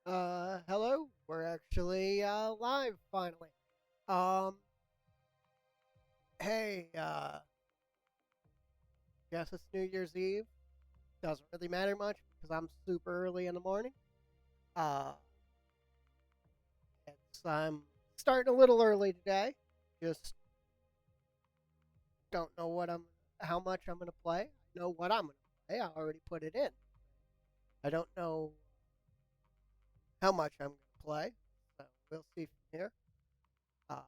Hello. We're actually live finally. Um, hey, guess it's New Year's Eve. Doesn't really matter much because I'm super early in the morning. Uh, I'm starting a little early today. Just don't know how much I'm gonna play. I know what I'm gonna play. I already put it in. I don't know how much I'm gonna play, so we'll see from here. Uh,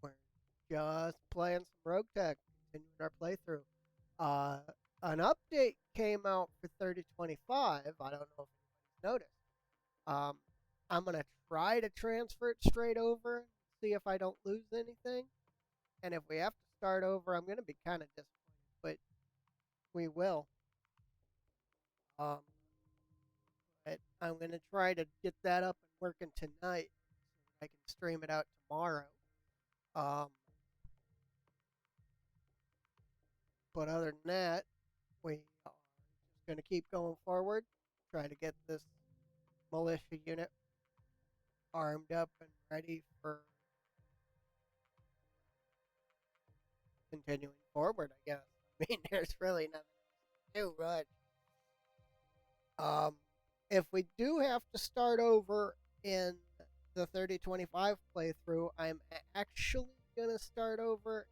we're just playing some Rogue Tech, continuing our playthrough. Uh, an update came out for 3025. I don't know if anybody's noticed. Um, I'm gonna try to transfer it straight over and see if I don't lose anything. And if we have to start over, I'm gonna be kind of disappointed, but we will. Um, but I'm gonna try to get that up and working tonight so I can stream it out tomorrow. Um, but other than that, we are just gonna keep going forward, try to get this militia unit armed up and ready for continuing forward, I guess. I mean, there's really nothing to do, right? Um, if we do have to start over in the 3025 playthrough, I'm actually going to start over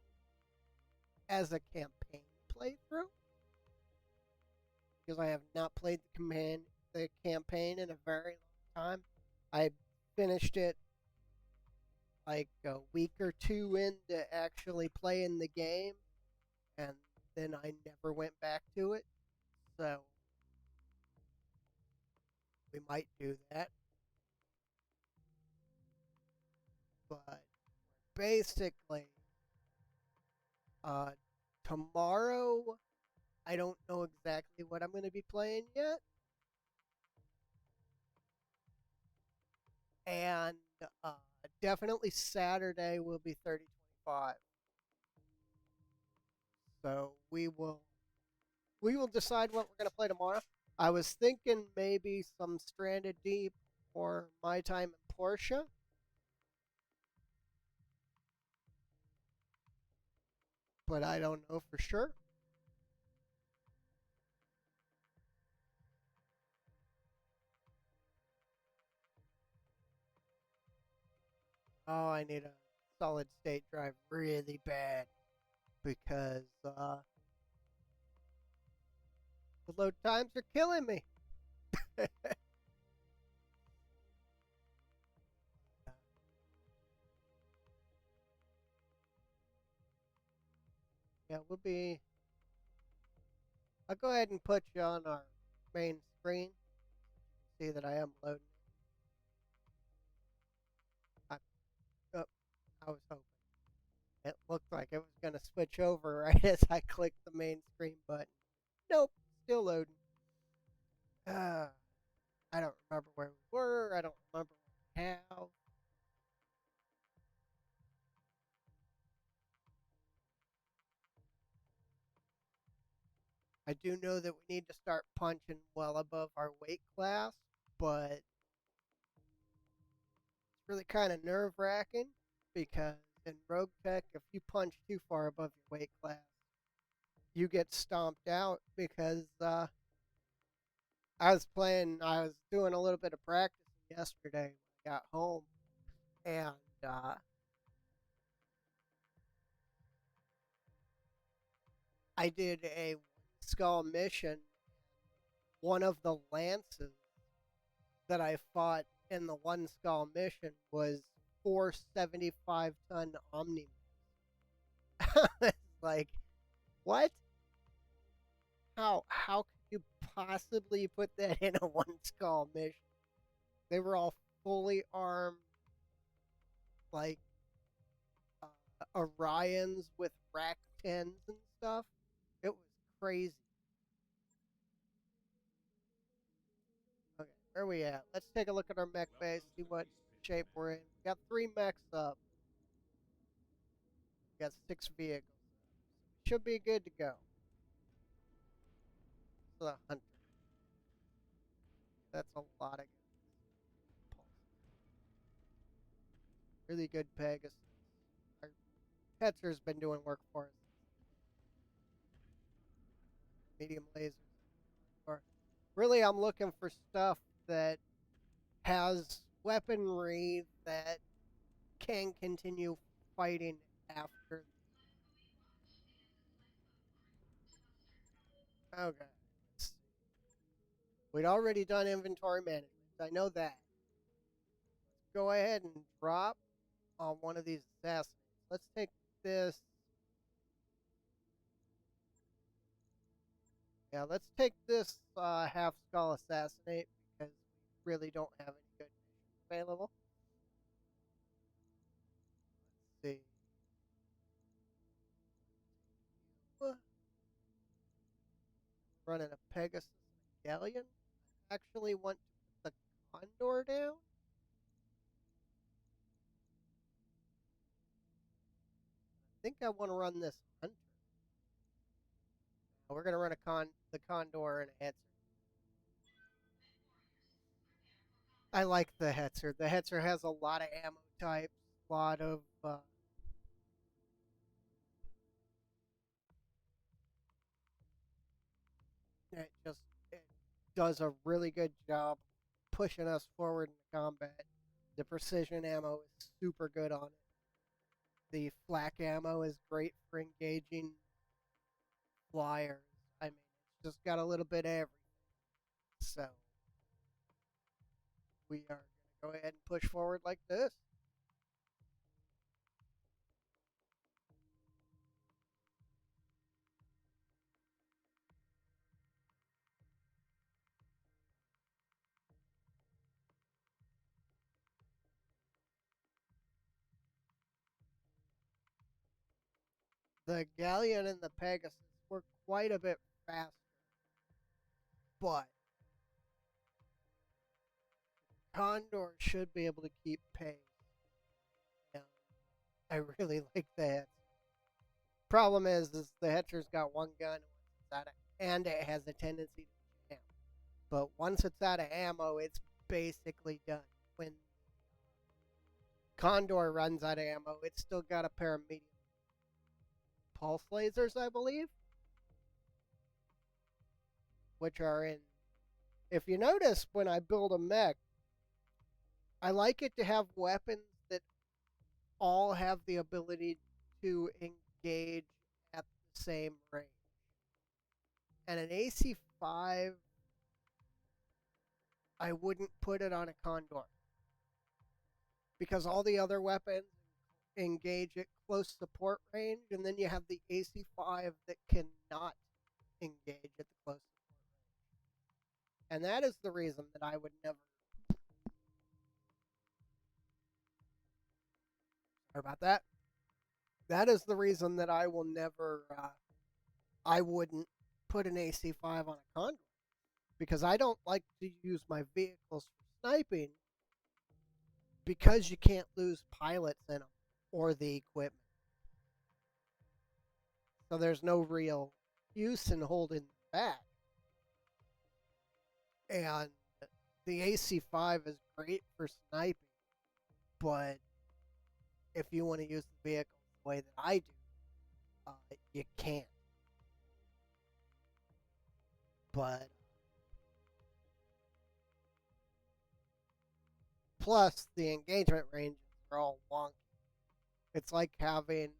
as a campaign playthrough because I have not played the campaign in a very long time. I finished it like a week or two into actually playing the game, and then I never went back to it. So we might do that. But basically, uh, tomorrow, I don't know exactly what I'm going to be playing yet. And uh, definitely Saturday will be 3025. So we will decide what we're going to play tomorrow. I was thinking maybe some Stranded Deep or My Time in Portia. But I don't know for sure. Oh, I need a solid state drive really bad because the load times are killing me. Yeah, we'll be. I'll go ahead and put you on our main screen. See that I am loading. I, oh, I was hoping. It looked like it was going to switch over right as I clicked the main screen button. Nope, still loading. Uh, I don't remember where we were. I don't remember how. I do know that we need to start punching well above our weight class, but it's really kind of nerve wracking because in Rogue Tech, if you punch too far above your weight class, you get stomped out because I was doing a little bit of practicing yesterday when I got home, and uh, I did a skull mission. One of the lances that I fought in the one skull mission was 475-ton omnibus. It's like, what? How could you possibly put that in a one skull mission? They were all fully armed, like Orions with rack tens and stuff. It was crazy. Okay, where are we at? Let's take a look at our mech base, see what shape we're in. We got 3 mechs up. We got 6 vehicles. Should be good to go. So the hunter. That's a lot of pulse. Really good Pegasus. Our Hetzer's been doing work for us. Medium lasers. Or really, I'm looking for stuff that has weaponry that can continue fighting after. Okay. We'd already done inventory management. I know that. Let's go ahead and drop on one of these assassinates. Let's take this. Yeah, let's take this half skull assassinate because we really don't have any good missions available. Let's see. Running a Pegasus and a Galleon. I actually want to put the Condor down. I think I want to run this Hunter. We're going to run the Condor and a Hetzer. I like the Hetzer. The Hetzer has a lot of ammo types, a lot of it does a really good job pushing us forward in the combat. The precision ammo is super good on it. The flak ammo is great for engaging flyers. I mean, it's just got a little bit of everything. So we are going to go ahead and push forward like this. The Galleon and the Pegasus were quite a bit faster, but Condor should be able to keep pace. And I really like that. Problem is the Hetcher's got one gun and it has a tendency to jam. But once it's out of ammo, it's basically done. When Condor runs out of ammo, it's still got a pair of medium pulse lasers, I believe, which are in. If you notice, when I build a mech, I like it to have weapons that all have the ability to engage at the same range. And an AC-5, I wouldn't put it on a Condor because all the other weapons engage at close support range, and then you have the AC-5 that cannot engage at the close support range. And that is the reason that I would never. Sorry about that. That is the reason that I will never. I wouldn't put an AC-5 on a Condor because I don't like to use my vehicles for sniping because you can't lose pilots in them or the equipment. So there's no real use in holding back. And the AC-5 is great for sniping, but if you want to use the vehicle the way that I do, you can't. But plus, the engagement ranges are all wonky. It's like having.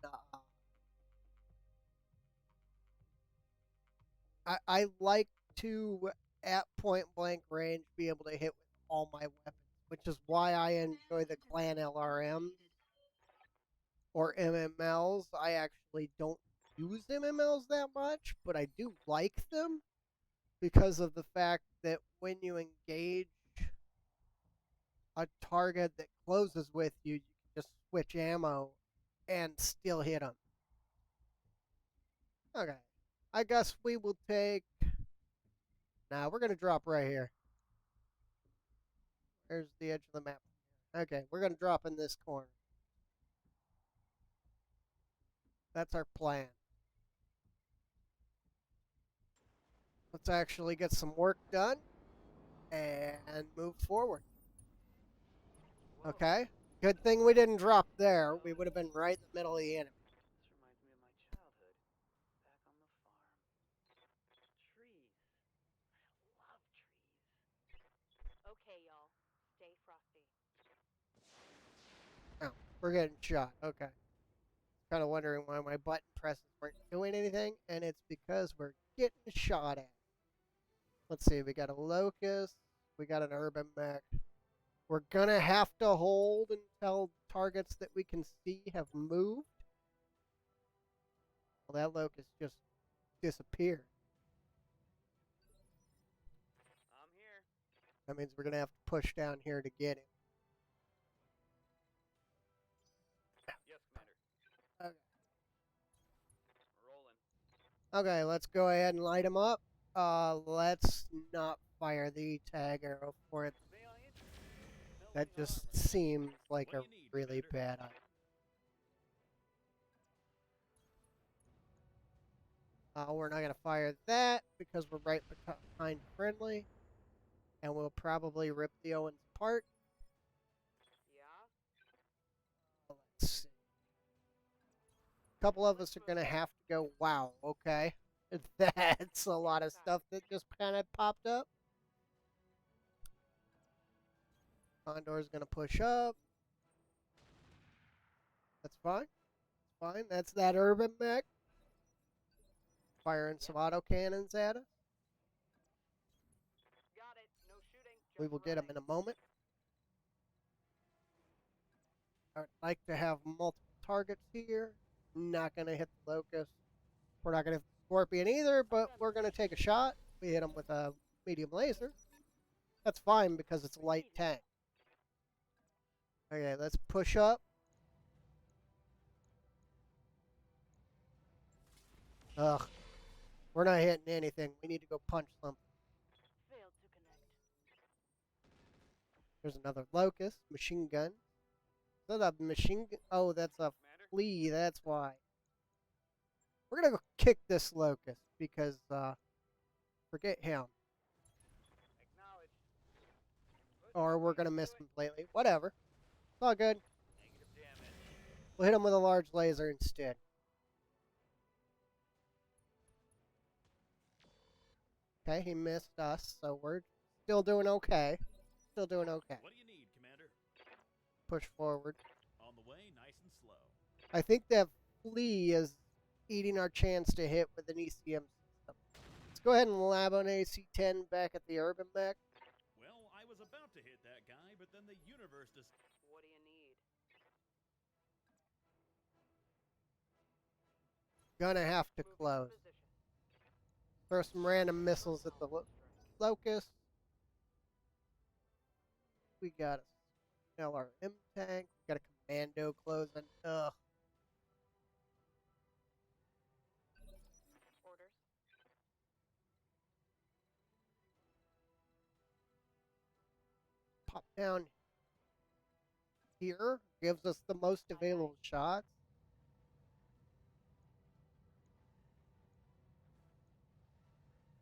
I like to, at point blank range, be able to hit with all my weapons, which is why I enjoy the clan LRMs or MMLs. I actually don't use MMLs that much, but I do like them because of the fact that when you engage a target that closes with you, you can just switch ammo and still hit them. Okay. I guess we will take. Nah, we're going to drop right here. There's the edge of the map. Okay, we're going to drop in this corner. That's our plan. Let's actually get some work done. and move forward. Okay? Good thing we didn't drop there. We would have been right in the middle of the enemy. This reminds me of my childhood, back on the farm. Trees. I love trees. Okay, y'all. Stay frosty. Oh, we're getting shot. Okay. Kind of wondering why my button presses weren't doing anything, and it's because we're getting shot at. Let's see, we got a locust, we got an urban mech. We're gonna have to hold until targets that we can see have moved. Well, that locust just disappeared. I'm here. That means we're gonna have to push down here to get him. Yes, Commander. Okay. We're rolling. Okay, let's go ahead and light him up. Let's not fire the tag arrow for it. That just seems like a really bad idea. We're not going to fire that because we're right behind friendly. And we'll probably rip the Owens apart. Yeah? Let's see. A couple of us are going to have to go, wow, okay. That's a lot of stuff that just kind of popped up. Condor's going to push up. That's fine. That's fine. That's that urban mech. Firing some autocannons at us. Got it. No shooting. We will get them in a moment. I would like to have multiple targets here. Not going to hit the locust. We're not going to hit the scorpion either, but we're going to take a shot. We hit him with a medium laser. That's fine because it's a light tank. Okay, let's push up. Ugh. We're not hitting anything. We need to go punch something. Failed to connect. There's another locust. Machine gun. Is that a machine gun? Oh, that's a flea. That's why. We're going to go kick this locust because, forget him. Acknowledged. Or we're going to miss completely. Whatever. It's all good. Negative damage. We'll hit him with a large laser instead. Okay, he missed us, so we're still doing okay. Still doing okay. What do you need, Commander? Push forward. On the way, nice and slow. I think that flea is eating our chance to hit with an ECM system. Let's go ahead and lab on AC-10 back at the urban mech. Well, I was about to hit that guy, but then the universe just... What do you need? Gonna have to close. Throw some random missiles at the locust. We got a LRM tank. We got a commando closing. Ugh. Orders. Pop down here. Gives us the most available shots.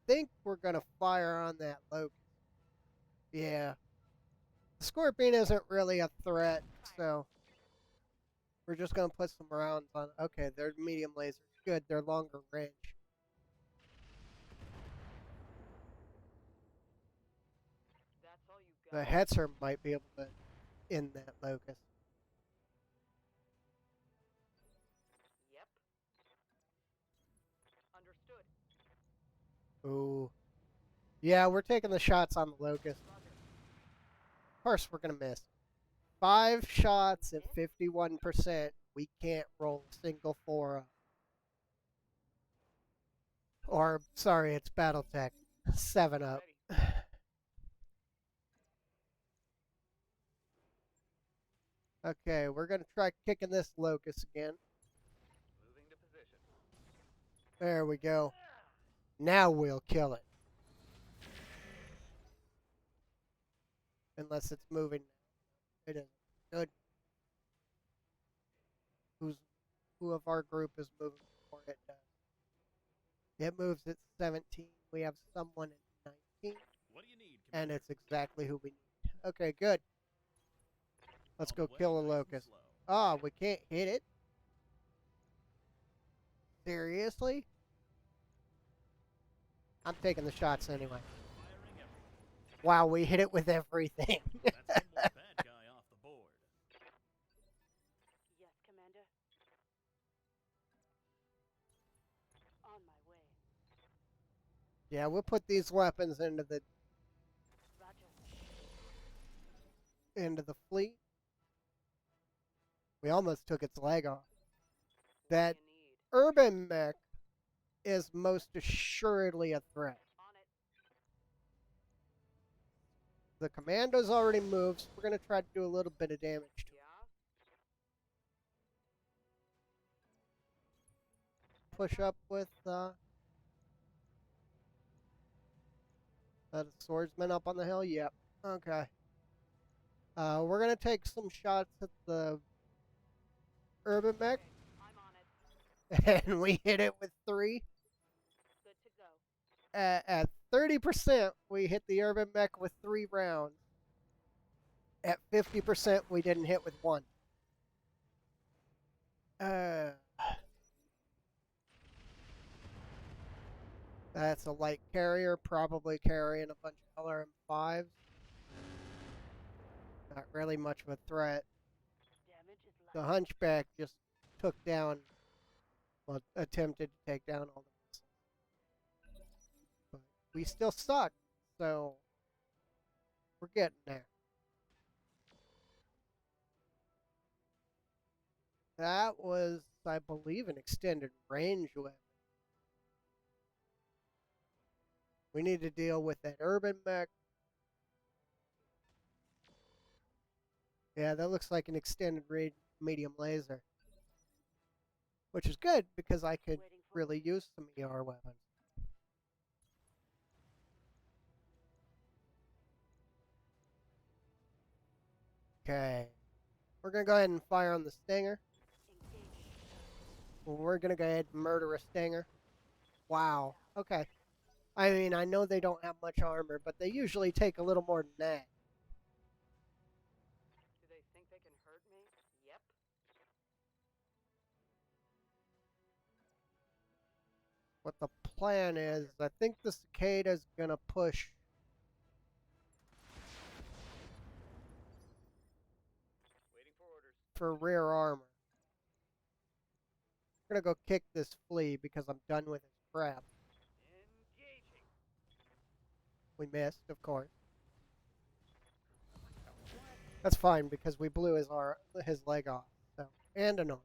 Think we're gonna fire on that locust. Yeah. The scorpion isn't really a threat, so we're just gonna put some rounds on. Okay, they're medium lasers. Good, they're longer range. That's all you The got. Hetzer might be able to end that locust. Yep. Understood. Ooh. Yeah, we're taking the shots on the locust. Roger. Of course, we're gonna miss. 5 shots at 51%. We can't roll a single 4 up. Or, sorry, it's battletech. 7 up. Okay, we're gonna try kicking this locust again. Moving to position. There we go. Now we'll kill it. Unless it's moving. It isn't. Good. Who of our group is moving before it does? It moves at 17. We have someone at 19. What do you need, And it's exactly who we need. Okay, good. Let's On go the way, kill a nice and locust. slow. Ah, we can't hit it? Seriously? I'm taking the shots anyway. Firing everything. Wow, we hit it with everything. That's one more bad guy off the board. Yes, Commander. On my way. Yeah, we'll put these weapons into the Roger. fleet. We almost took its leg off. What That do you need? urban mech is most assuredly a threat. On it. The commando's already moved, so we're going to try to do a little bit of damage to it. Yeah? Push up with the swordsman up on the hill? Yep. Okay. We're going to take some shots at the urban mech, Okay, I'm on it. and we hit it with 3. Good to go. At 30%, we hit the urban mech with 3 rounds. At 50%, we didn't hit with 1. That's a light carrier, probably carrying a bunch of LRM-5s. Not really much of a threat. Damage is The light. hunchback just took down, well, attempted to take down all the missiles. But we still suck, so we're getting there. That was, I believe, an extended range weapon. We need to deal with that urban mech. Yeah, that looks like an extended range medium laser. Which is good, because I could Waiting for really use some ER weapons. Okay. We're going to go ahead and fire on the Stinger. engaging. We're going to go ahead and murder a Stinger. Wow. Okay. I mean, I know they don't have much armor, but they usually take a little more than that. Do they think they can hurt me? Yep. What the plan is, I think the Cicada's going to push. Waiting for orders. For rear armor. I'm going to go kick this flea because I'm done with his crap. Engaging. We missed, of course. That's fine because we blew his leg off. So, and an arm.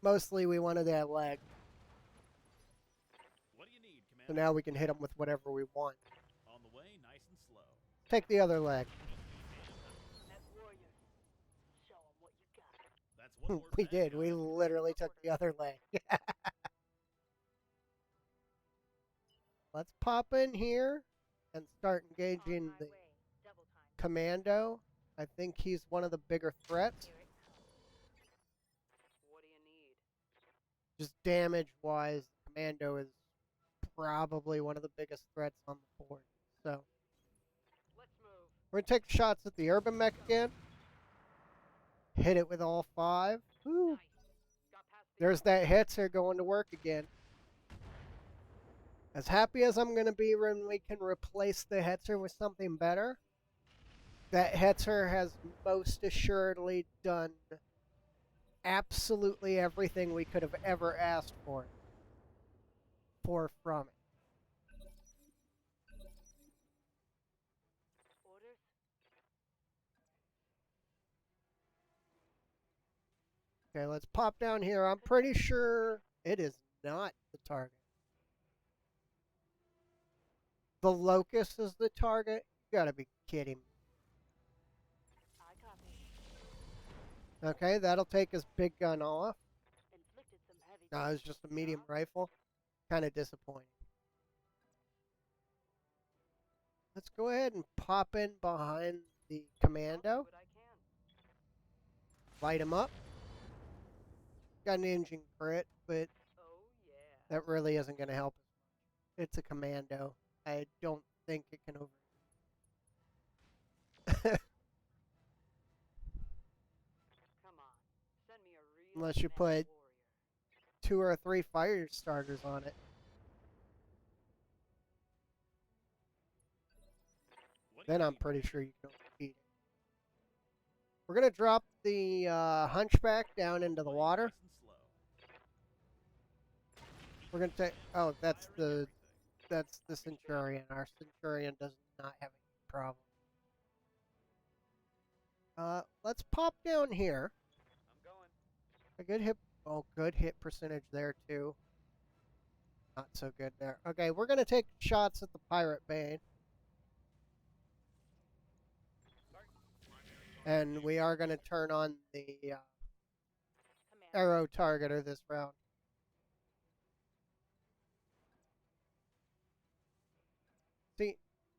Mostly we wanted that leg. What do you need, So Commander? now we can hit him with whatever we want. On the way, nice and slow. Take the other leg. Net warriors. Show 'em what you got. That's one more We bad did. guy We off the board. literally took the other leg. Let's pop in here and start On engaging my the way. Double time. commando. I think he's one of the bigger threats. Here it comes. What do you need? Just damage-wise, commando is probably one of the biggest threats on the board. So Let's move. we're going to take shots at the urban mech again. Hit it with all 5. Woo. Nice. Got past the There's that Hetzer going to work again. As happy as I'm going to be when we can replace the Hetzer with something better, that Hetzer has most assuredly done absolutely everything we could have ever asked for from it. orders. Okay, let's pop down here. I'm pretty sure it is not the target. The locust is the target? You gotta be kidding me. I copy. Okay, that'll take his big gun off. Inflicted some heavy. No, it's just a medium rifle. Kind of disappointing. Let's go ahead and pop in behind the I'll commando. do what I can. Light him up. Got an engine crit, but Oh yeah. that really isn't going to help us much. It's a commando. I don't think it can over. Come on, send me a real Unless you mech put warrior. 2 or 3 fire starters on it. What do Then you I'm need, pretty Commander? sure you can overheat it. We're gonna drop the hunchback down into the Play water. nice and slow. We're gonna take. Oh, that's Firing everything. the centurion. Our centurion does not have any problem. Let's pop down here. I'm going. A good hit. Oh, good hit percentage there too. Not so good there. Okay, we're gonna take shots at the pirate bane, and we are gonna turn on the Commander. arrow targeter this round. See,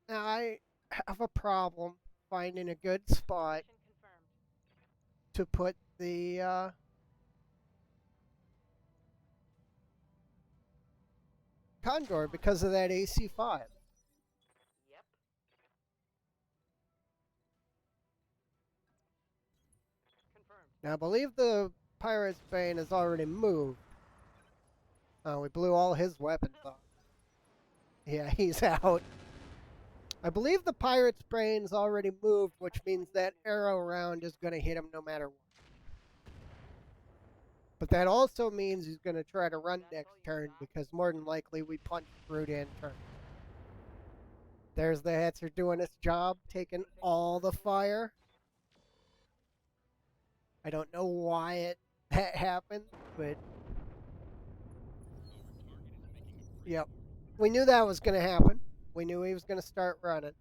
now I have a problem finding a good spot Mission confirmed. to put the Condor because of that AC5. Yep. Confirmed. Now, I believe the Pirate's Bane has already moved. We blew all his weapons off. Yeah, he's out. I believe the Pirate's Bane's already moved, which means that arrow round is going to hit him no matter what. But that also means he's going to try to run next turn because more than likely we punch Brute in turn. There's the Hetzer doing its job, taking all the fire. I don't know why that happened, but yep. We knew that was going to happen. We knew he was going to start running.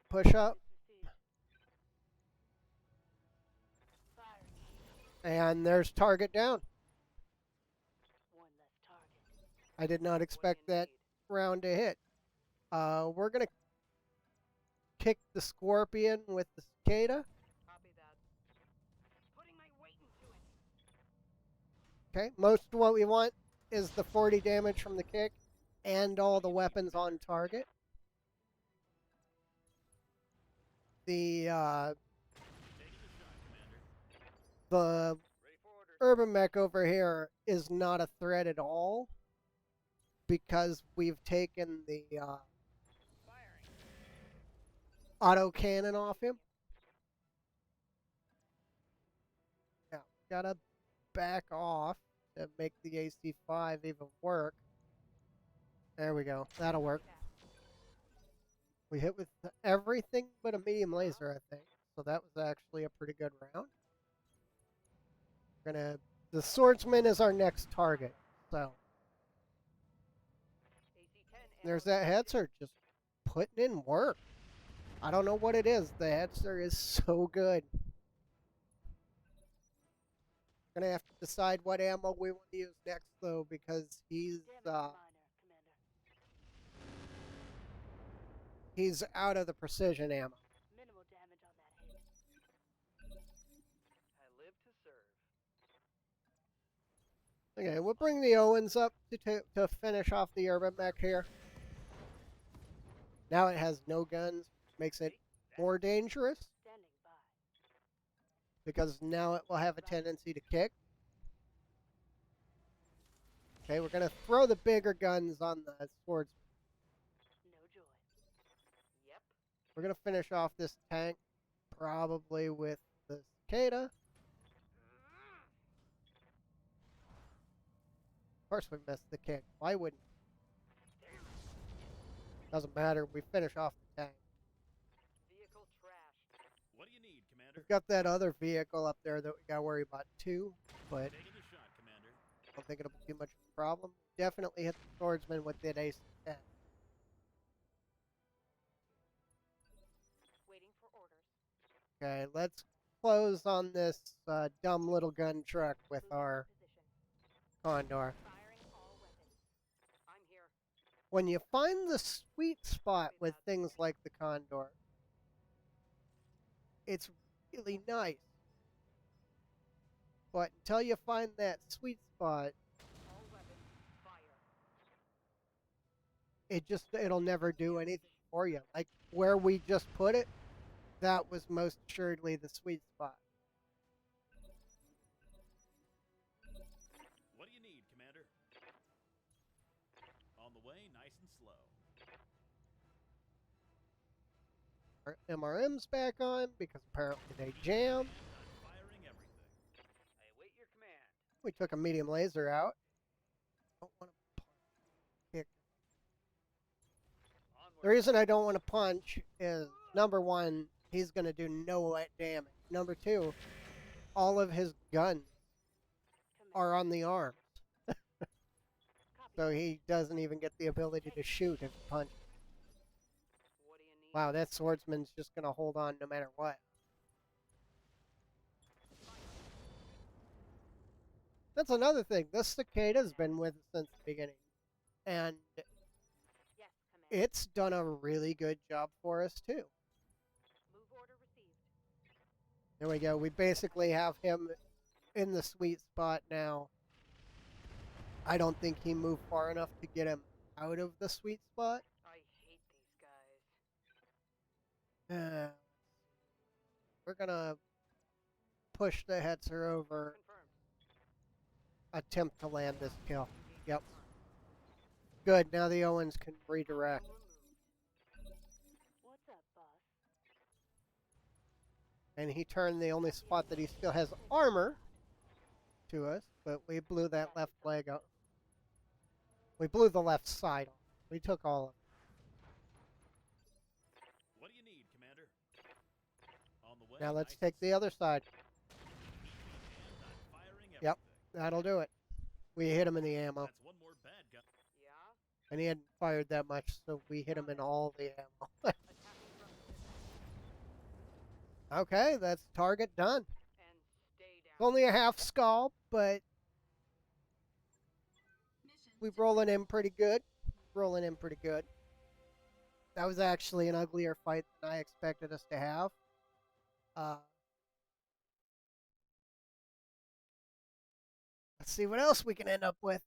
Push up, Received. Firing. and there's target down. One less target. I did not expect What do you that need? round to hit. We're going to kick the Scorpion with the Cicada. Copy that. Putting my weight into it. Okay, most of what we want is the 40 damage from the kick and all the weapons on target. The Taking the shot, Commander. the Ready for orders. urban mech over here is not a threat at all because we've taken the Firing. auto cannon off him. Now, gotta back off to make the AC5 even work. There we go. That'll work. We hit with everything but a medium laser, I think. So that was actually a pretty good round. The swordsman is our next target. So AC-10. there's that Hetzer just putting in work. I don't know what it is. The Hetzer is so good. We're gonna have to decide what ammo we want to use next, though, because he's Damage minor, Commander. he's out of the precision ammo. Minimal damage on that hit. I live to serve. Okay, we'll bring the Owens up to finish off the urban mech here. Now it has no guns, makes it more dangerous Standing by. because now it will have a tendency to kick. Okay, we're gonna throw the bigger guns on the swords. No joy. Yep. We're gonna finish off this tank probably with the Cicada. Of course we missed the kick. Why wouldn't? Doesn't matter. We finish off the tank. Vehicle trashed. What do you need, Commander? We've got that other vehicle up there that we gotta worry about too, but Taking the shot, Commander. I don't think it'll be too much of a problem. Definitely hit the swordsman with that AC-10. Waiting for orders. Okay, let's close on this dumb little gun truck with Moving our to position. Condor. Firing all weapons. I'm here. When you find the sweet spot with things like the Condor, it's really nice. But until you find that sweet spot, All weapons. Fire. it'll never do anything for you. Like where we just put it, that was most assuredly the sweet spot. What do you need, Commander? On the way, nice and slow. Our MRM's back on because apparently they jammed. I'm firing everything. I await your command. We took a medium laser out. Don't want to kick. Onward. The reason I don't want to punch is number one, he's going to do no damage. Number two, all of his guns are on the arms. So he doesn't even get the ability to shoot if he punches. What do you need? Wow, that swordsman's just going to hold on no matter what. That's another thing. This cicada's been with us since the beginning. And Yes, Commander. it's done a really good job for us, too. Move order received. There we go. We basically have him in the sweet spot now. I don't think he moved far enough to get him out of the sweet spot. I hate these guys. We're going to push the Hetzer over, Confirmed. attempt to land this kill. Yep. Good. Now the Owens can redirect. What's up, boss? And he turned the only spot that he still has armor to us, but we blew that left leg out. We blew the left side off. We took all of it. What do you need, Commander? On the way. Now let's nice take the other side. and I'm firing everything. Yep. That'll do it. We hit him in the ammo. That's one more bad guy. Yeah? And he hadn't fired that much, so we hit him in all the ammo. Attacking from the distance. Okay, that's target done. And stay down. It's only a half skull, but we're rolling in pretty good. Rolling in pretty good. That was actually an uglier fight than I expected us to have. Let's see what else we can end up with.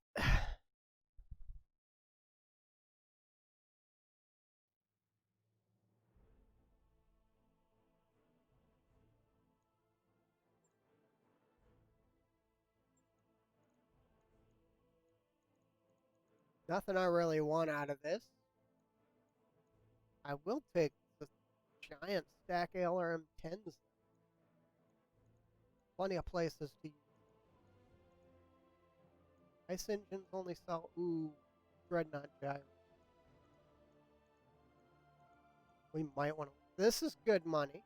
Nothing I really want out of this. I will take the giant stack ALRM 10s. Plenty of places to use. Ice engines only sell, Dreadnought gyro. We might want to. This is good money.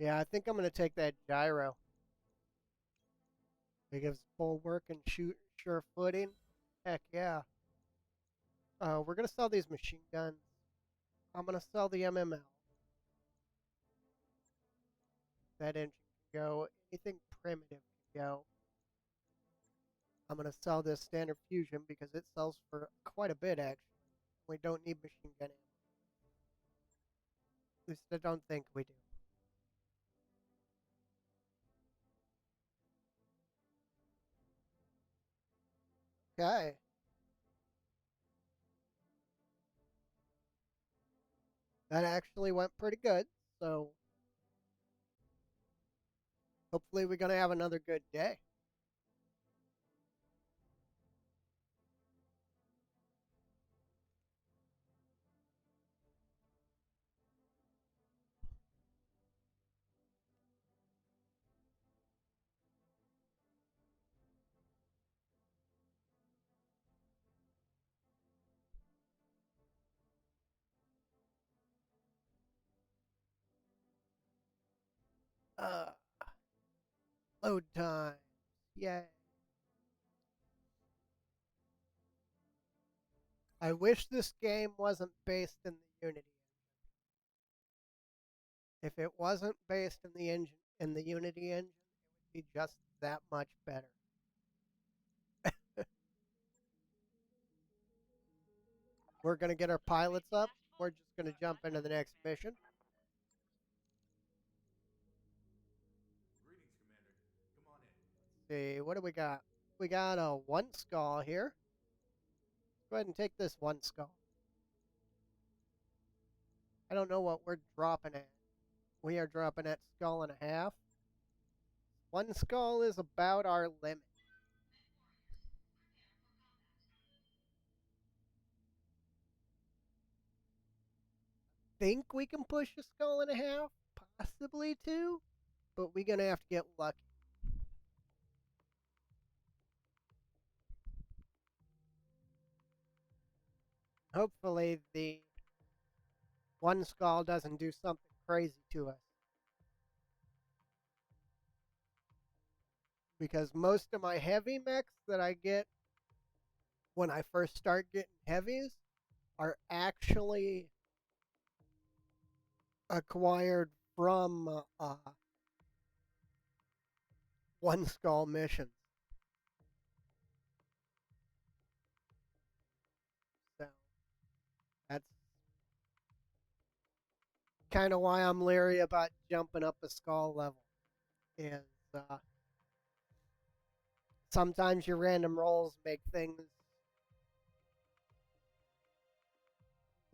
Yeah, I think I'm going to take that gyro. It gives full work and sure footing. Heck yeah. We're going to sell these machine guns. I'm going to sell the MML. That engine can go. Anything primitive can go. I'm going to sell this standard fusion because it sells for quite a bit, actually. We don't need machine gun ammo. At least I don't think we do. Okay. That actually went pretty good, so hopefully we're going to have another good day. Load time. Yay. I wish this game wasn't based in the Unity engine. If it wasn't based in the Unity engine, it would be just that much better. We're going to get our pilots up. We're just going to jump into the next mission. Greetings, Commander. Come on in. See, what do we got? we got a 1 skull here. Go ahead and take this 1 skull. I don't know what we're dropping at. We are dropping at skull and a half. 1 skull is about our limit. Think we can push a skull and a half, possibly 2, but we're gonna have to get lucky. Hopefully the 1 skull doesn't do something crazy to us. Because most of my heavy mechs that I get when I first start getting heavies are actually acquired from 1 skull missions. So that's kind of why I'm leery about jumping up a skull level. Is sometimes your random rolls make things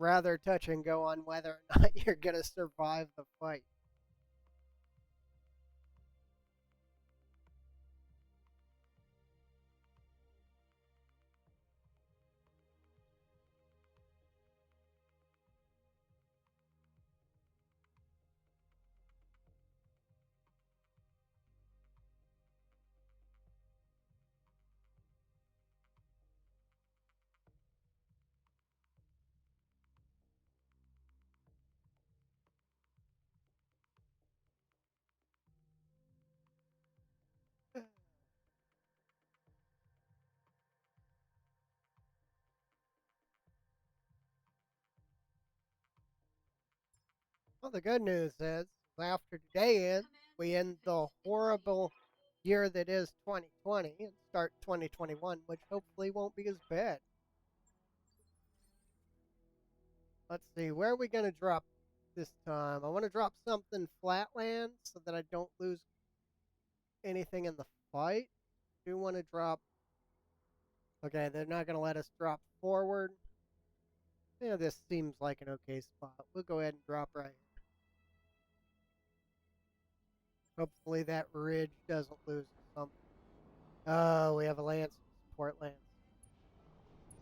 rather touch and go on whether or not you're going to survive the fight. Well, the good news is, after today ends, we end the horrible year that is 2020 and start 2021, which hopefully won't be as bad. Let's see, where are we going to drop this time? I want to drop something flatland so that I don't lose anything in the fight. I do want to drop... Okay, they're not going to let us drop forward. Yeah, this seems like an okay spot. We'll go ahead and drop right here. Hopefully that ridge doesn't lose something. Oh, we have a lance support lance.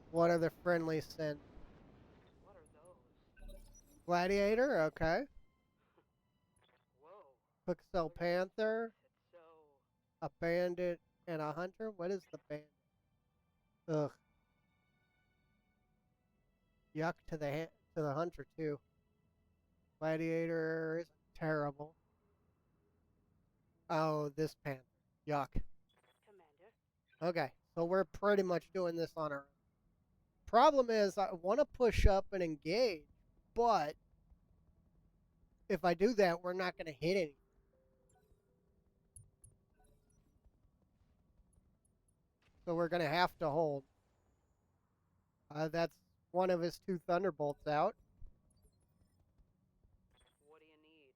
What are the friendly send? What are those? Gladiator, okay. Whoa. Pixel Panther, It's so... a bandit, and a hunter. What is the bandit? Ugh. Yuck to the hunter too. Gladiator is terrible. Oh, this panther. Yuck. Commander. Okay, so we're pretty much doing this on our own. Problem is, I want to push up and engage, but if I do that, we're not going to hit anything. So we're going to have to hold. That's one of his 2 thunderbolts out. What do you need?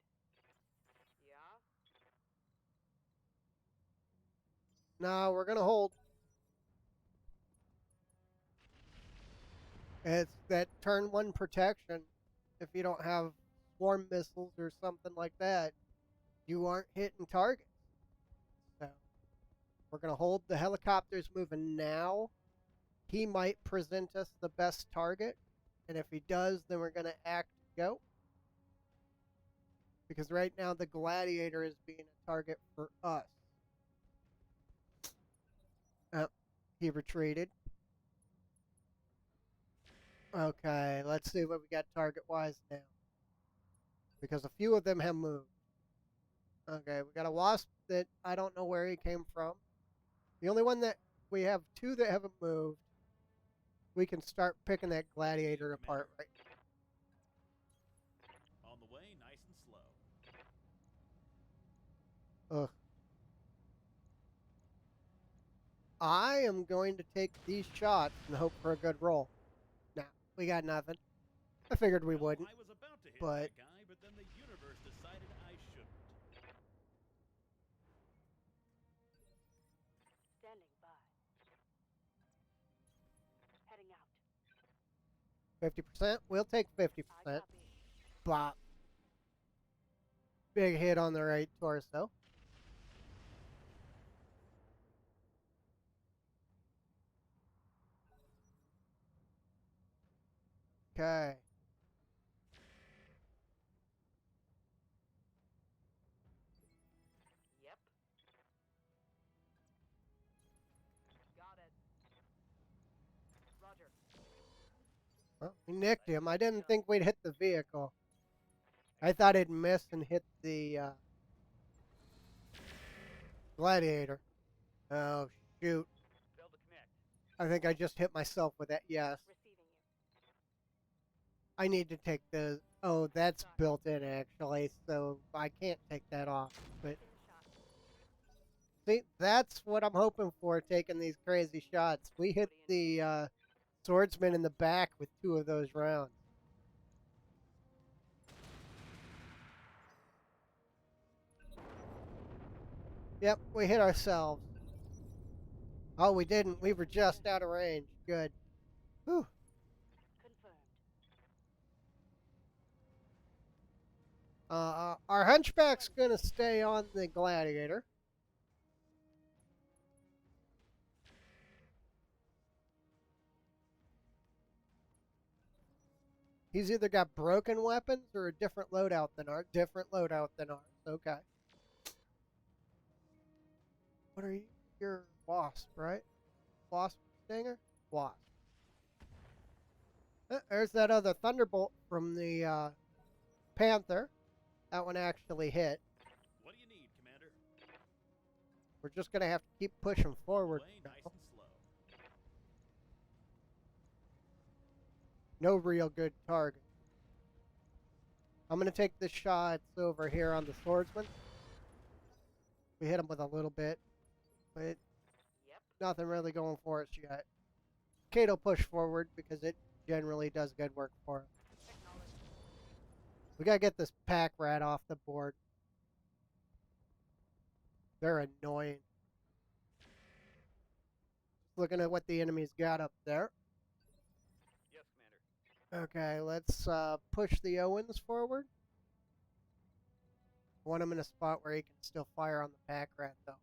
Yeah? No, we're going to hold. It's that turn 1 protection. If you don't have swarm missiles or something like that, you aren't hitting targets. So we're going to hold. The helicopter's moving now. He might present us the best target. And if he does, then we're going to act go. Because right now the gladiator is being a target for us. He retreated. Okay, let's see what we got target-wise now. Because a few of them have moved. Okay, we got a wasp that I don't know where he came from. The only one that we have 2 that haven't moved. We can start picking that gladiator apart right On the way, nice and slow. now. Ugh. I am going to take these shots and hope for a good roll. Nah, we got nothing. I figured we wouldn't. I was about to hit but- that guy, but then the universe decided I shouldn't. Standing by. 50%? We'll take 50%. I copy. Bop. Big hit on the right torso. Okay. Yep. Got it. Roger. Well, we nicked him. I didn't think we'd hit the vehicle. I thought it'd miss and hit the gladiator. Oh, shoot. Failed to connect. I think I just hit myself with that. Yes. Receiving you. I need to take the... Oh, that's built in, actually, so I can't take that off. But Taking the shot. see, that's what I'm hoping for, taking these crazy shots. We hit the swordsman in the back with 2 of those rounds. Yep, we hit ourselves. Oh, we didn't. We were just out of range. Good. Whew. Confirmed. Our hunchback's gonna stay on the gladiator. He's either got broken weapons or a different loadout than ours. Okay. What are you? You're Wasp, right? Wasp Stinger? Wasp. There's that other Thunderbolt from the Panther. That one actually hit. What do you need, Commander? We're just gonna have to keep pushing forward. Play nice and slow. No real good target. I'm gonna take the shots over here on the swordsman. We hit him with a little bit, but Yep. nothing really going for us yet. Kato push forward because it generally does good work for us. Acknowledged. We gotta get this pack rat off the board. They're annoying. Looking at what the enemy's got up there. Yes, Commander. Okay, let's push the Owens forward. Want him in a spot where he can still fire on the pack rat, though.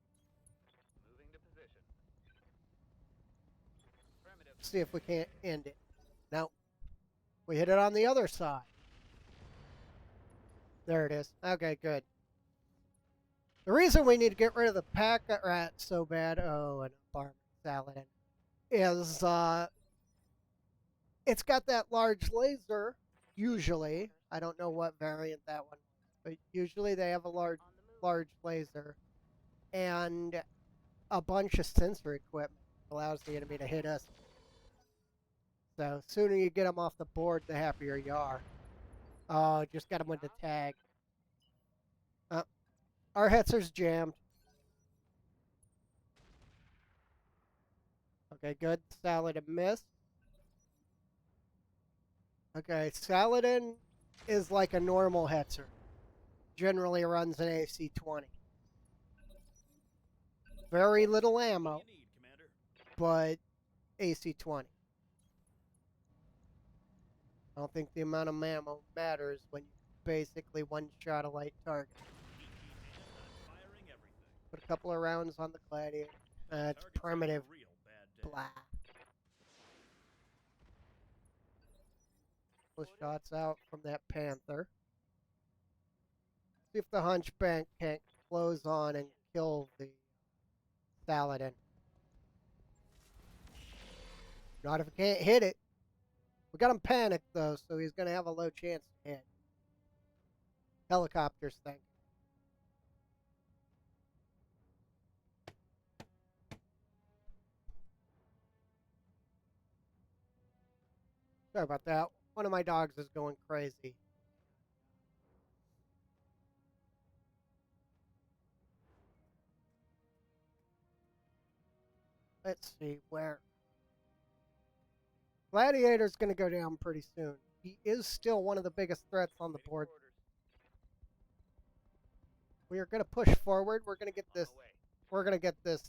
Moving to position. Affirmative. See if we can't end it. No. We hit it on the other side. There it is. Okay, good. The reason we need to get rid of the pack rat so bad, oh, and farm salad, is it's got that large laser, usually. I don't know what variant that one was, but usually they have a On the move. large laser and a bunch of sensor equipment that allows the enemy to hit us. So sooner you get them off the board, the happier you are. Oh, just got him with the tag. Our Hetzer's jammed. Okay, good. Saladin missed. Okay, Saladin is like a normal Hetzer. Generally runs an AC 20. Very little What ammo, do you need, Commander? but AC 20. I don't think the amount of ammo matters when you basically one-shot a light target. Keep hand on firing everything. Put a couple of rounds on the gladiator. It's Target's having a primitive. real bad day. Blah. Couple of shots out from that Panther. See if the hunchback can't close on and kill the Saladin. Not if he can't hit it. We got him panicked though, so he's gonna have a low chance to hit. Helicopters thing. Sorry about that. One of my dogs is going crazy. Let's see where. Gladiator's going to go down pretty soon. He is still one of the biggest threats on the Waiting board. for orders. We are going to push forward. We're going to get On this. the way. We're going to get this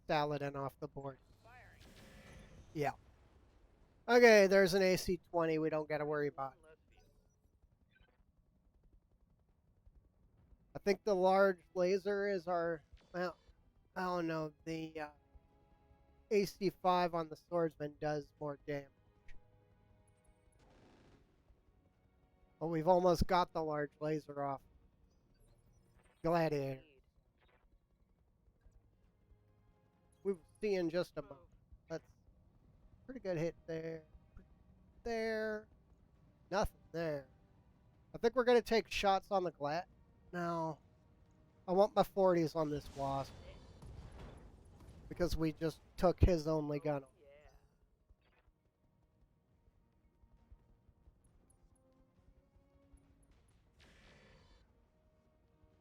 Saladin off the board. Firing. Yeah. Okay, there's an AC-20 we don't got to worry about. One less vehicle. I think the large laser is our, well, I don't know, the AC-5 on the swordsman does more damage. But we've almost got the large laser off. Gladiator. Lead. We will see in just a moment. That's pretty good hit there. There. Nothing there. I think we're going to take shots on the Glad. No. I want my 40s on this Wasp. Because we just took his only gun. Yeah.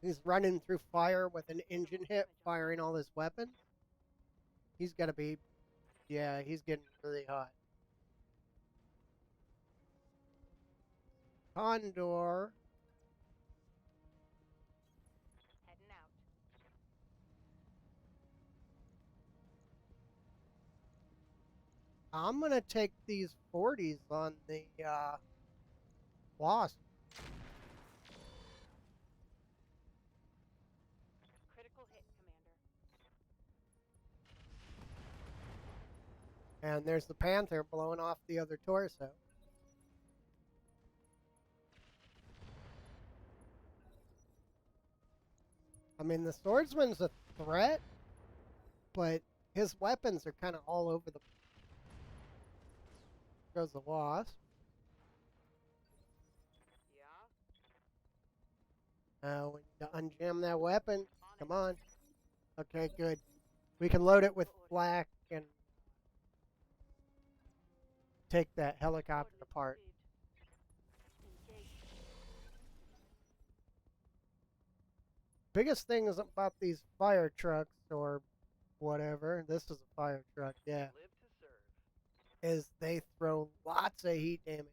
He's running through fire with an engine hit, firing all his weapons. He's got to be, yeah, he's getting really hot. Condor. Heading out. I'm going to take these 40s on the Wasp. Critical hit, Commander. And there's the Panther blowing off the other torso. I mean, the swordsman's a threat, but his weapons are kind of all over the. Goes the Wasp. Yeah. We need to unjam that weapon. Come on. Okay, good. We can load it with flak and take that helicopter apart. Engage. Biggest thing is about these fire trucks or whatever. This is a fire truck, yeah. Live to serve. Is they throw lots of heat damage.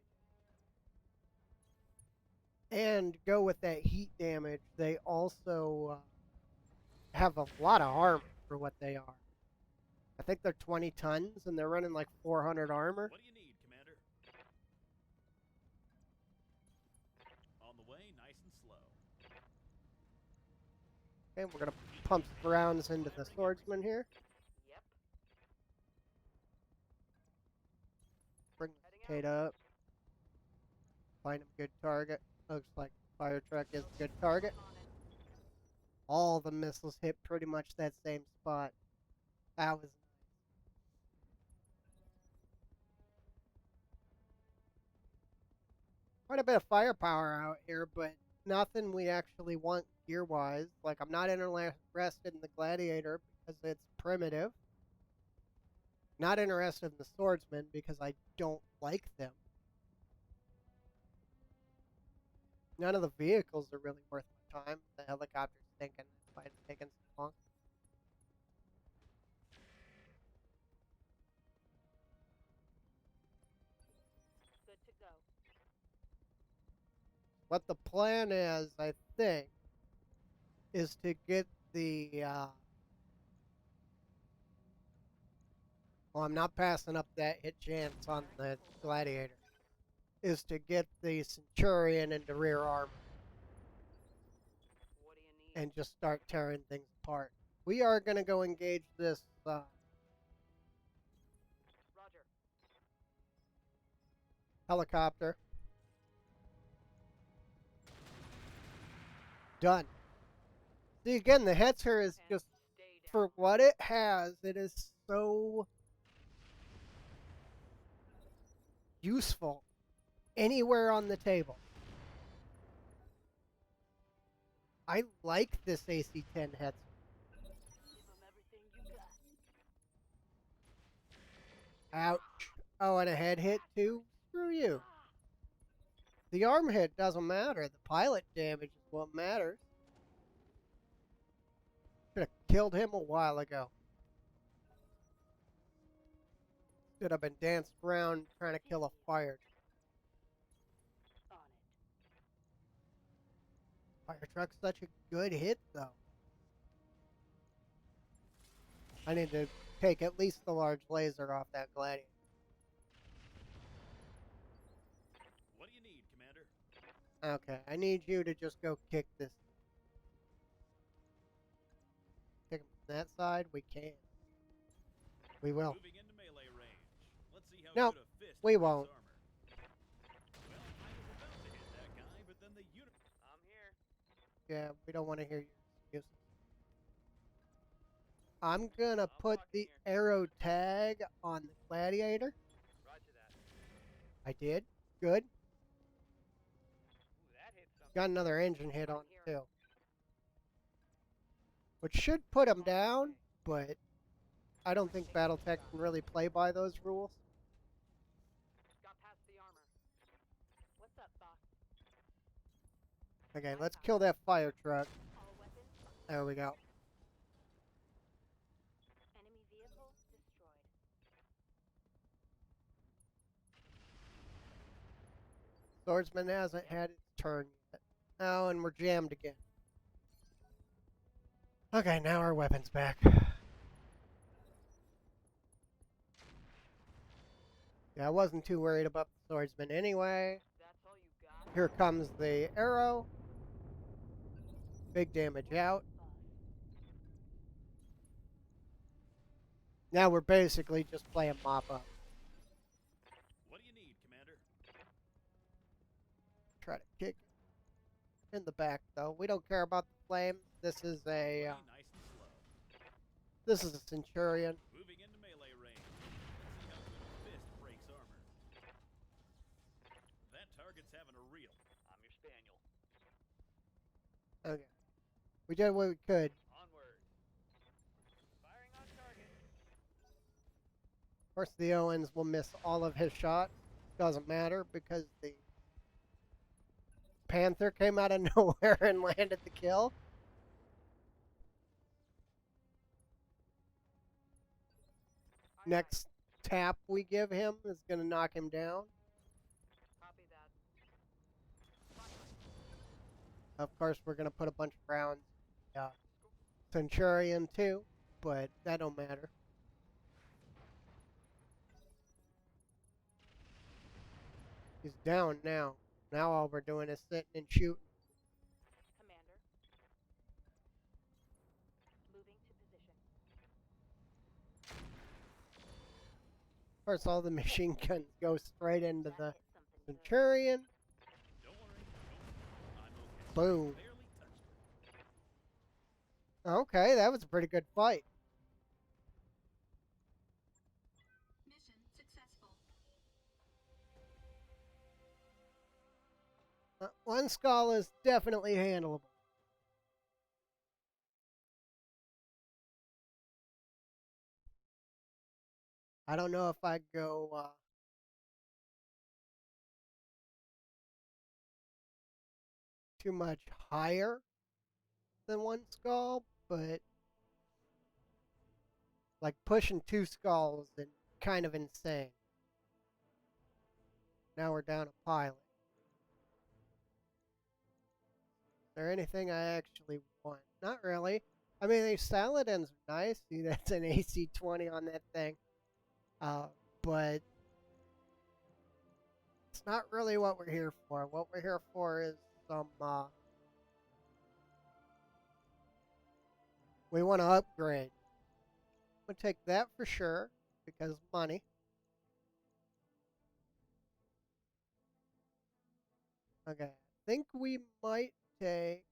And go with that heat damage, they also have a lot of armor for what they are. I think they're 20 tons and they're running like 400 armor. What do you need, Commander? On the way, nice and slow. Okay, we're going to pump some rounds into the swordsman here. Yep. Bring the Kate up. Find him a good target. Looks like fire truck is a good target. All the missiles hit pretty much that same spot. That was nice. Quite a bit of firepower out here, but nothing we actually want gear-wise. Like, I'm not interested in the Gladiator because it's primitive. Not interested in the Swordsman because I don't like them. None of the vehicles are really worth my time. The helicopter's thinking that's why it's taking so long. Good to go. What the plan is, I think, is to get the well, I'm not passing up that hit chance on the Gladiator. Is to get the Centurion into rear armor What do you need? and just start tearing things apart. We are going to go engage this Roger. helicopter. Done. See, again, the Hetzer is And just, stay down. for what it has, it is so useful anywhere on the table. I like this AC-10 Hetzer. Give them everything you got. Ouch. Oh, and a head hit too? Screw you. The arm hit doesn't matter. The pilot damage is what matters. Should have killed him a while ago. Should have been danced around trying to kill a fire. On it. Fire truck's such a good hit, though. I need to take at least the large laser off that Gladiator. Okay, I need you to just go kick this. Kick him from that side. We can. We will. Moving into melee range. Let's see how No, good a fist we breaks won't. armor. Well, I was about to hit that guy, but then the unit. I'm here. Yeah, we don't want to hear your excuses. I'm gonna I'm put walking the here. arrow tag on the gladiator. Roger that. I did. Good. Ooh, that hit something. Got another engine hit I'm on here. it too. Which should put him down, but I don't think battletech can really play by those rules. Got past the armor. What's up, boss? Okay, let's kill that fire truck. All weapons. There we go. Enemy vehicle destroyed. Swordsman hasn't had its turn yet. Oh, and we're jammed again. Okay, now our weapon's back. Yeah, I wasn't too worried about the swordsman anyway. That's all you got? Here comes the arrow. Big damage out. Boss. Now we're basically just playing mop up. What do you need, Commander? Try to kick it in the back though. We don't care about the flame. This is a Pretty nice and slow. this is a centurion. Moving into melee range. Let's see how good a fist breaks armor. That target's having a reel. I'm your spaniel. Okay, we did what we could. Onward. Firing on target. Of course, the Owens will miss all of his shots. Doesn't matter because the Panther came out of nowhere and landed the kill. Aye, Next tap we give him is going to knock him down. aye. Copy that. Of course, we're going to put a bunch of rounds. Centurion too, but that don't matter. He's down now. Now all we're doing is sitting and shooting. Commander. Moving to position. Of course, all the machine guns go straight into That the hit something good. Centurion. Don't worry. I'm okay. Boom. Barely touched it. Okay, that was a pretty good fight. Mission successful. One skull is definitely handleable. I don't know if I'd go too much higher than one skull, but like pushing two skulls is kind of insane. Now we're down a pilot. Is there anything I actually want? Not really. I mean, these Saladins are nice. See, that's an AC-20 on that thing. But it's not really what we're here for. What we're here for is some, we want to upgrade. I'm going to take that for sure, because money. Okay, I think we might take,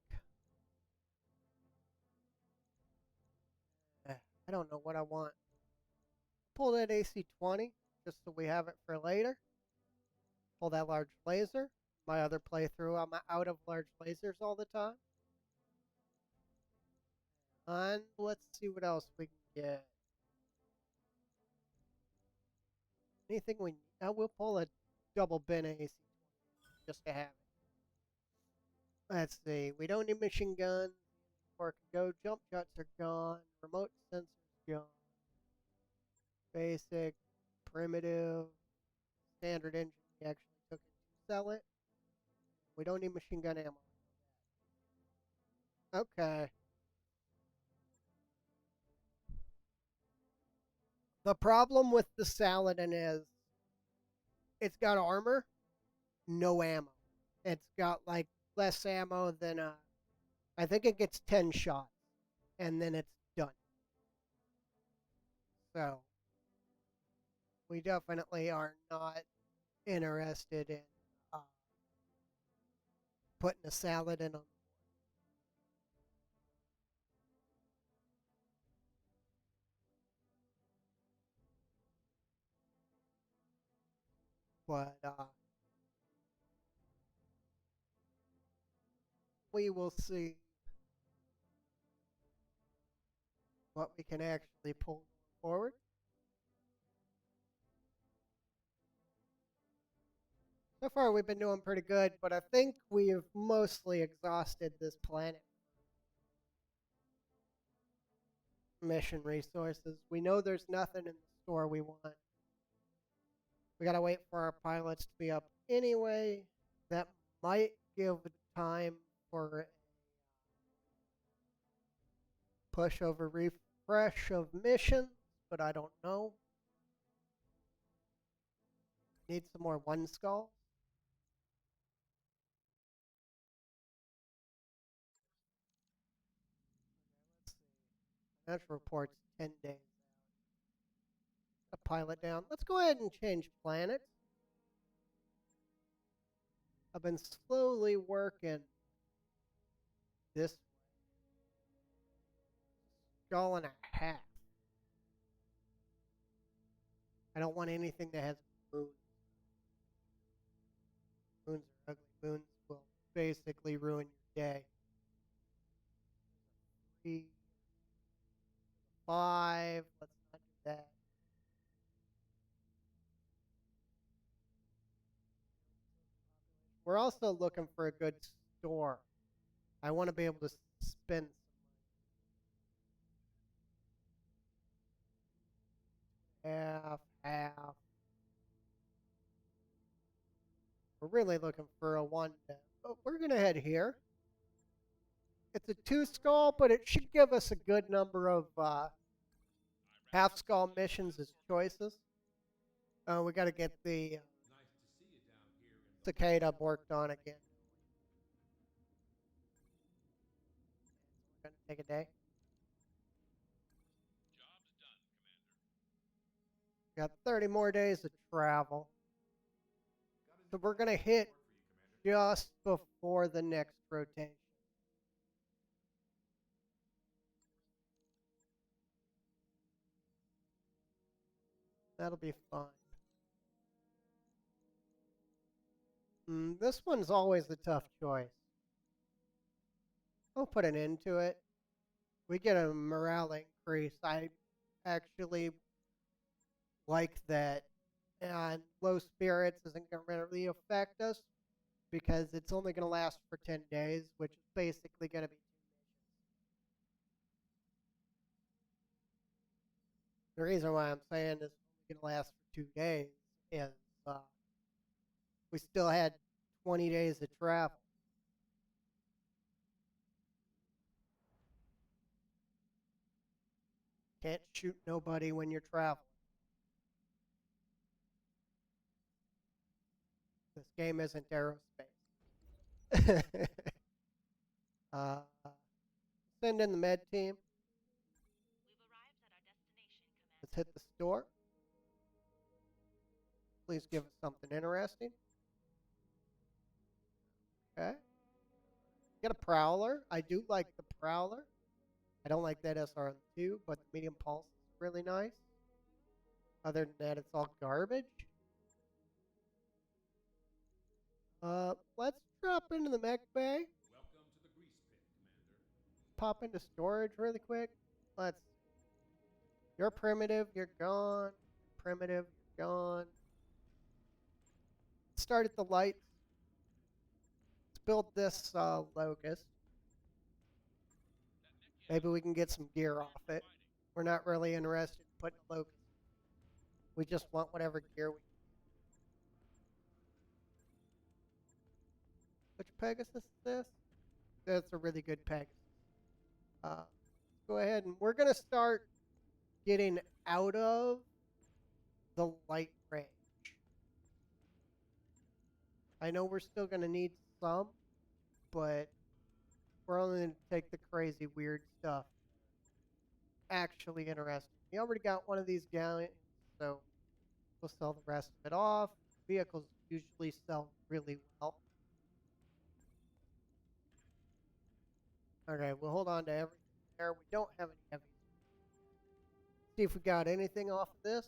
I don't know what I want. Pull that AC-20, just so we have it for later. Pull that large laser. My other playthrough, I'm out of large lasers all the time. And let's see what else we can get. Anything we need. We'll pull a double bin AC-20 just to have it. Let's see. We don't need machine guns. Or can go. Jump shots are gone. Remote sensors gone. Basic, primitive, standard engine. We actually took it to sell it. We don't need machine gun ammo. Okay. The problem with the Saladin is it's got armor, no ammo. It's got like less ammo than I think it gets 10 shots, and then it's done. So we definitely are not interested in uh, putting a salad in them. But we will see what we can actually pull forward. So far, we've been doing pretty good, but I think we've mostly exhausted this planet mission resources. We know there's nothing in the store we want. We gotta wait for our pilots to be up anyway. That might give time for a pushover refresh of missions, but I don't know. Need some more one skull. Let's see. Financial reports 10 days. A pilot down. Let's go ahead and change planets. I've been slowly working this skull and a half. I don't want anything that has moons. Moons are ugly. Moons will basically ruin your day. 3, 5. Let's not do that. We're also looking for a good store. I want to be able to spend half. We're really looking for a 1. But we're going to head here. It's a 2 skull, but it should give us a good number of half skull missions as choices. We got to get the cicada worked on again. It's going to take a day. Got 30 more days of travel. So we're going to hit just before the next rotation. That'll be fun. This one's always a tough choice. I'll put an end to it. We get a morale increase. I actually like that. And low spirits isn't going to really affect us because it's only going to last for 10 days, which is basically going to be 2 missions. The reason why I'm saying this is going to last for 2 days is we still had 20 days of travel. Can't shoot nobody when you're traveling. This game isn't aerospace. uh, send in the med team. We've arrived at our destination, Commander. Let's hit the store. Please give us something interesting. Okay. Get a prowler. I do like the prowler. I don't like that SRM2, but the medium pulse is really nice. Other than that, it's all garbage. Let's drop into the mech bay. Welcome to the grease pit, Commander. Pop into storage really quick. Let's. You're primitive. You're gone. Primitive. You're gone. Start at the lights. Let's build this locust. Maybe we can get some gear off it. We're not really interested in putting a locust. We just want whatever gear we can. Which Pegasus is this? That's a really good Pegasus. Go ahead and we're going to start getting out of the light range. I know we're still going to need some, but we're only going to take the crazy, weird stuff. Actually interesting. We already got one of these galleons, so we'll sell the rest of it off. Vehicles usually sell really well. Okay, we'll hold on to everything there. We don't have any heavies. See if we got anything off of this.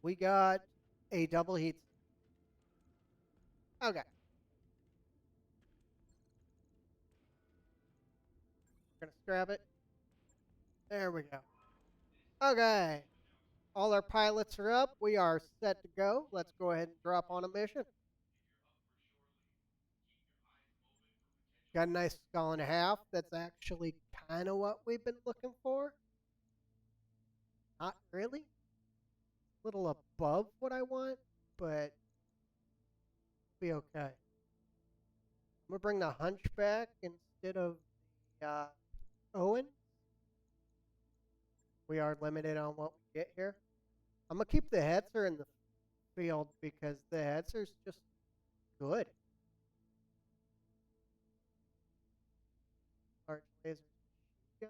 We got a double heat. Okay. We're gonna scrap it. There we go. Okay. All our pilots are up. We are set to go. Let's go ahead and drop on a mission. Got a nice skull and a half. That's actually kind of what we've been looking for. Not really. A little above what I want, but be okay. I'm gonna bring the Hunchback instead of the Owen. We are limited on what we get here. I'm gonna keep the Hetzer in the field because the Hetzer's just good. Arch laser gun.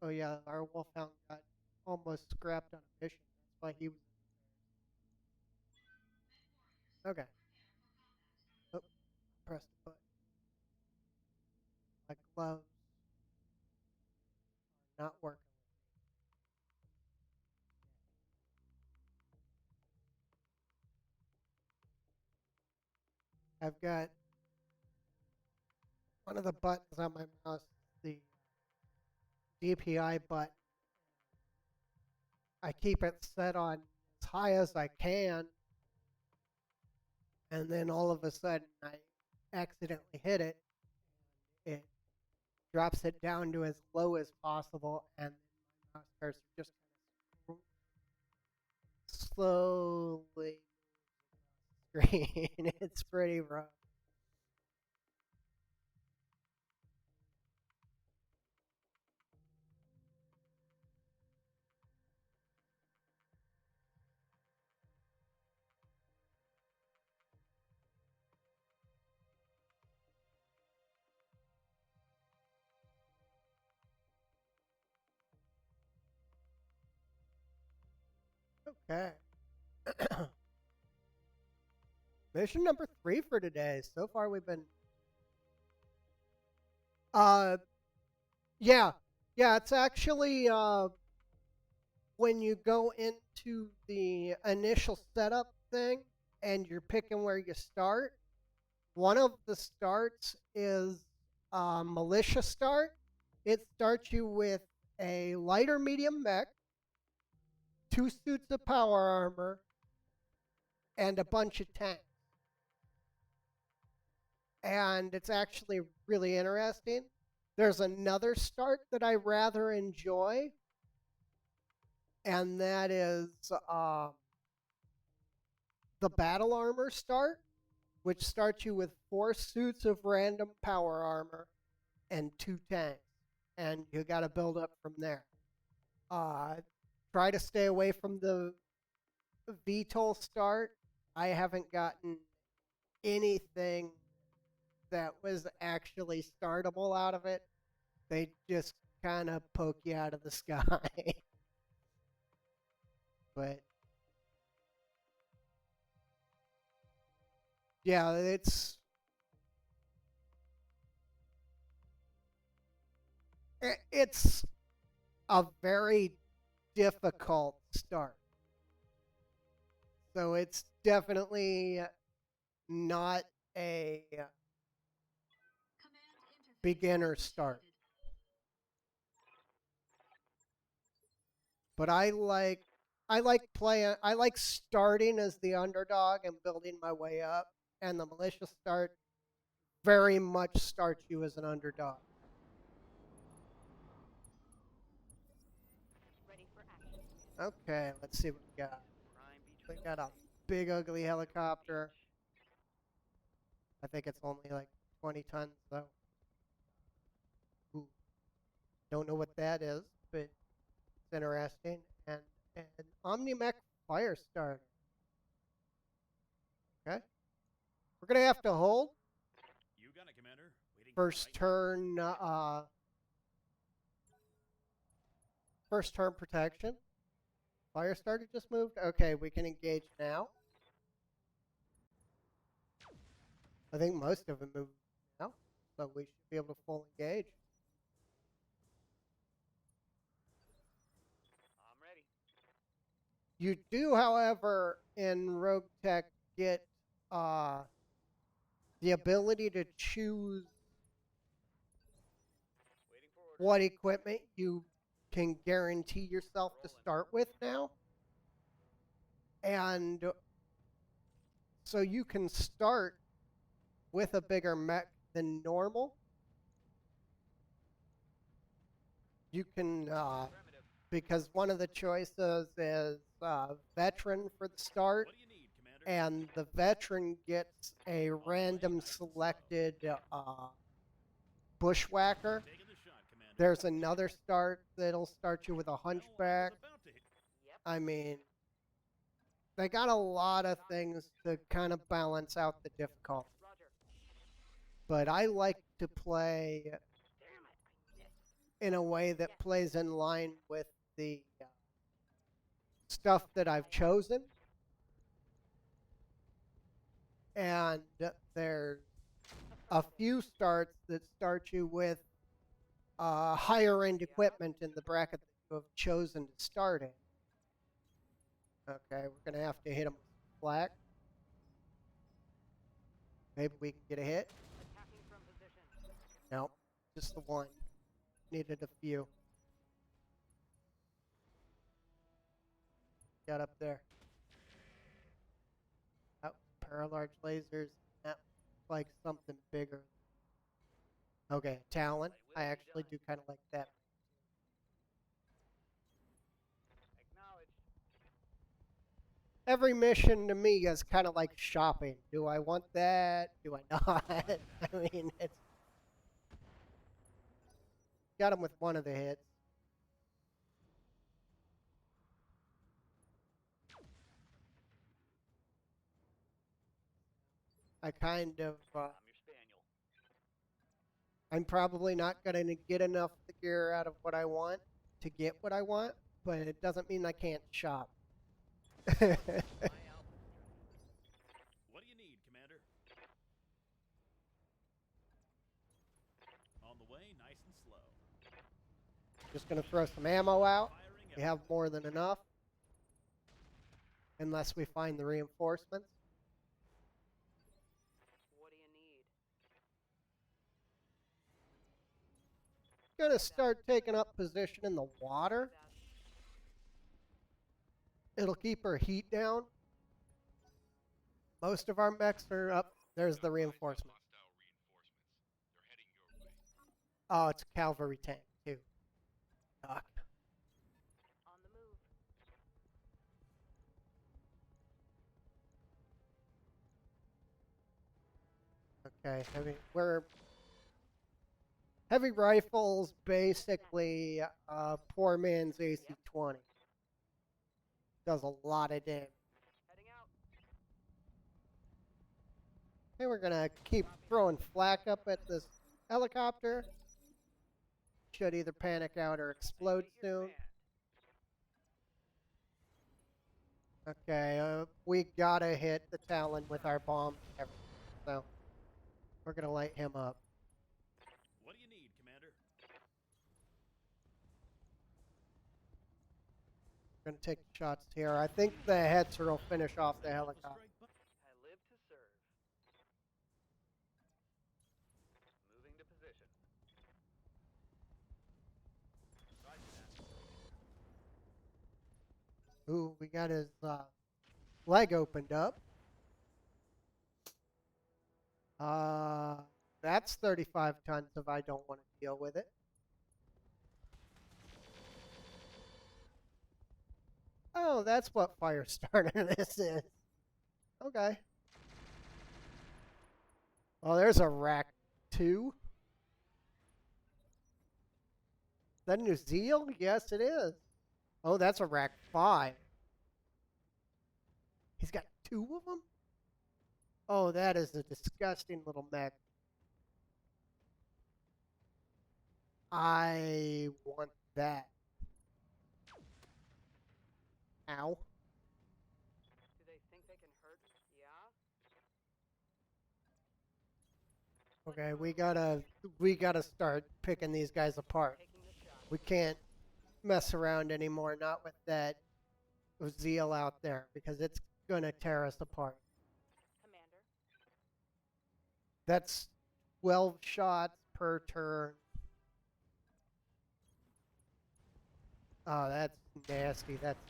Oh yeah, our Wolfhound got almost scrapped on a mission. That's why he was. Okay. Oh, press the button. My gloves are not working. I've got one of the buttons on my mouse, the DPI button. I keep it set on as high as I can, and then all of a sudden I accidentally hit it. It drops it down to as low as possible, and my mouse cursor just kind of slowly screen. It's pretty rough. Okay. Mission number 3 for today. So far we've been uh yeah. Yeah, it's actually when you go into the initial setup thing and you're picking where you start, one of the starts is militia start. It starts you with a lighter medium mech, 2 suits of power armor, and a bunch of tanks. And it's actually really interesting. There's another start that I rather enjoy, and that is the battle armor start, which starts you with 4 suits of random power armor and 2 tanks, and you got to build up from there. Try to stay away from the VTOL start. I haven't gotten anything that was actually startable out of it. They just kind of poke you out of the sky. But yeah, it's a very difficult start. So it's definitely not a beginner start. But I like starting as the underdog and building my way up, and the militia start very much starts you as an underdog. Ready for action. Okay, let's see what we got. We got a big ugly helicopter. I think it's only like 20 tons though. Ooh. Don't know what that is, but it's interesting. and Omni-Mech fire starter. Okay. We're gonna have to hold You got it, Commander. Waiting first right turn. First turn protection. Fire starter just moved. Okay, we can engage now. I think most of them moved now, so we should be able to full engage. I'm ready. You do, however, in Rogue Tech get the ability to choose Waiting for orders. what equipment you can guarantee yourself to start with now. And so you can start with a bigger mech than normal. You can, Affirmative. because one of the choices is veteran for the start, What do you need, Commander? and the veteran gets a random selected bushwhacker. Taking the shot, Commander. There's another start that'll start you with a Well, I hunchback. was about to hit. Yep. I mean, they got a lot of things to kind of balance out the difficulty. Roger. But I like to play Damn it, I missed. in a way that plays in line with the stuff that I've chosen. And there's a few starts that start you with higher end equipment in the bracket that you have chosen to start in. Okay, we're going to have to hit them with flak. Maybe we can get a hit. Attacking from position. No, just the one. Needed a few. Got up there. That was paralarge lasers. That was like something bigger. Okay, Talon. I actually do kind of like that. Acknowledged. Every mission to me is kind of like shopping. Do I want that? Do I not? I mean, it's got him with one of the hits. I kind of, I'm your spaniel. I'm probably not going to get enough of the gear out of what I want to get what I want, but it doesn't mean I can't shop. My output. What do you need, Commander? On the way, nice and slow. Just going to throw some ammo out. Firing We out. have more than enough. Unless we find the reinforcements. What do you need? Going to start taking up position in the water. It'll keep her heat down. Most of our mechs are up. There's the reinforcement. Oh, it's a cavalry tank, too. Doc. On the move. Okay, heavy rifles, basically poor man's AC-20. Does a lot of damage. Heading out. Okay, we're gonna keep throwing flak up at this helicopter. Should either panic out or explode Get your soon. command. Okay, we gotta hit the Talon with our bomb. So we're gonna light him up. What do you need, Commander? We're gonna take shots here. I think the Hetzer will finish off the helicopter. Strike button. I live to serve. Moving to position. Roger that. Ooh, we got his leg opened up. That's 35 tons if I don't want to deal with it. Oh, that's what fire starter this is. Okay. Oh, there's a rack 2. Is that New Zeal? Yes, it is. Oh, that's a rack 5. He's got 2 of them? Oh, that is a disgusting little mech. I want that. Ow. Do they think they can hurt me? Yeah? Okay, we gotta start picking these guys apart. Taking the shot. We can't mess around anymore, not with that zeal out there, because it's gonna tear us apart. Commander. That's 12 shots per turn. Oh, that's nasty. That's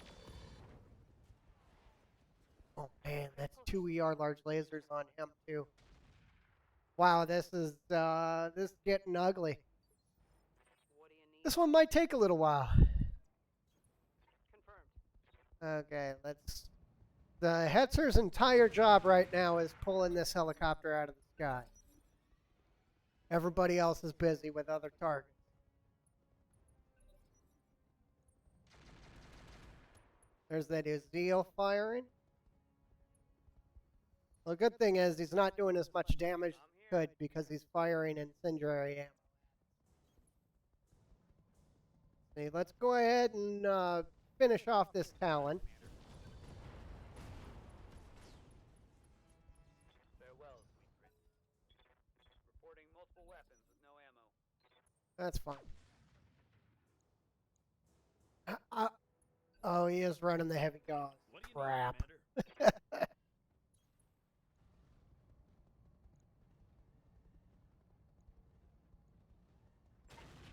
oh man, that's 2 large lasers on him too. Wow, this is getting ugly. What do you need? This one might take a little while. Confirmed. Okay, let's. The Hetzer's entire job right now is pulling this helicopter out of the sky. Everybody else is busy with other targets. There's that Zeal firing. Well, the good thing is he's not doing as much damage as he could because he's firing incendiary ammo. See, let's go ahead and finish off this Talon. Farewell, sweet prince. Reporting multiple weapons with no ammo. That's fine. Oh, he is running the heavy gauze. What do you Crap. need, Commander?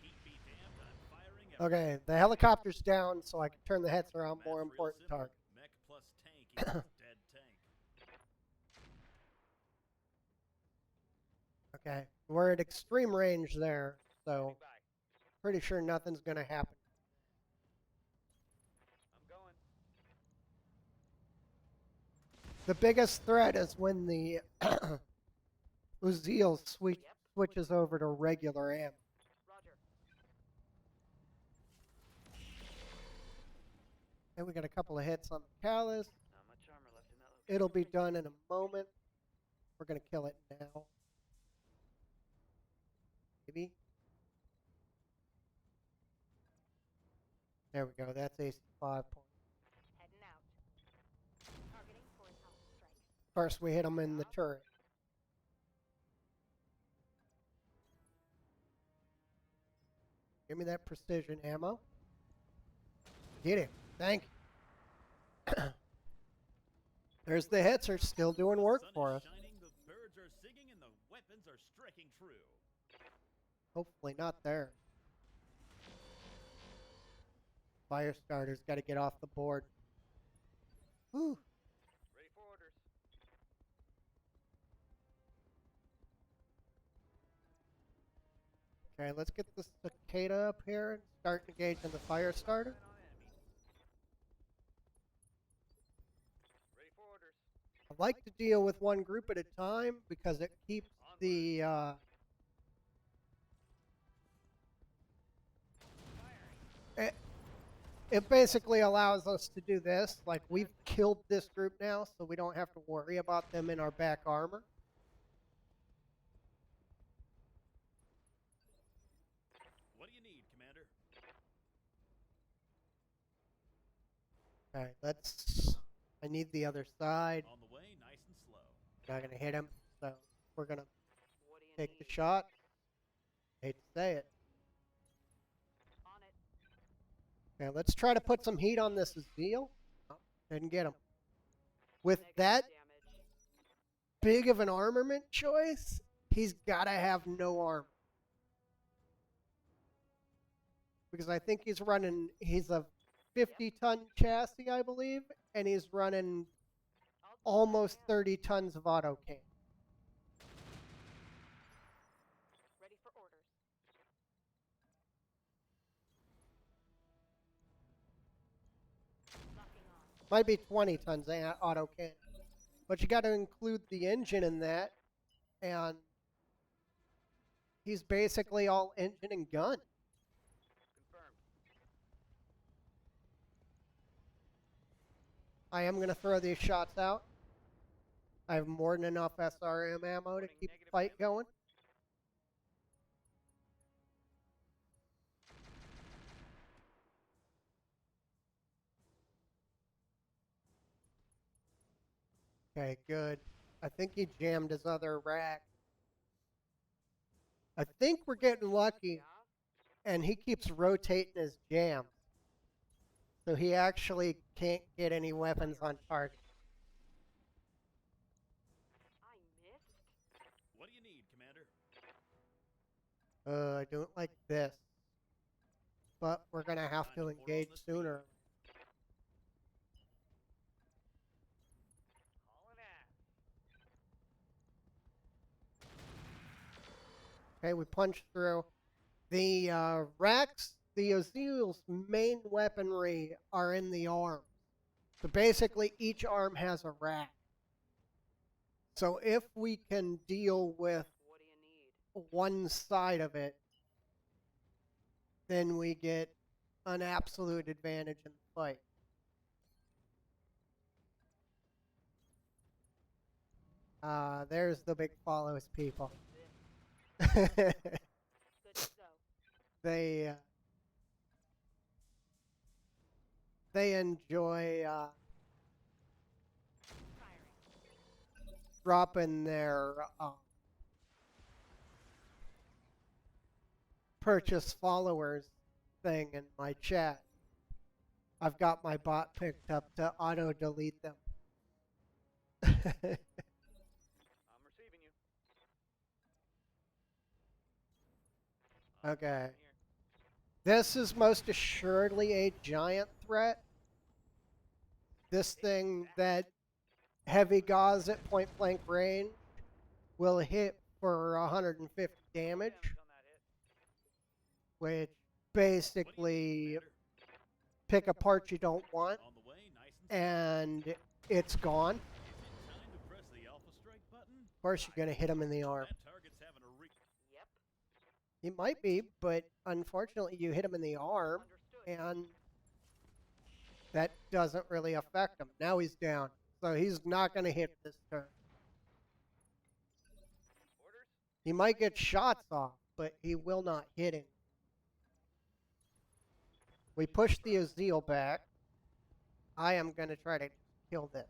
Heat be damned, I'm firing every Okay, the helicopter's down, so I can turn the Hetzer on Math's more real important simple. target. Mech plus tank equals dead tank. Okay, we're at extreme range there, so Bye. pretty sure nothing's gonna happen. I'm going. The biggest threat is when the Uziel switches over to regular ammo. Roger. And we got a couple of hits on the Callus. Not much armor left in that location. It'll be done in a moment. We're gonna kill it now. Maybe. There we go. That's AC 5 points. Heading out. Targeting for an alpha strike. First, we hit him in the turret. Give me that precision ammo. Get him. Thank you. There's the Hetzer still doing work Sun for is us. shining, the birds are singing, and the weapons are striking true. Hopefully not there. Fire starter's got to get off the board. Whew. Ready for orders. Okay, let's get the cicada up here and start engaging the fire starter. Line on enemy. Ready for orders. I like to deal with one group at a time because it keeps the it basically allows us to do this. Like, we've killed this group now, so we don't have to worry about them in our back armor. What do you need, Commander? Okay, let's. I need the other side. On the way, nice and slow. Not gonna hit him, so we're gonna What do you take need? the shot. Hate to say it. On it. Okay, let's try to put some heat on this Zeal. Oh, didn't get him. With Negative that damage. big of an armament choice, he's gotta have no armor. Because I think he's a 50-ton chassis, I believe, and he's running I'll do almost that. 30 tons of auto cannon. Ready for orders. Locking on. Might be 20 tons of auto cannon. But you got to include the engine in that, and he's basically all engine and gun. Confirmed. I am going to throw these shots out. I have more than enough SRM ammo to keep the fight going. Okay, good. I think he jammed his other rack. I think we're getting lucky, and he keeps rotating his jam. So he actually can't get any weapons on target. I missed. What do you need, Commander? I don't like this. But we're going to have Time to to pour on engage this sooner. Hauling ass. Okay, we punched through. The racks, the Azil's main weaponry are in the arms. So basically, each arm has a rack. So if we can deal with What do you need? one side of it, then we get an absolute advantage in the fight. There's the big follows people. Good to go. they they enjoy dropping their purchase followers thing in my chat. I've got my bot picked up to auto delete them. I'm receiving you. Okay. Here. This is most assuredly a giant threat. This thing that heavy gauze at point blank range will hit for 150 damage, Damage on that hit. which What do you need, basically Commander? pick a part you don't want On the way, nice and and it's gone. Is it time to press the Alpha Strike button? Of course, you're going to hit him in the arm. That target's having a Yep. He might be, but unfortunately, you hit him in the arm, Understood. and that doesn't really affect him. Now he's down, so he's not going to hit this turn. Orders? He might get shots off, but he will not hit him. We push the Azil back. I am going to try to kill this.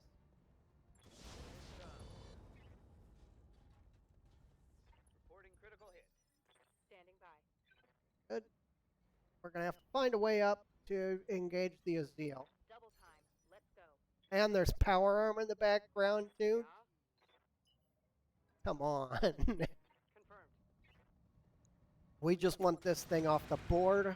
Reporting critical hit. Standing by. Good. We're going to have to find a way up to engage the Azil. Double time. Let's go. And there's power armor in the background, too. Yeah. Come on. Confirmed. We just want this thing off the board.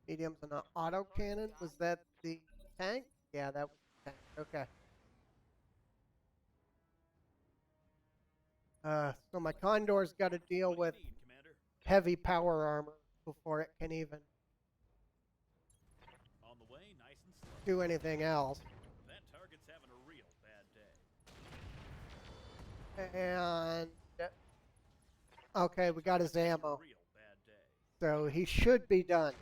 Medium's an auto cannon. Was that the tank? Yeah, that was the tank. Okay. So my Condor's got to deal What with do you need, Commander? heavy power armor before it can even On the way, nice and slow. do anything else. That target's having a real bad day. And okay, we got his ammo, Real bad day. so he should be done.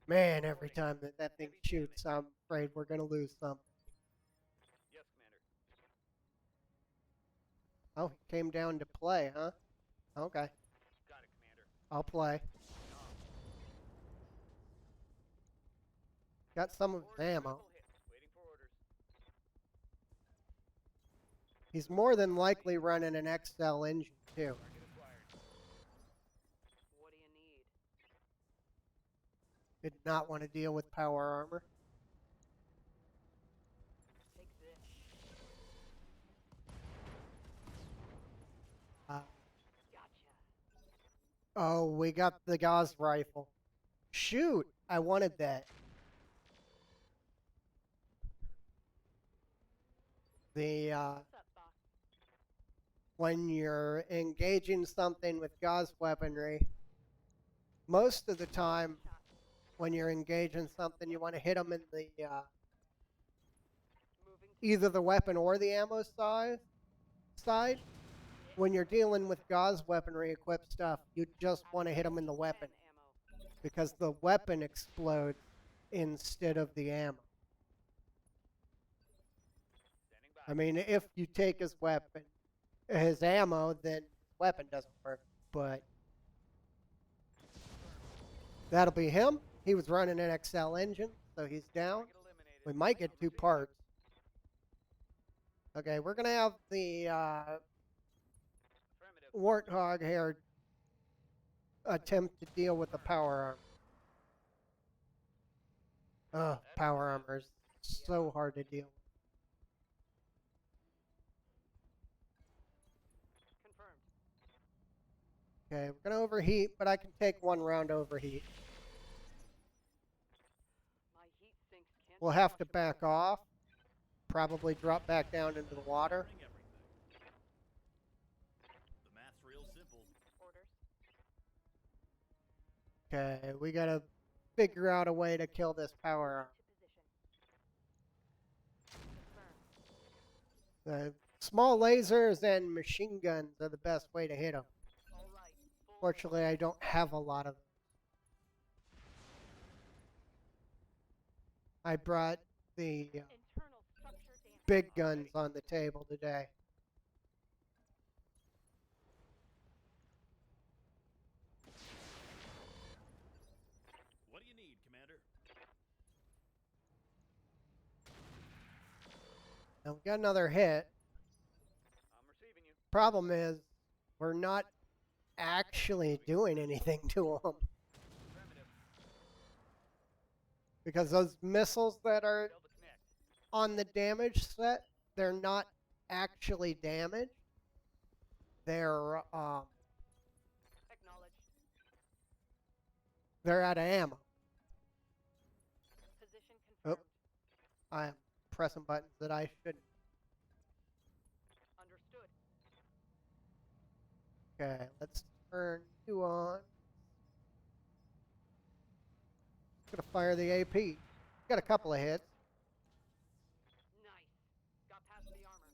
Man, every time that thing shoots, I'm afraid we're gonna lose some. Yes, Commander. Oh, he came down to play, huh? Okay, Got it, Commander. I'll play. Got some of his Orders, ammo. critical hit. Waiting for orders. He's more than likely running an XL engine too. Target acquired. What do you need? Did not want to deal with power armor. Take this. Uh, Gotcha. oh, we got the Gauss rifle. Shoot, I wanted that. The What's up, boss? when you're engaging something with Gauss weaponry, most of the time Shot. when you're engaging something, you want to hit them in the Moving. either the weapon or the ammo size, side, when you're dealing with Gauss weaponry equipped stuff, you just want to hit them in the weapon because the weapon explodes instead of the ammo. I mean, if you take his weapon, his ammo, then his weapon doesn't work. But that'll be him. He was running an XL engine, so he's down. We might get 2 parts. Okay, we're gonna have the Warthog here attempt to deal with the power armor. Ugh, power armor is so hard to deal with. Okay, we're gonna overheat, but I can take 1 round overheat. We'll have to back off. Probably drop back down into the water. The math's real simple. Okay, we gotta figure out a way to kill this power armor. The small lasers and machine guns are the best way to hit them. Fortunately, I don't have a lot of them. I brought the big guns on the table today. What do you need, Commander? Now we got another hit. I'm receiving you. Problem is, we're not actually doing anything to them. Because those missiles that are Delta connect. on the damage set, they're not actually damaged. They're Acknowledged. they're out of ammo. Position Oh, confirmed. I'm pressing buttons that I shouldn't. Understood. Okay, let's turn you on. Gonna fire the AP. Got a couple of hits. Nice. Got past the armor.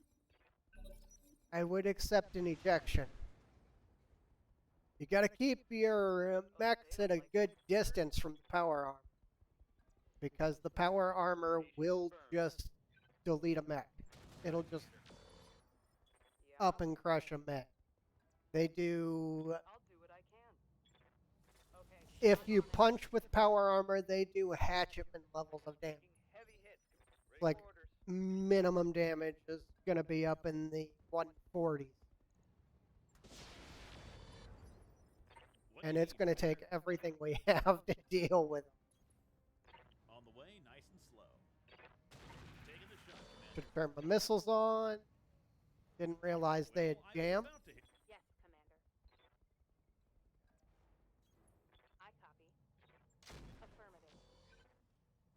I would accept an ejection. You gotta keep your mechs at a good distance from the power armor. Because the power armor will just delete a mech. It'll just Yeah. up and crush a mech. They do. I'll do what I can. Okay. If you punch with power armor, they do hatchetman levels of damage. Heavy hits. Ready Like for orders. minimum damage is gonna be up in the 140s. What do And you it's need, gonna take Commander? everything we have to deal with. On the way, nice and slow. Taking the shot, Commander. To turn my missiles on. Didn't realize they had Well, I was jammed. about to hit- Yes, Commander. I copy. Affirmative.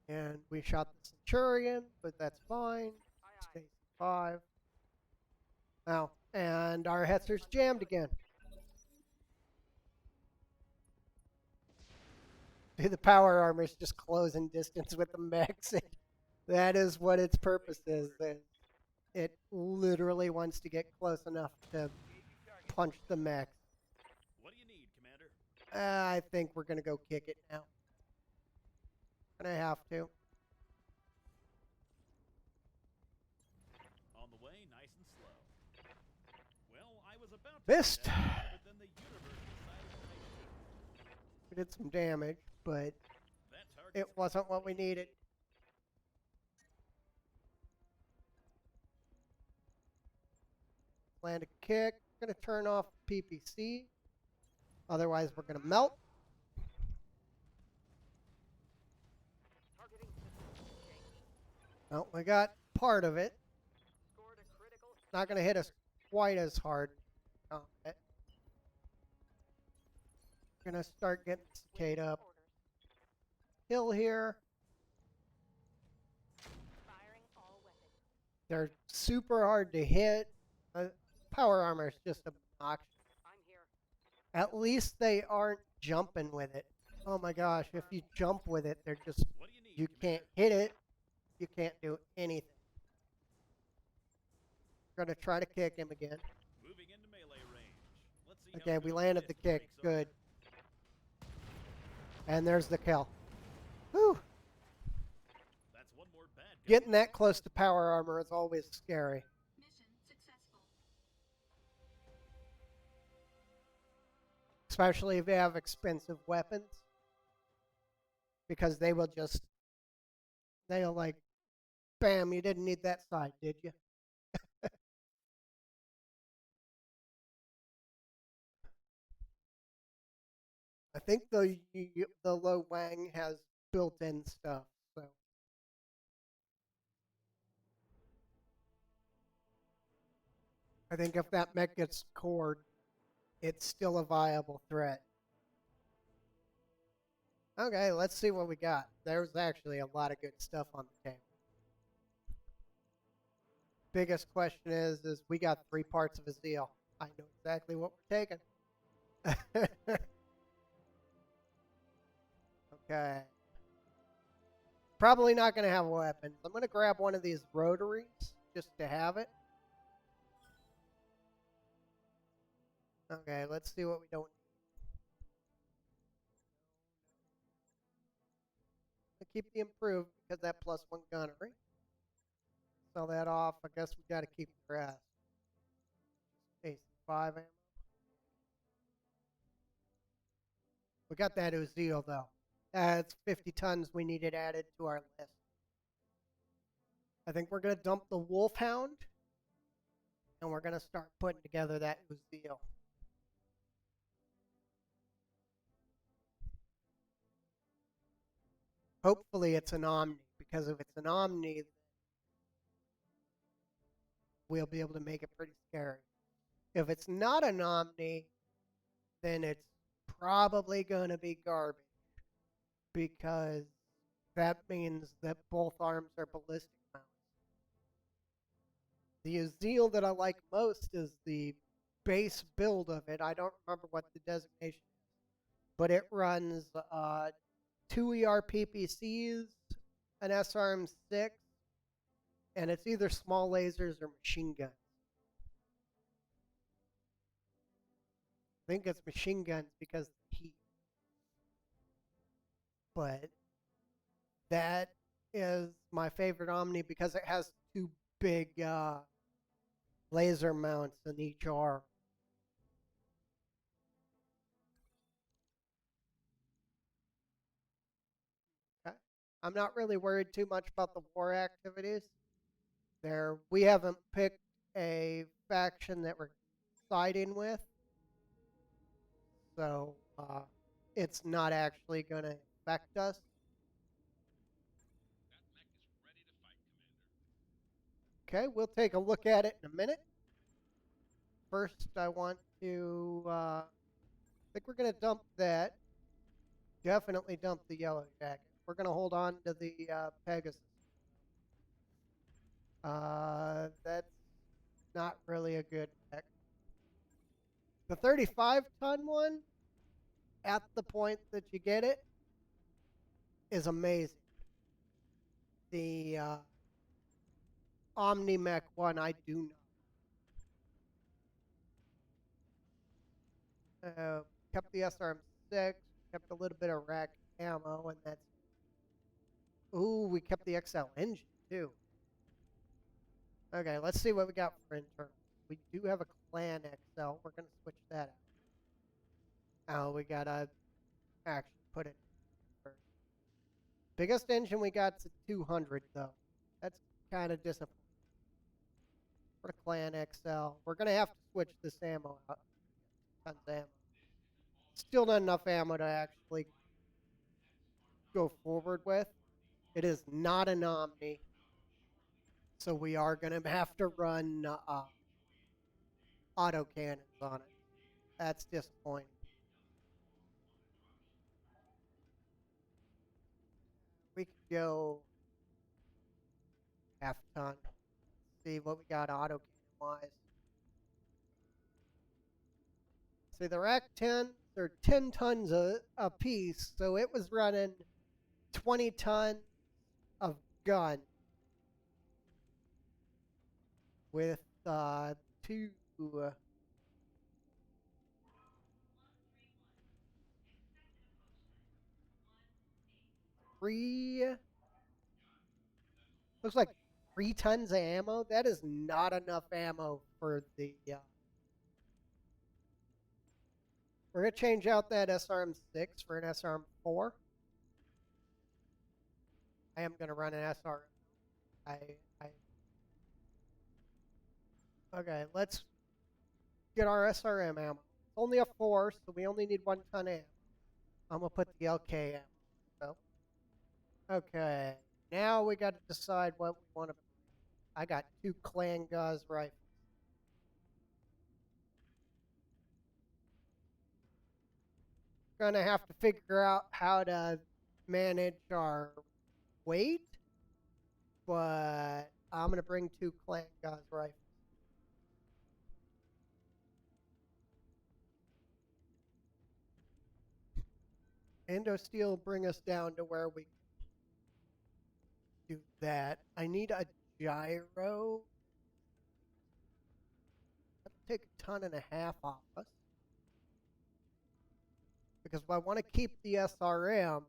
And we shot the Centurion, but that's fine. Aye, aye. Stays 5. Now, and our Hetzer's jammed again. The power armor's just closing distance with the mechs. That is what its purpose is. It literally wants to get close enough to punch the mechs. What do you need, Commander? I think we're gonna go kick it now. Gonna have to. On the way, nice and slow. Well, I was about to Missed. hit that guy, but then the universe decided I should. We did some damage, but That target's it wasn't what we needed. Land a kick. Gonna turn off PPC. Otherwise, we're gonna melt. Targeting system changed. No, we got part of it. Scored a critical. Not gonna hit us quite as hard. Gonna start getting the cicada up. Orders. Hill here. Firing all weapons. They're super hard to hit. Power armor is just obnoxious. I'm here. At least they aren't jumping with it. Oh my gosh, if you jump with it, they're just, What do you need, you Commander? can't hit it. You can't do anything. Gonna try to kick him again. Moving into melee range. Let's see Okay, how we good landed the this kick. breaks are. Good. And there's the kill. Whew. That's one more bad guy. Getting that close to power armor is always scary. Mission successful. Especially if you have expensive weapons. Because they will just, they'll like, bam, you didn't need that side, did you? I think the low wang has built-in stuff, so. I think if that mech gets cored, it's still a viable threat. Okay, let's see what we got. There's actually a lot of good stuff on the table. Biggest question is we got 3 parts of a Zeal. I know exactly what we're taking. Okay. Probably not going to have weapons. I'm going to grab one of these rotaries just to have it. Okay, let's see what we don't need. Keep the improved because that +1 gunnery. Sell that off. I guess we got to keep the rest. AC5 ammo. We got that Uziel though. That's 50 tons we needed added to our list. I think we're going to dump the Wolfhound. And we're going to start putting together that Uziel. Hopefully it's an Omni, because if it's an Omni, we'll be able to make it pretty scary. If it's not an Omni, then it's probably going to be garbage, because that means that both arms are ballistic mounts. The Uziel that I like most is the base build of it. I don't remember what the designation is, but it runs 2 ER PPCs, an SRM-6, and it's either small lasers or machine guns. I think it's machine guns because of the heat. But that is my favorite Omni because it has 2 big laser mounts in each arm. Okay. I'm not really worried too much about the war activities. We haven't picked a faction that we're siding with, so it's not actually going to affect us. Okay, we'll take a look at it in a minute. First, I want to, I think we're going to dump that. Definitely dump the yellow jacket. We're going to hold on to the Pegasus. That's not really a good mech. The 35-ton one, at the point that you get it, is amazing. The Omni Mech one, I do not. Kept the SRM-6, kept a little bit of rack ammo, and that's. Ooh, we kept the XL engine too. Okay, let's see what we got for internal. We do have a Clan XL. We're gonna switch that out. Oh, we gotta actually put it first. Biggest engine we got's a 200 though. That's kind of disappointing. For the Clan XL, we're gonna have to switch this ammo out. Tons of ammo. Still not enough ammo to actually go forward with. It is not an Omni, so we are gonna have to run auto cannons on it. That's disappointing. We could go half ton. See what we got auto cannon wise. See, the rack 10, they're 10 tons a piece, so it was running 20 ton of gun with two, 3. Looks like 3 tons of ammo. That is not enough ammo for the. We're gonna change out that SRM6 for an SRM4. I am gonna run an SRM. I. Okay, let's get our SRM ammo. It's only a 4, so we only need 1 ton ammo. I'm gonna put the LK ammo. So. Okay, now we got to decide what we want to. I got 2 clan gauze rifles. Gonna have to figure out how to manage our weight, but I'm gonna bring 2 clan gauze rifles. Endo steel will bring us down to where we do that. I need a gyro. That'll take 1.5 tons off us. Because if I want to keep the SRM,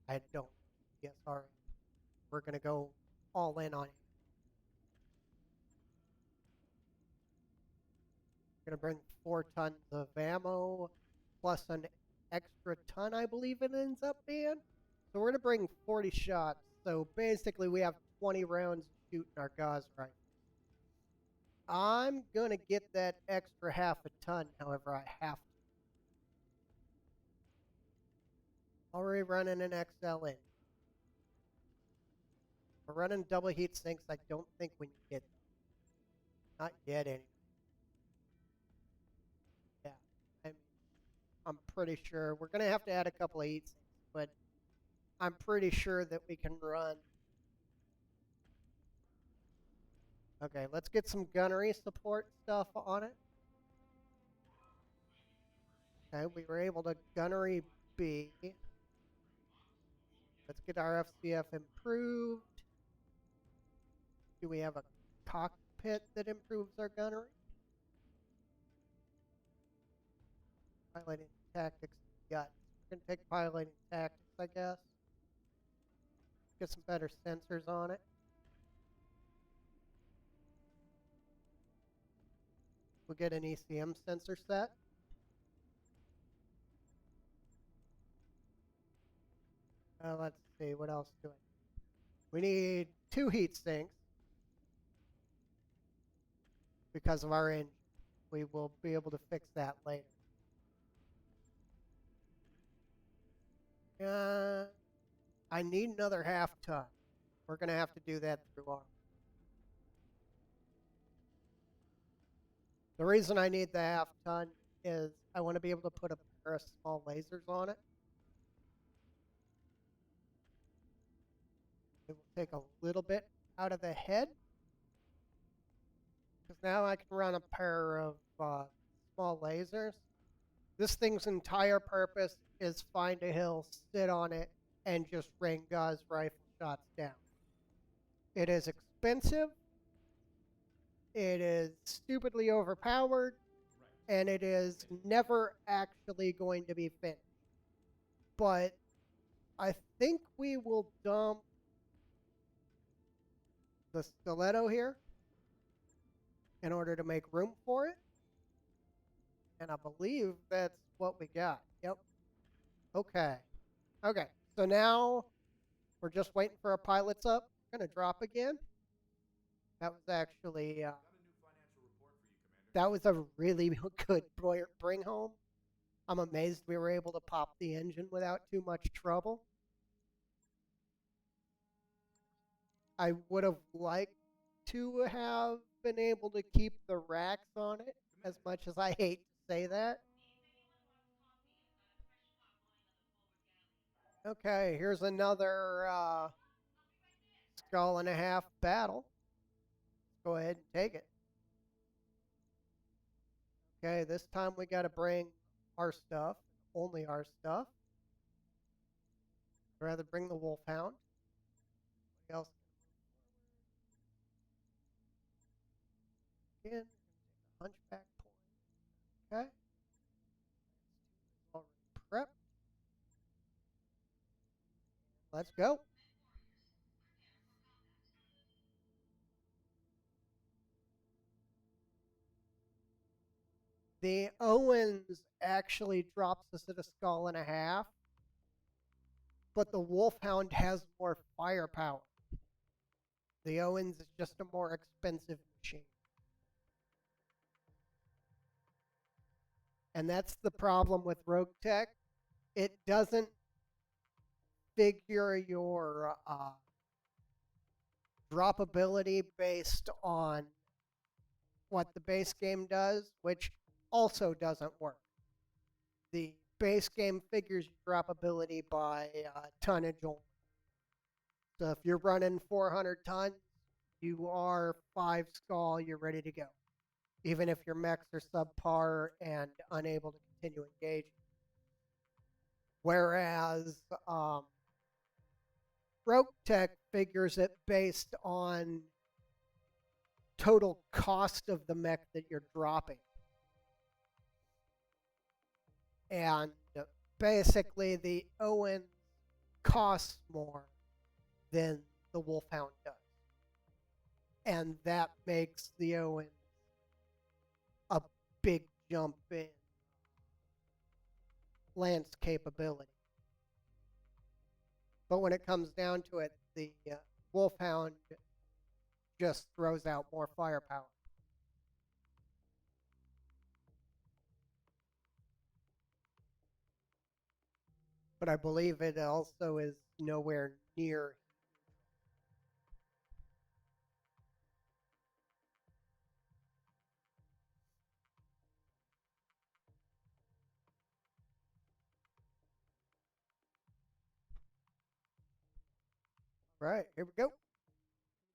I don't the SRM. We're gonna go all in on it. Gonna bring 4 tons of ammo plus an extra ton, I believe it ends up being. So we're gonna bring 40 shots. So basically, we have 20 rounds to shoot in our gauze rifle. I'm gonna get that extra 1/2 ton, however I have to. Already running an XL in. We're running double heat sinks. I don't think we need it. Not yet, anyway. Yeah, I'm pretty sure we're gonna have to add a couple of heat sinks, but I'm pretty sure that we can run. Okay, let's get some gunnery support stuff on it. Okay, we were able to gunnery B. Let's get our FCF improved. Do we have a cockpit that improves our gunnery? Piloting tactics. Yeah, we're going to take piloting tactics, I guess. Get some better sensors on it. We'll get an ECM sensor set. Let's see, what else do I need? We need 2 heat sinks because of our engine. We will be able to fix that later. I need another 1/2 ton. We're going to have to do that through arm. The reason I need the 1/2 ton is I want to be able to put a pair of small lasers on it. It will take a little bit out of the head. Because now I can run a pair of small lasers. This thing's entire purpose is find a hill, sit on it, and just rain gauze rifle shots down. It is expensive. It is stupidly overpowered. And it is never actually going to be finished. But I think we will dump the stiletto here in order to make room for it. And I believe that's what we got. Yep. Okay. Okay. So now we're just waiting for our pilots up. We're going to drop again. That was actually that was a really good bring home. I'm amazed we were able to pop the engine without too much trouble. I would have liked to have been able to keep the racks on it, as much as I hate to say that. Okay, here's another skull and a half battle. Let's go ahead and take it. Okay, this time we got to bring our stuff, only our stuff. I'd rather bring the Wolfhound. Else. in. Hunchback point. Okay. Already prepped. Let's go. The Owens actually drops us at a skull and a half, but the Wolfhound has more firepower. The Owens is just a more expensive machine. And that's the problem with Rogue Tech. It doesn't figure your droppability based on what the base game does, which also doesn't work. The base game figures your droppability by tonnage only. So if you're running 400 tons, you are 5 skull, you're ready to go. Even if your mechs are subpar and unable to continue engaging. Whereas Rogue Tech figures it based on total cost of the mech that you're dropping. And basically, the Owen costs more than the Wolfhound does. And that makes the Owen a big jump in lance capability. But when it comes down to it, the Wolfhound just throws out more firepower. But I believe it also is nowhere near. Right, here we go.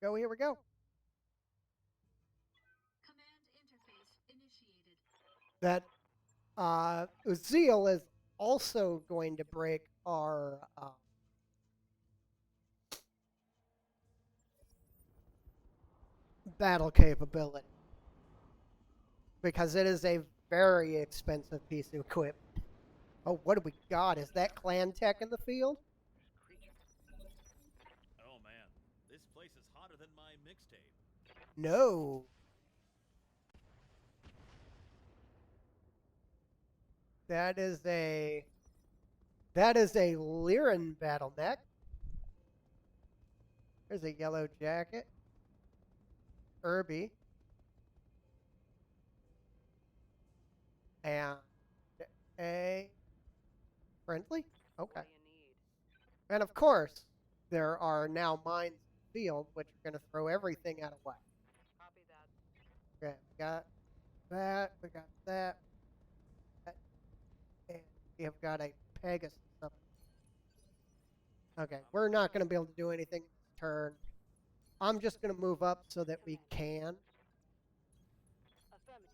Here we go. Command interface initiated. That Uziel is also going to break our battle capability because it is a very expensive piece of equipment. Oh, what do we got? Is that clan tech in the field? Oh man, this place is hotter than my mixtape. No. That is a Lyran battle mech. There's a yellow jacket. Irby. And a friendly? Okay. What do you need? And of course, there are now mines in the field which are going to throw everything out of whack. Copy that. Okay, we got that, we got that, and we have got a Pegasus up. Okay, we're not going to be able to do anything this turn. I'm just going to move up so that we can. Affirmative.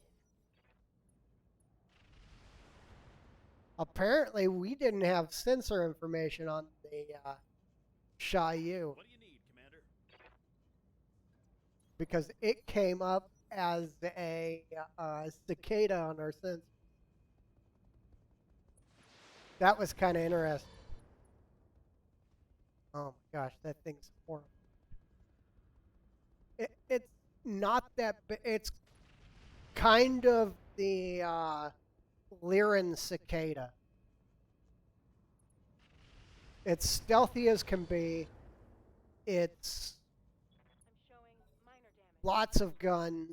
Apparently, we didn't have sensor information on the Shayu What do you need, Commander? because it came up as a cicada on our sensor. That was kind of interesting. Oh my gosh, that thing's horrible. It's not that it's kind of the Lyran cicada. It's stealthy as can be. It's I'm showing minor damage. lots of guns,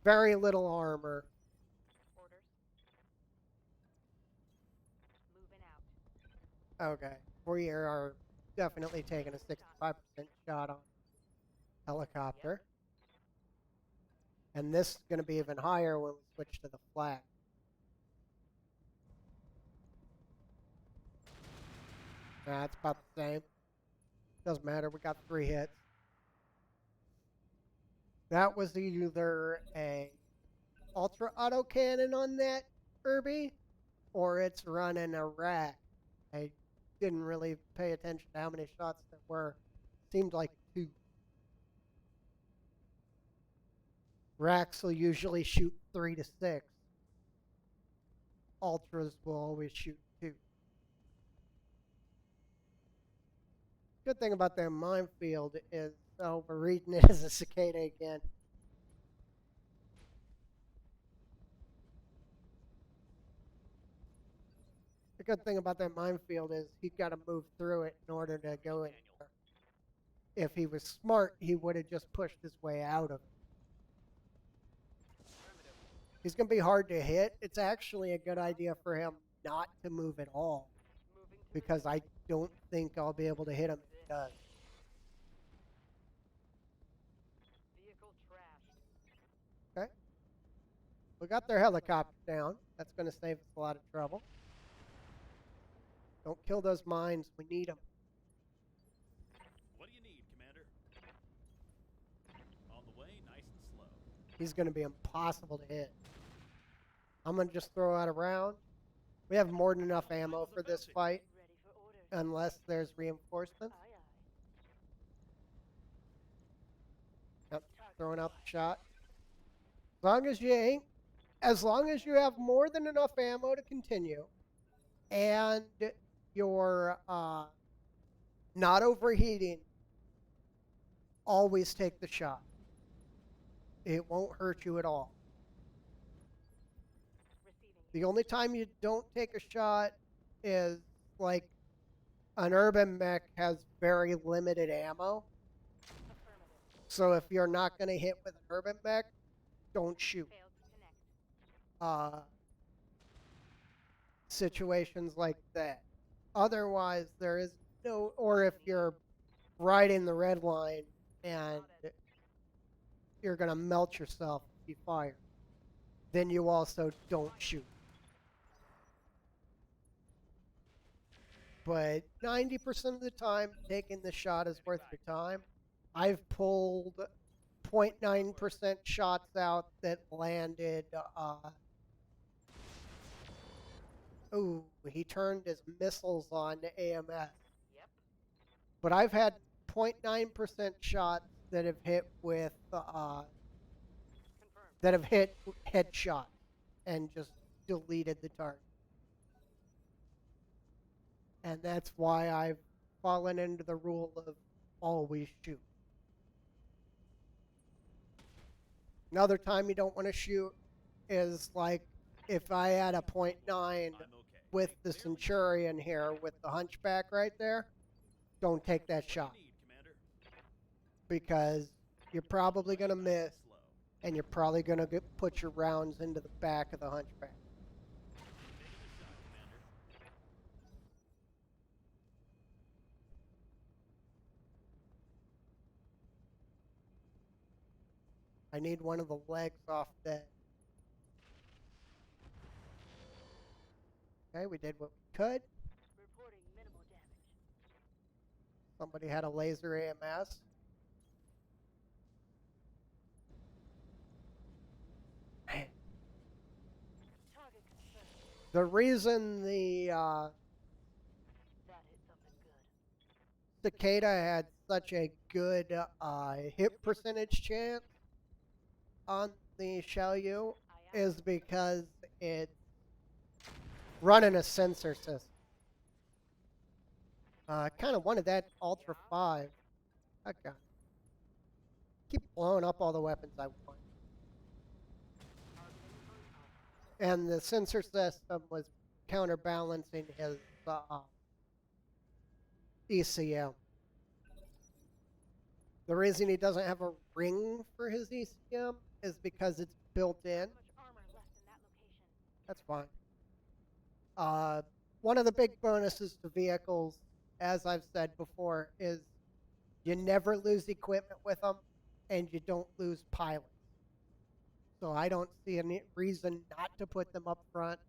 very little armor. Orders. Moving out. Okay, we are definitely taking a 65% shot on helicopter. And this is going to be even higher when we switch to the flag. That's about the same. Doesn't matter, we got 3 hits. That was either a ultra auto cannon on that Irby, or it's running a rack. I didn't really pay attention to how many shots there were. Seemed like 2. Racks will usually shoot 3 to 6. Ultras will always shoot 2. Good thing about that minefield is, oh, we're reading it as a cicada again. The good thing about that minefield is he's got to move through it in order to go in there. If he was smart, he would have just pushed his way out of it. He's going to be hard to hit. It's actually a good idea for him not to move at all, because I don't think I'll be able to hit him if he does. Vehicle trashed. Okay. We got their helicopter down. That's going to save us a lot of trouble. Don't kill those mines. We need them. What do you need, Commander? On the way, nice and slow. He's going to be impossible to hit. I'm going to just throw out a round. We have more than enough ammo for this fight, Ready for orders. unless there's reinforcements. Aye, aye. Yep, throwing out the shot. As long as you have more than enough ammo to continue, and you're not overheating, always take the shot. It won't hurt you at all. Receiving. The only time you don't take a shot is like an urban mech has very limited ammo. Affirmative. So if you're not going to hit with an urban mech, don't shoot. Failed to connect. Situations like that. Otherwise, there is no, or if you're right in the red line and you're going to melt yourself if you fire, then you also don't shoot. But 90% of the time, taking the shot is worth your time. I've pulled 0.9% shots out that landed. Ooh, he turned his missiles on to AMS. Yep. But I've had 0.9% shots that have hit with Confirmed. that have hit headshots and just deleted the target. And that's why I've fallen into the rule of always shoot. Another time you don't want to shoot is like if I had a 0.9 I'm okay. with the Centurion here with the hunchback right there, don't take that What do shot you need, Commander? because you're probably going to miss Slow. and you're probably going to put your rounds into the back of the hunchback. Taking the shot, Commander. I need one of the legs off that. Okay, we did what we could. Reporting minimal damage. Somebody had a laser AMS. Man. Target confirmed. The reason the That hit something good. Cicada had such a good hit percentage chance on the Xiaoyu Aye, aye. is because it's running a sensor system. Kind of wanted that Ultra 5. I got it. Keep blowing up all the weapons I want. And the sensor system was counterbalancing his ECM. The reason he doesn't have a ring for his ECM is because it's built in. Too much armor left in that location. That's fine. One of the big bonuses to vehicles, as I've said before, is you never lose equipment with them and you don't lose pilots. So I don't see any reason not to put them up front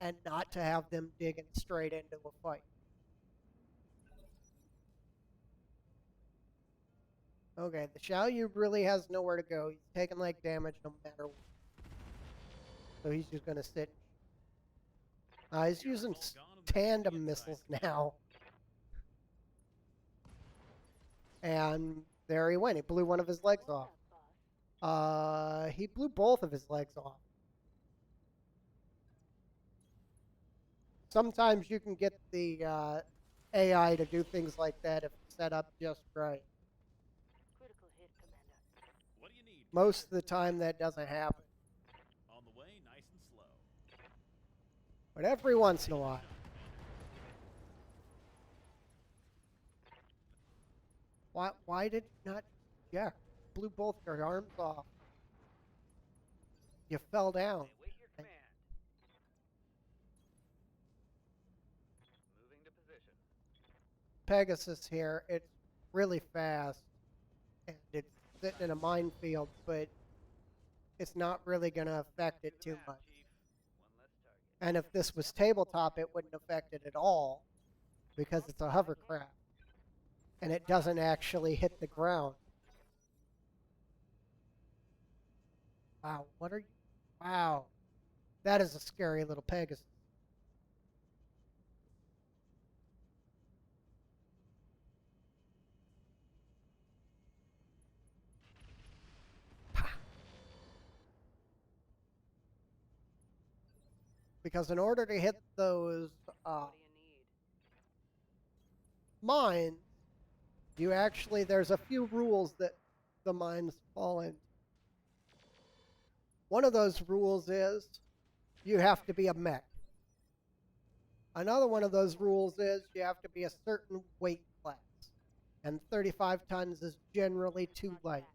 and not to have them digging straight into a fight. Okay, the Xiaoyu really has nowhere to go. He's taking like damage no matter what. So he's just going to sit. He's using tandem missiles now. And there he went. He blew one of his legs off. He blew both of his legs off. Sometimes you can get the AI to do things like that if it's set up just right. Critical hit, Commander. What do you need? Most of the time that doesn't happen, On the way, nice and slow. but every once in a while. Why did you not? Yeah, blew both your arms off. You fell down. Await your command. Moving to position. Pegasus here. It's really fast, and it's sitting in a minefield, but it's not really going to affect it too much. Chief. One less target. And if this was tabletop, it wouldn't affect it at all because it's a hovercraft, and it doesn't actually hit the ground. Wow, what are you? Wow, that is a scary little Pegasus. Because in order to hit those What do you need? mines, you actually, there's a few rules that the mines fall in. One of those rules is you have to be a mech. Another one of those rules is you have to be a certain weight class. And 35 tons is generally too light.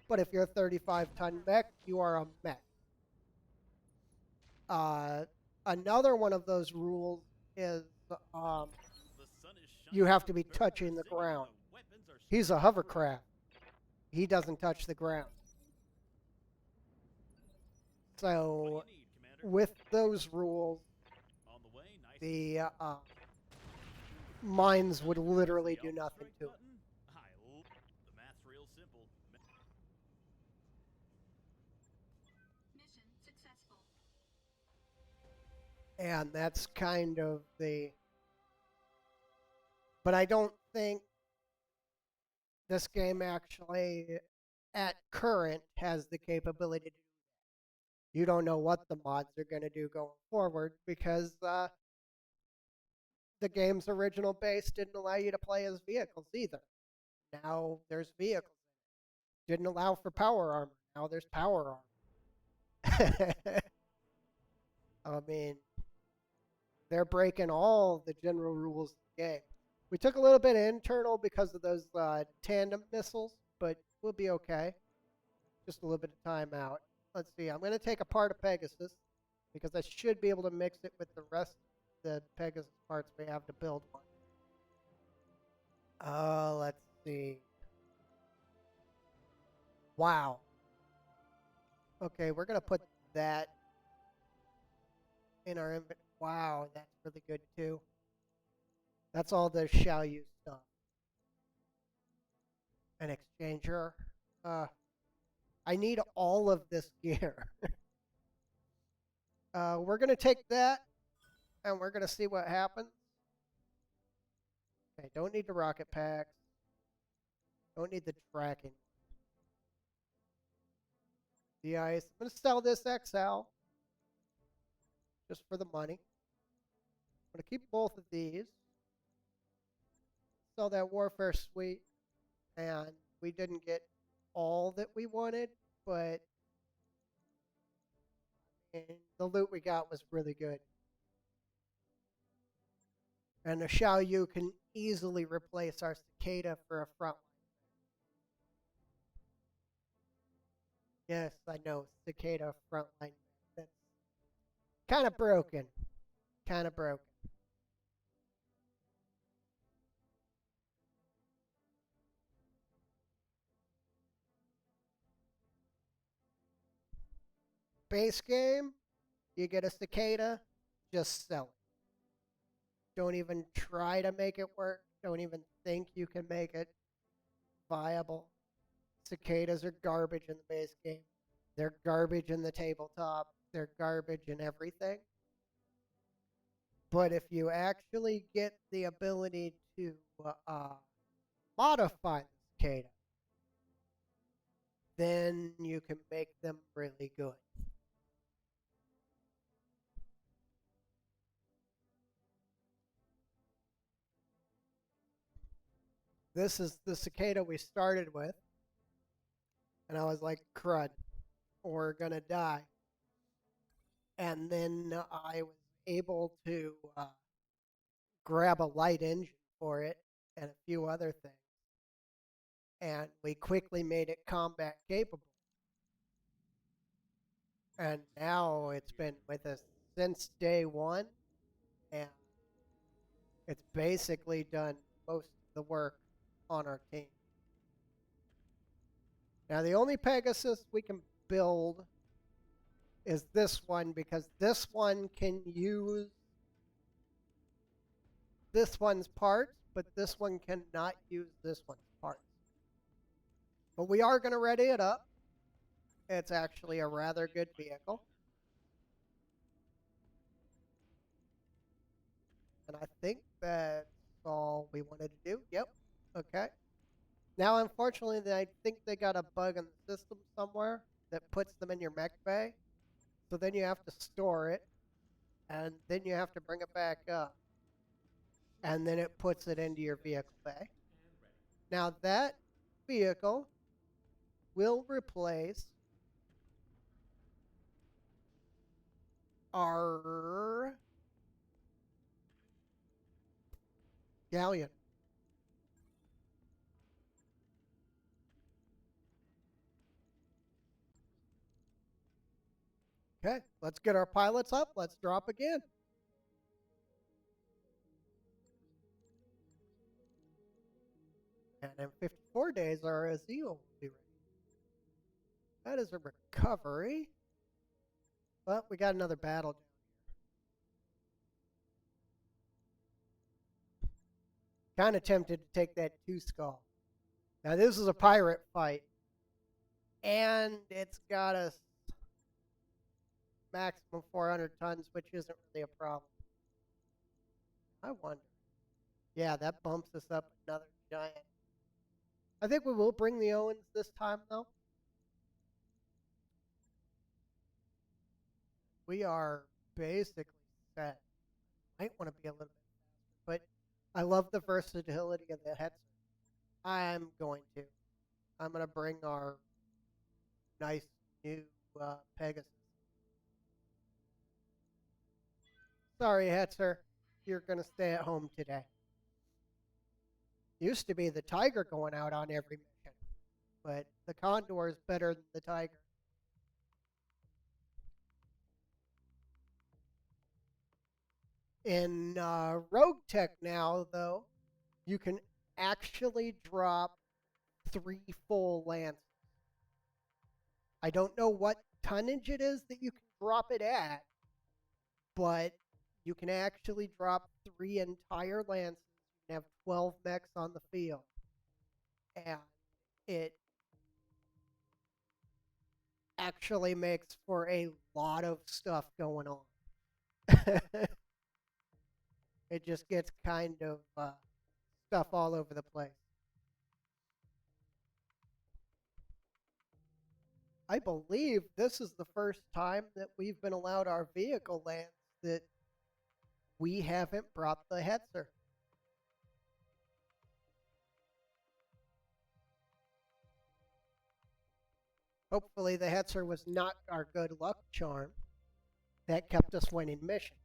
But if you're a 35-ton mech, you are a mech. Another one of those rules is you have to be touching the ground. He's a hovercraft. He doesn't touch the ground. So with those rules, the mines would literally do nothing to it. The math's real simple. Mission successful. And that's kind of the... But I don't think this game actually, at current, has the capability to do that. You don't know what the mods are going to do going forward because the game's original base didn't allow you to play as vehicles either. Now there's vehicles. Didn't allow for power armor. Now there's power armor. I mean, they're breaking all the general rules of the game. We took a little bit internal because of those tandem missiles, but we'll be okay. Just a little bit of time out. Let's see. I'm going to take apart a Pegasus because I should be able to mix it with the rest of the Pegasus parts we have to build one. Let's see. Wow. Okay, we're going to put that in our inventory. Wow, that's really good too. That's all the shall use stuff. An exchanger. I need all of this gear. We're going to take that and we're going to see what happens. Okay, don't need the rocket packs. Don't need the tracking. The ice. I'm going to sell this XL just for the money. I'm going to keep both of these. Sell that warfare suite. And we didn't get all that we wanted, but the loot we got was really good. And the Xiaoyu can easily replace our Cicada for a front line. Yes, I know, Cicada front line. That's kind of broken. Kind of broken. Base game, you get a Cicada, just sell it. Don't even try to make it work. Don't even think you can make it viable. Cicadas are garbage in the base game. They're garbage in the tabletop. They're garbage in everything. But if you actually get the ability to modify the cicada then you can make them really good. This is the cicada we started with, and I was like, crud, we're gonna die. And then I was able to grab a light engine for it and a few other things, and we quickly made it combat capable. And now it's been with us since day one, and it's basically done most of the work on our team. Now, the only Pegasus we can build is this one because this one can use this one's parts, but this one cannot use this one's parts. But we are going to ready it up. It's actually a rather good vehicle. And I think that's all we wanted to do. Yep. Okay. Now, unfortunately, I think they got a bug in the system somewhere that puts them in your mech bay. So then you have to store it, and then you have to bring it back up. And then it puts it into your vehicle bay. Now, that vehicle will replace our galleon. Okay, let's get our pilots up. Let's drop again. And in 54 days, our Azeel will be ready. That is a recovery. But we got another battle down here. Kind of tempted to take that 2 skull. Now, this is a pirate fight. And it's got a maximum 400 tons, which isn't really a problem. I wonder. Yeah, that bumps us up another giant. I think we will bring the Owens this time, though. We are basically set. Might want to be a little bit faster, but I love the versatility of the Hetzer. I'm going to. I'm going to bring our nice new Pegasus. Sorry, Hetzer. You're going to stay at home today. Used to be the Tiger going out on every mission, but the Condor is better than the Tiger. In Rogue Tech now, though, you can actually drop 3 full lances. I don't know what tonnage it is that you can drop it at, but you can actually drop 3 entire lances. You can have 12 mechs on the field. And it actually makes for a lot of stuff going on. It just gets kind of stuff all over the place. I believe this is the first time that we've been allowed our vehicle lands that we haven't brought the Hetzer. Hopefully the Hetzer was not our good luck charm that kept us winning missions.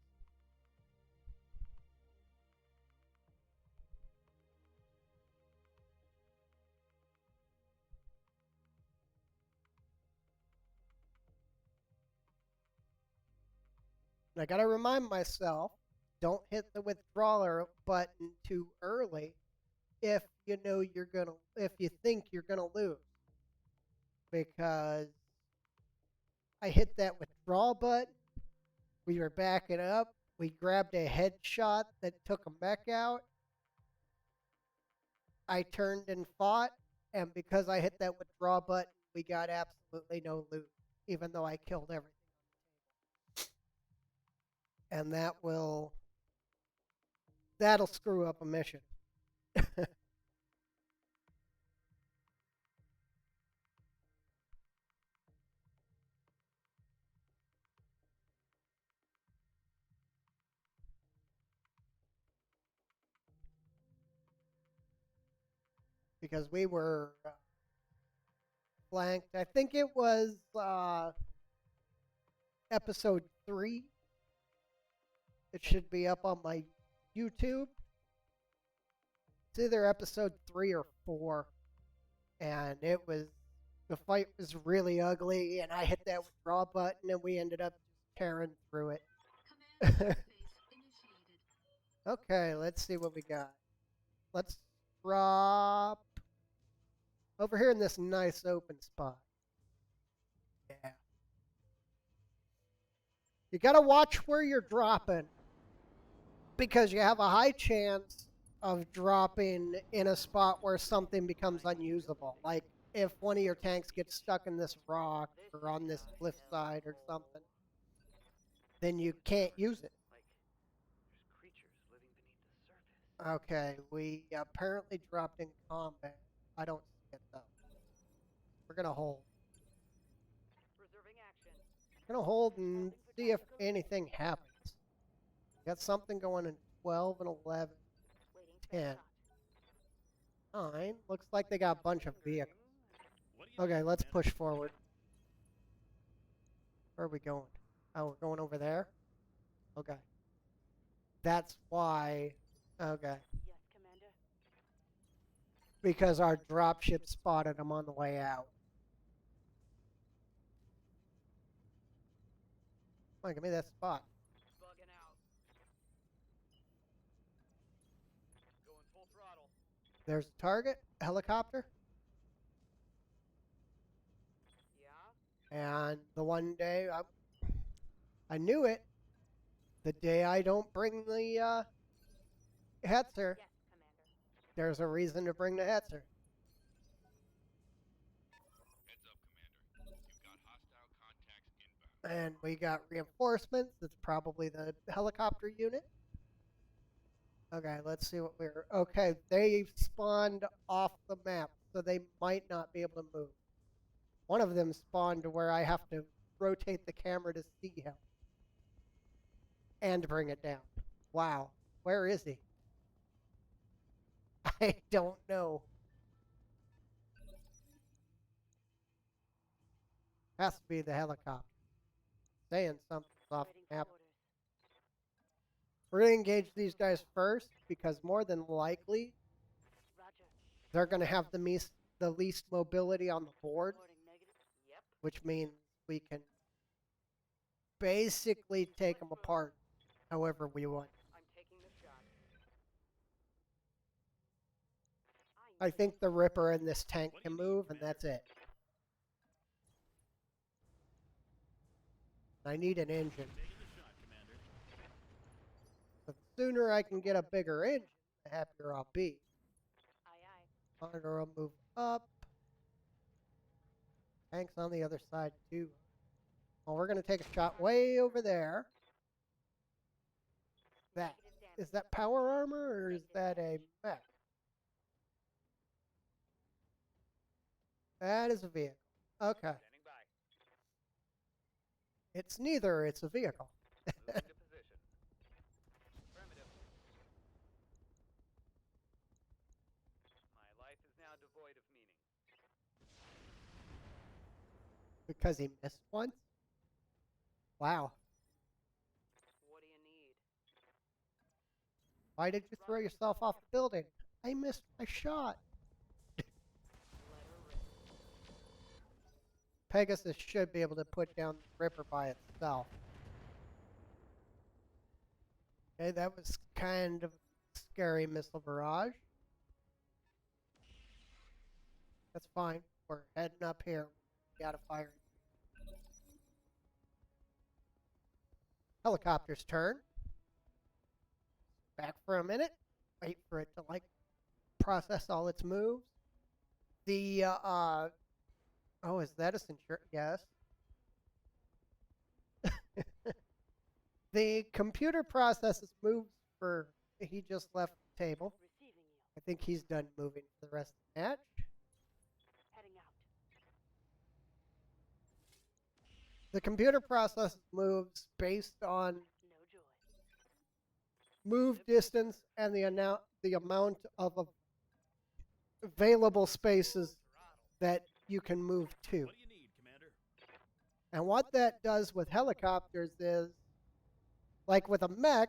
And I gotta remind myself, don't hit the withdrawer button too early if you know if you think you're gonna lose. Because I hit that withdraw button, we were backing up, we grabbed a headshot that took a mech out. I turned and fought, and because I hit that withdraw button, we got absolutely no loot, even though I killed everything. And that'll screw up a mission. because we were flanked. I think it was episode 3. It should be up on my YouTube. It's either episode 3 or 4. And the fight was really ugly, and I hit that withdraw button, and we ended up just tearing through it. Okay, let's see what we got. Let's drop over here in this nice open spot. Yeah. You gotta watch where you're dropping, because you have a high chance of dropping in a spot where something becomes unusable. Like if one of your tanks gets stuck in this rock or on this cliffside or something, then you can't use it. Like there's creatures living beneath the surface. Okay, we apparently dropped in combat. I don't see it though. We're gonna hold. Preserving action. We're gonna hold and see if anything happens. Got something going in 12 and 11, Waiting for the 10, shot. 9. Looks like they got a bunch of vehicles. What do you Okay, think, let's Commander? push forward. Where are we going? Oh, we're going over there? Okay. That's why. Okay. Yes, Commander. Because our dropship spotted them on the way out. Come on, give me that spot. Bugging out. Going full throttle. There's a target, helicopter, Yeah. and the one day I knew it. The day I don't bring the Hetzer, Yes, Commander. there's a reason to bring the Hetzer. Heads up, Commander. You've got hostile contacts inbound. And we got reinforcements. It's probably the helicopter unit. Okay, let's see what we're. Okay, they spawned off the map, so they might not be able to move. One of them spawned to where I have to rotate the camera to see him and bring it down. Wow, where is he? I don't know. Has to be the helicopter. Saying something's off Waiting the for map. orders. We're going to engage these guys first because more than likely Roger. they're going to have the least mobility on the board, Reporting negative. Yep. which means we can basically take them apart however we want. I'm taking the shot. I think the Ripper and this tank can move, and that's it. I need an engine. Taking the shot, Commander. The sooner I can get a bigger engine, the happier I'll be. Aye, aye. Monitor will move up. Tank's on the other side too. Well, we're gonna take a shot way over there. That Negative damage. is that power armor or is that a mech? That is a vehicle. Okay. Standing by. It's neither, it's a vehicle. Moving to position. Affirmative. My life is now devoid of meaning. Because he missed once? Wow. What do you need? Why did you throw yourself off the building? I missed my shot. Let her rip. Pegasus should be able to put down the Ripper by itself. Okay, that was kind of a scary missile barrage. That's fine. We're heading up here. We gotta fire. Helicopter's turn. Back for a minute. Wait for it to process all its moves. The oh, is that a Centurion? Yes. The computer processes moves for. He just left the table. Receiving you. I think he's done moving for the rest of the match. Heading out. The computer processes moves based on No joy. move distance and the amount of available spaces that you can move to. What do you need, Commander? And what that does with helicopters is, like with a mech,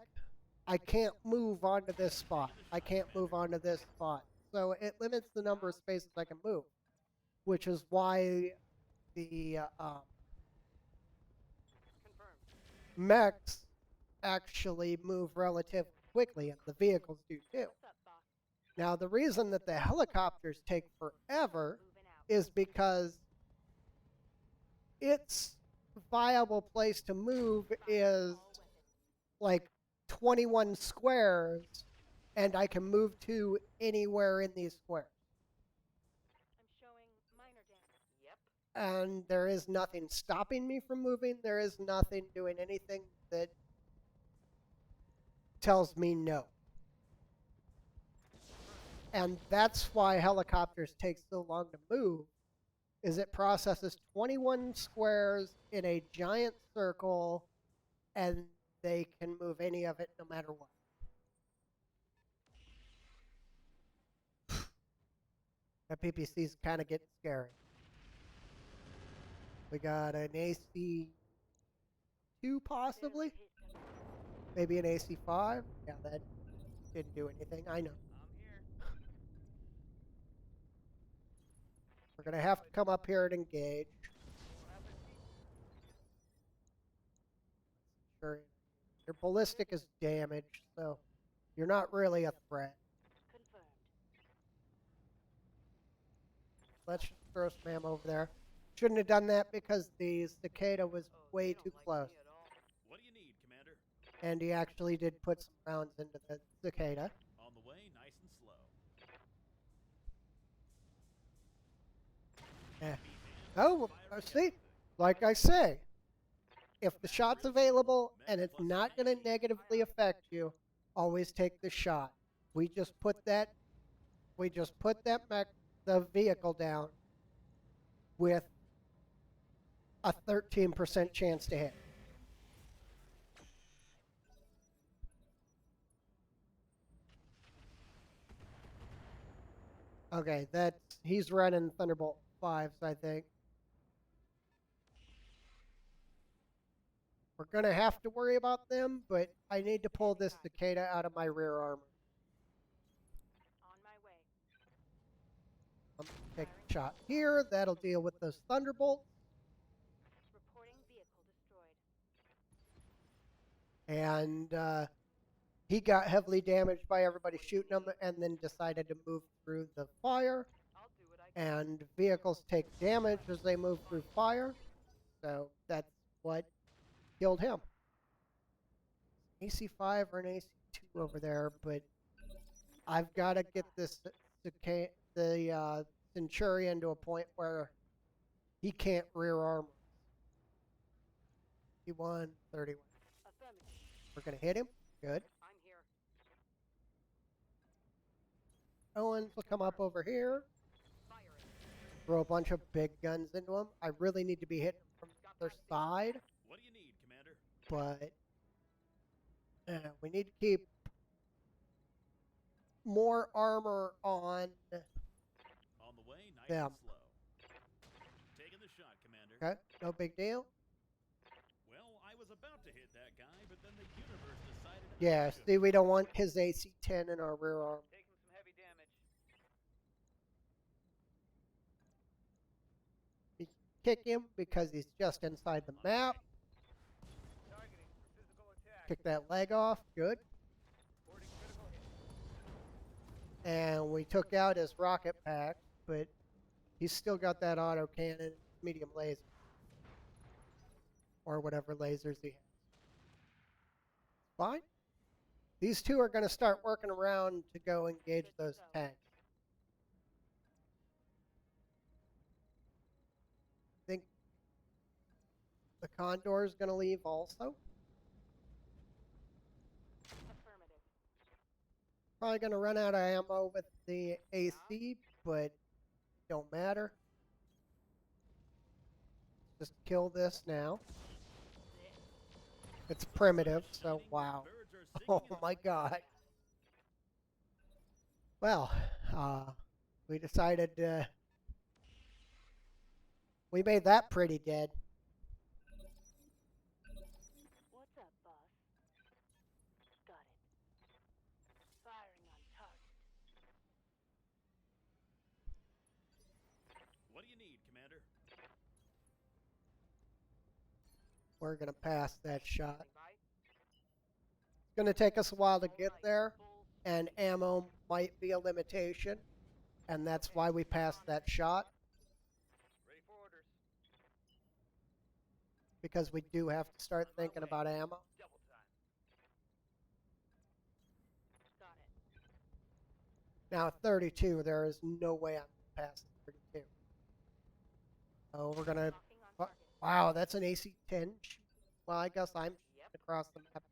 I can't move onto this spot. I can't move onto this spot. So it limits the number of spaces I can move, which is why the Confirmed. mechs actually move relatively quickly, and the vehicles do too. What's up, boss? Now, the reason that the helicopters take forever Moving out. is because its viable place to move is All weapons. like 21 squares, and I can move to anywhere in these squares. I'm showing minor damage. Yep. And there is nothing stopping me from moving. There is nothing doing anything that tells me no. And that's why helicopters take so long to move, is it processes 21 squares in a giant circle, and they can move any of it no matter what. That PPC's kind of getting scary. We got an AC2 possibly? Hit. Maybe an AC5? Yeah, that didn't do anything. I know. I'm here. We're going to have to come up here and engage. Sure. Your ballistic is damaged, so you're not really a threat. Confirmed. Let's just throw some ammo over there. Shouldn't have done that because the cicada was way too close. What do you need, Commander? And he actually did put some rounds into the cicada. On the way, nice and slow. Eh. Oh, well, see, like I say, if the shot's available and it's not going to negatively affect you, always take the shot. We just put that the vehicle down with a 13% chance to hit. Okay, he's running Thunderbolt 5s, I think. We're going to have to worry about them, but I need to pull this cicada out of my rear armor. On my way. I'm going to take a shot here. That'll deal with those Thunderbolts. Reporting vehicle destroyed. And he got heavily damaged by everybody shooting him and then decided to move through the fire. I'll do what I can. And vehicles take damage as they move through fire. So that's what killed him. AC5 or an AC2 over there, but I've got to get the Centurion to a point where he can't rear armor. 31, 31. Affirmative. We're going to hit him. Good. I'm here. Owens will come up over here. Firing. Throw a bunch of big guns into him. I really need to be hitting from the other side, What do you need, Commander? but we need to keep more armor on On the way, nice them. and slow. Taking the shot, Commander. Okay, no big deal. Well, I was about to hit that guy, but then the universe decided. Yeah, see, we don't want his AC-10 in our rear arm. Taking some heavy damage. We kick him because he's just inside the map. Targeting for physical attack. Kick that leg off. Good. Reporting critical hit. And we took out his rocket pack, but he's still got that auto cannon, medium laser. Or whatever lasers he has. Fine. These two are going to start working around to go engage those tanks. I think the Condor is going to leave also. Affirmative. Probably going to run out of ammo with the AC, but don't matter. Just kill this now. It's primitive, so wow. Birds are singing Oh in the my god. Well, We decided we made that pretty dead. What's up, boss? Got it. Firing on target. What do you need, Commander? We're gonna pass that shot. Standing by. It's gonna take us a while to All get right, there, full and ammo might be a limitation, and that's why we passed that shot, Ready for orders. because we do have to start thinking about ammo. Double time. got it. Now 32, there is no way I'm past 32. Oh, we're gonna. Locking on target. Wow, that's an AC-10. Well, I guess I'm Yep. across the map.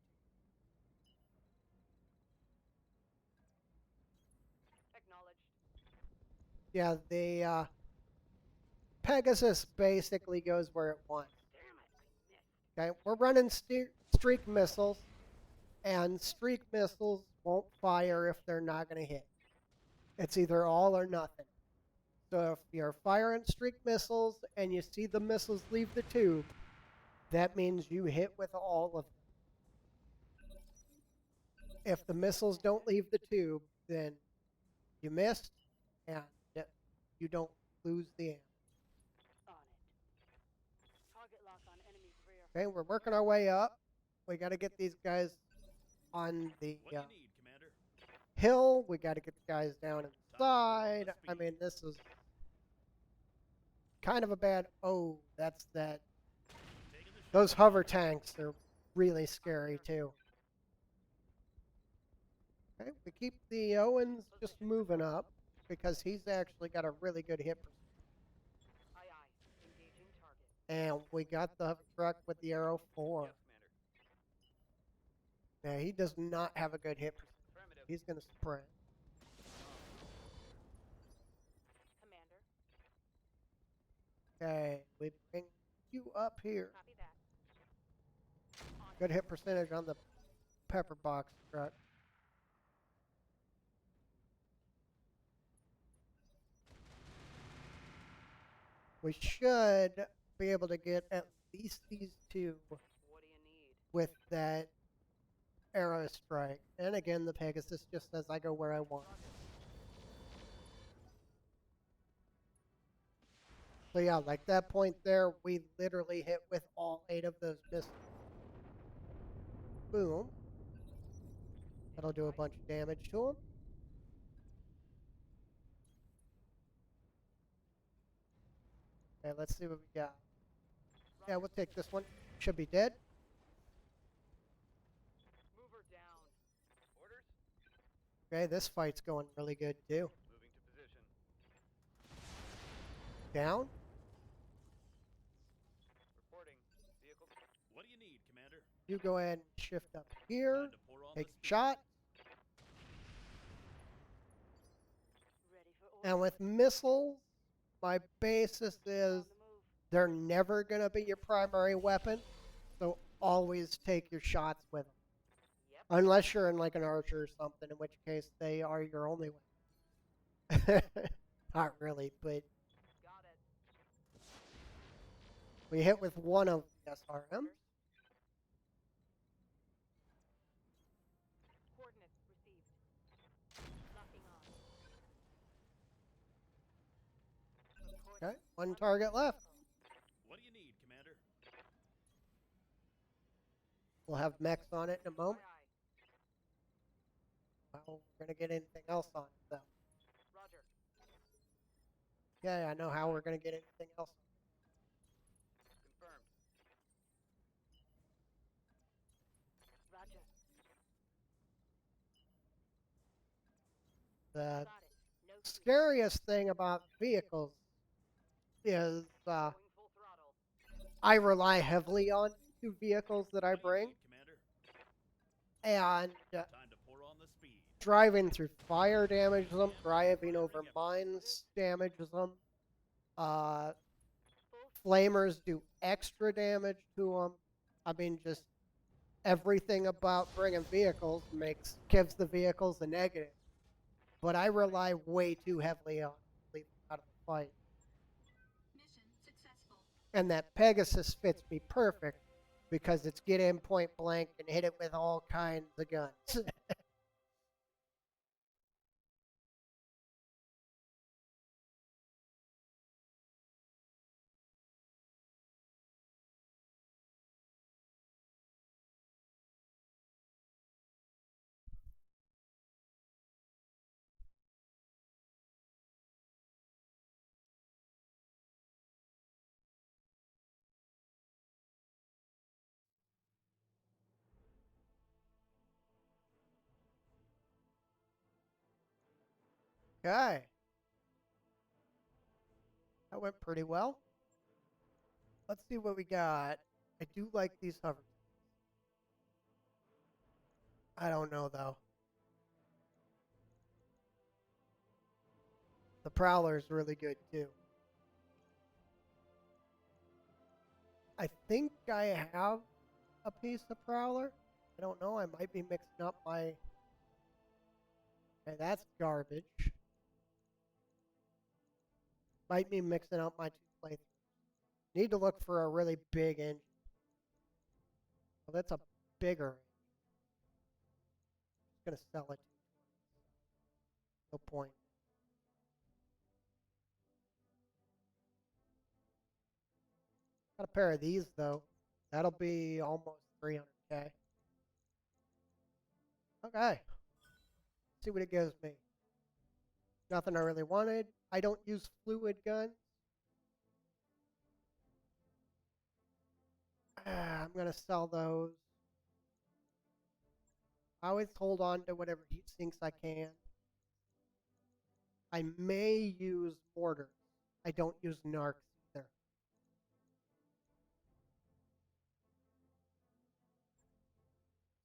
Acknowledged. Yeah, the Pegasus basically goes where it wants. Damn it, I missed. Okay, we're running streak missiles, and streak missiles won't fire if they're not going to hit. It's either all or nothing. So if you're firing streak missiles and you see the missiles leave the tube, that means you hit with all of them. If the missiles don't leave the tube, then you missed, and you don't lose the ammo. On it. Target lock on enemy's rear. Okay, we're working our way up. We got to get these guys on the What do you need, Commander? hill. We got to get the guys down inside. I mean, this is kind of a bad. Oh, that's that. Taking the shot. Those hover tanks are really scary too. Okay, we keep the Owens just moving up because he's actually got a really good hit percentage. Aye, aye. Engaging target. And we got the truck with the Arrow 4. Yes, Commander. Now, he does not have a good hit percentage. Affirmative. He's going to sprint. Commander. Okay, we bring you up here. Copy that. On Good hit percentage on the pepper box truck. We should be able to get at least these two What do you need? with that arrow strike. And again, the Pegasus just says I go where I want. So yeah, like that point there, we literally hit with all 8 of those missiles. Boom. That'll do a bunch of damage to him. Okay, let's see what we got. Yeah, we'll take this one. Should be dead. Mover down. Orders. Okay, this fight's going really good too. Moving to position. Down. Reporting. Vehicle. What do you need, Commander? You go ahead and shift up here. Time to pour on Take the a speed. shot. ready for orders. And with missiles, my basis is On the move. they're never going to be your primary weapon. So always take your shots with them. Yep. Unless you're in like an archer or something, in which case they are your only weapon. Not really, but Got it. we hit with one of the SRMs. Coordinates received. Locking on. Okay, one target left. What do you need, Commander? We'll have mechs on it in a moment. Aye, Well, we're going to get anything else on it, though. aye. Roger. Yeah, I know how we're going to get anything else. Confirmed. Roger. The Got it. No switch. scariest thing about vehicles is Going full throttle. I rely heavily on 2 vehicles that I What do you bring, need, Commander? and Time to pour on the speed. driving through fire damages them, driving over mines damages them. Flamers do extra damage to them. I mean, just everything about bringing vehicles gives the vehicles a negative. But I rely way too heavily on it. fight. Mission successful. And that Pegasus fits me perfect because it's get in point blank and hit it with all kinds of guns. Okay. That went pretty well. Let's see what we got. I do like these hovers. I don't know though. The Prowler is really good too. I think I have a piece of Prowler. I don't know. I might be mixing up my. Okay, that's garbage. Might be mixing up my two playthroughs. Need to look for a really big engine. Well, that's a bigger. Just gonna sell it. No point. Got a pair of these though. That'll be almost 300K. Okay. See what it gives me. Nothing I really wanted. I don't use fluid guns. I'm gonna sell those. I always hold on to whatever heat sinks I can. I may use mortars. I don't use narcs either.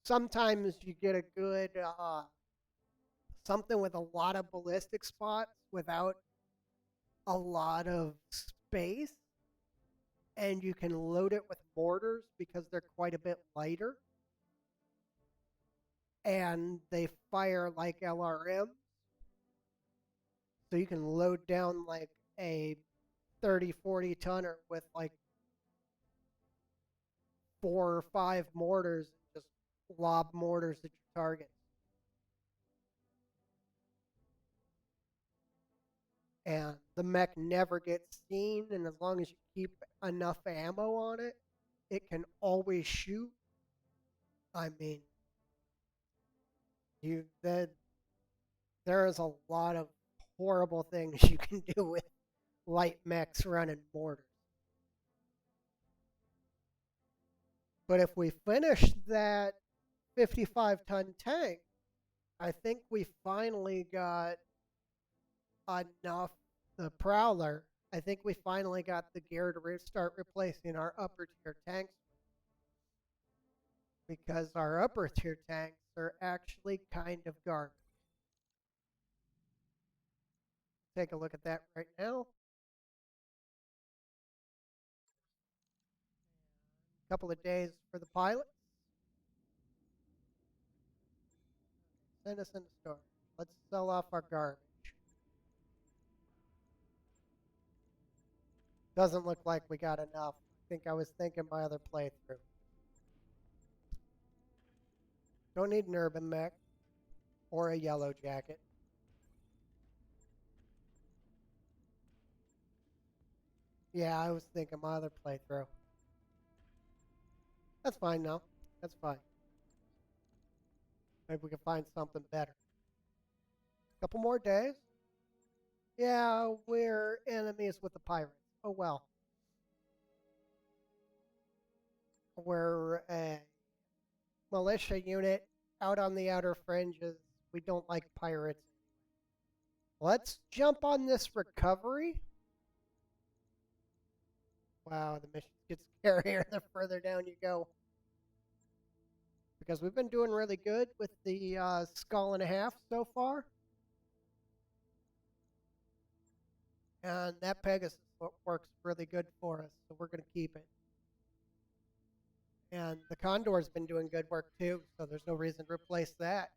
Sometimes you get a good something with a lot of ballistic spots without a lot of space, and you can load it with mortars because they're quite a bit lighter, and they fire like LRM. So you can load down like a 30, 40 tonner with like 4 or 5 mortars and just lob mortars at your targets. And the mech never gets seen, and as long as you keep enough ammo on it, it can always shoot. I mean, there is a lot of horrible things you can do with light mechs running mortars. But if we finish that 55-ton tank, I think we finally got enough. The Prowler, I think we finally got the gear to start replacing our upper tier tanks, because our upper tier tanks are actually kind of garbage. Take a look at that right now. Couple of days for the pilots. Send us in the store. Let's sell off our garbage. Doesn't look like we got enough. I think I was thinking my other playthrough. Don't need an urban mech or a yellow jacket. Yeah, I was thinking my other playthrough. That's fine now. That's fine. Maybe we can find something better. Couple more days. Yeah, we're enemies with the pirates. Oh well. We're a militia unit out on the outer fringes. We don't like pirates. Let's jump on this recovery. Wow, the mission gets scarier the further down you go. Because we've been doing really good with the skull and a half so far. And that Pegasus works really good for us, so we're going to keep it. And the Condor's been doing good work too, so there's no reason to replace that.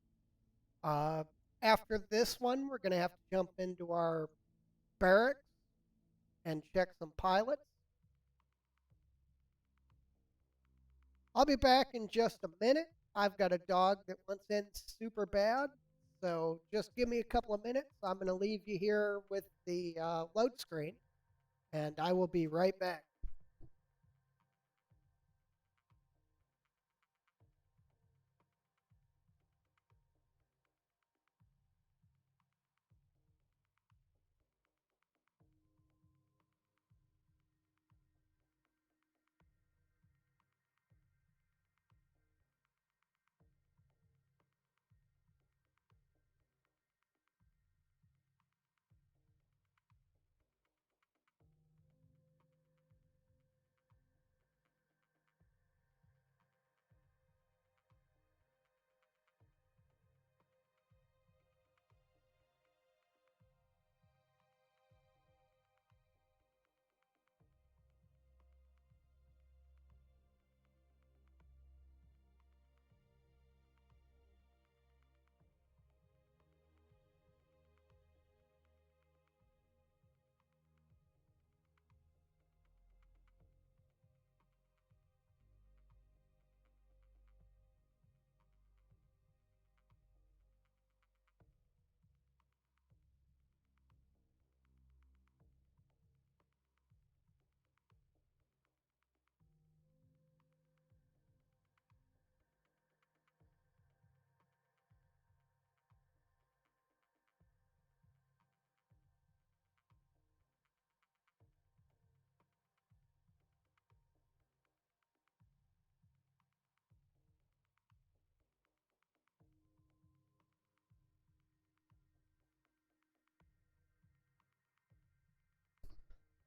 After this one, we're going to have to jump into our barracks and check some pilots. I'll be back in just a minute. I've got a dog that wants in super bad, so just give me a couple of minutes. I'm going to leave you here with the load screen, and I will be right back.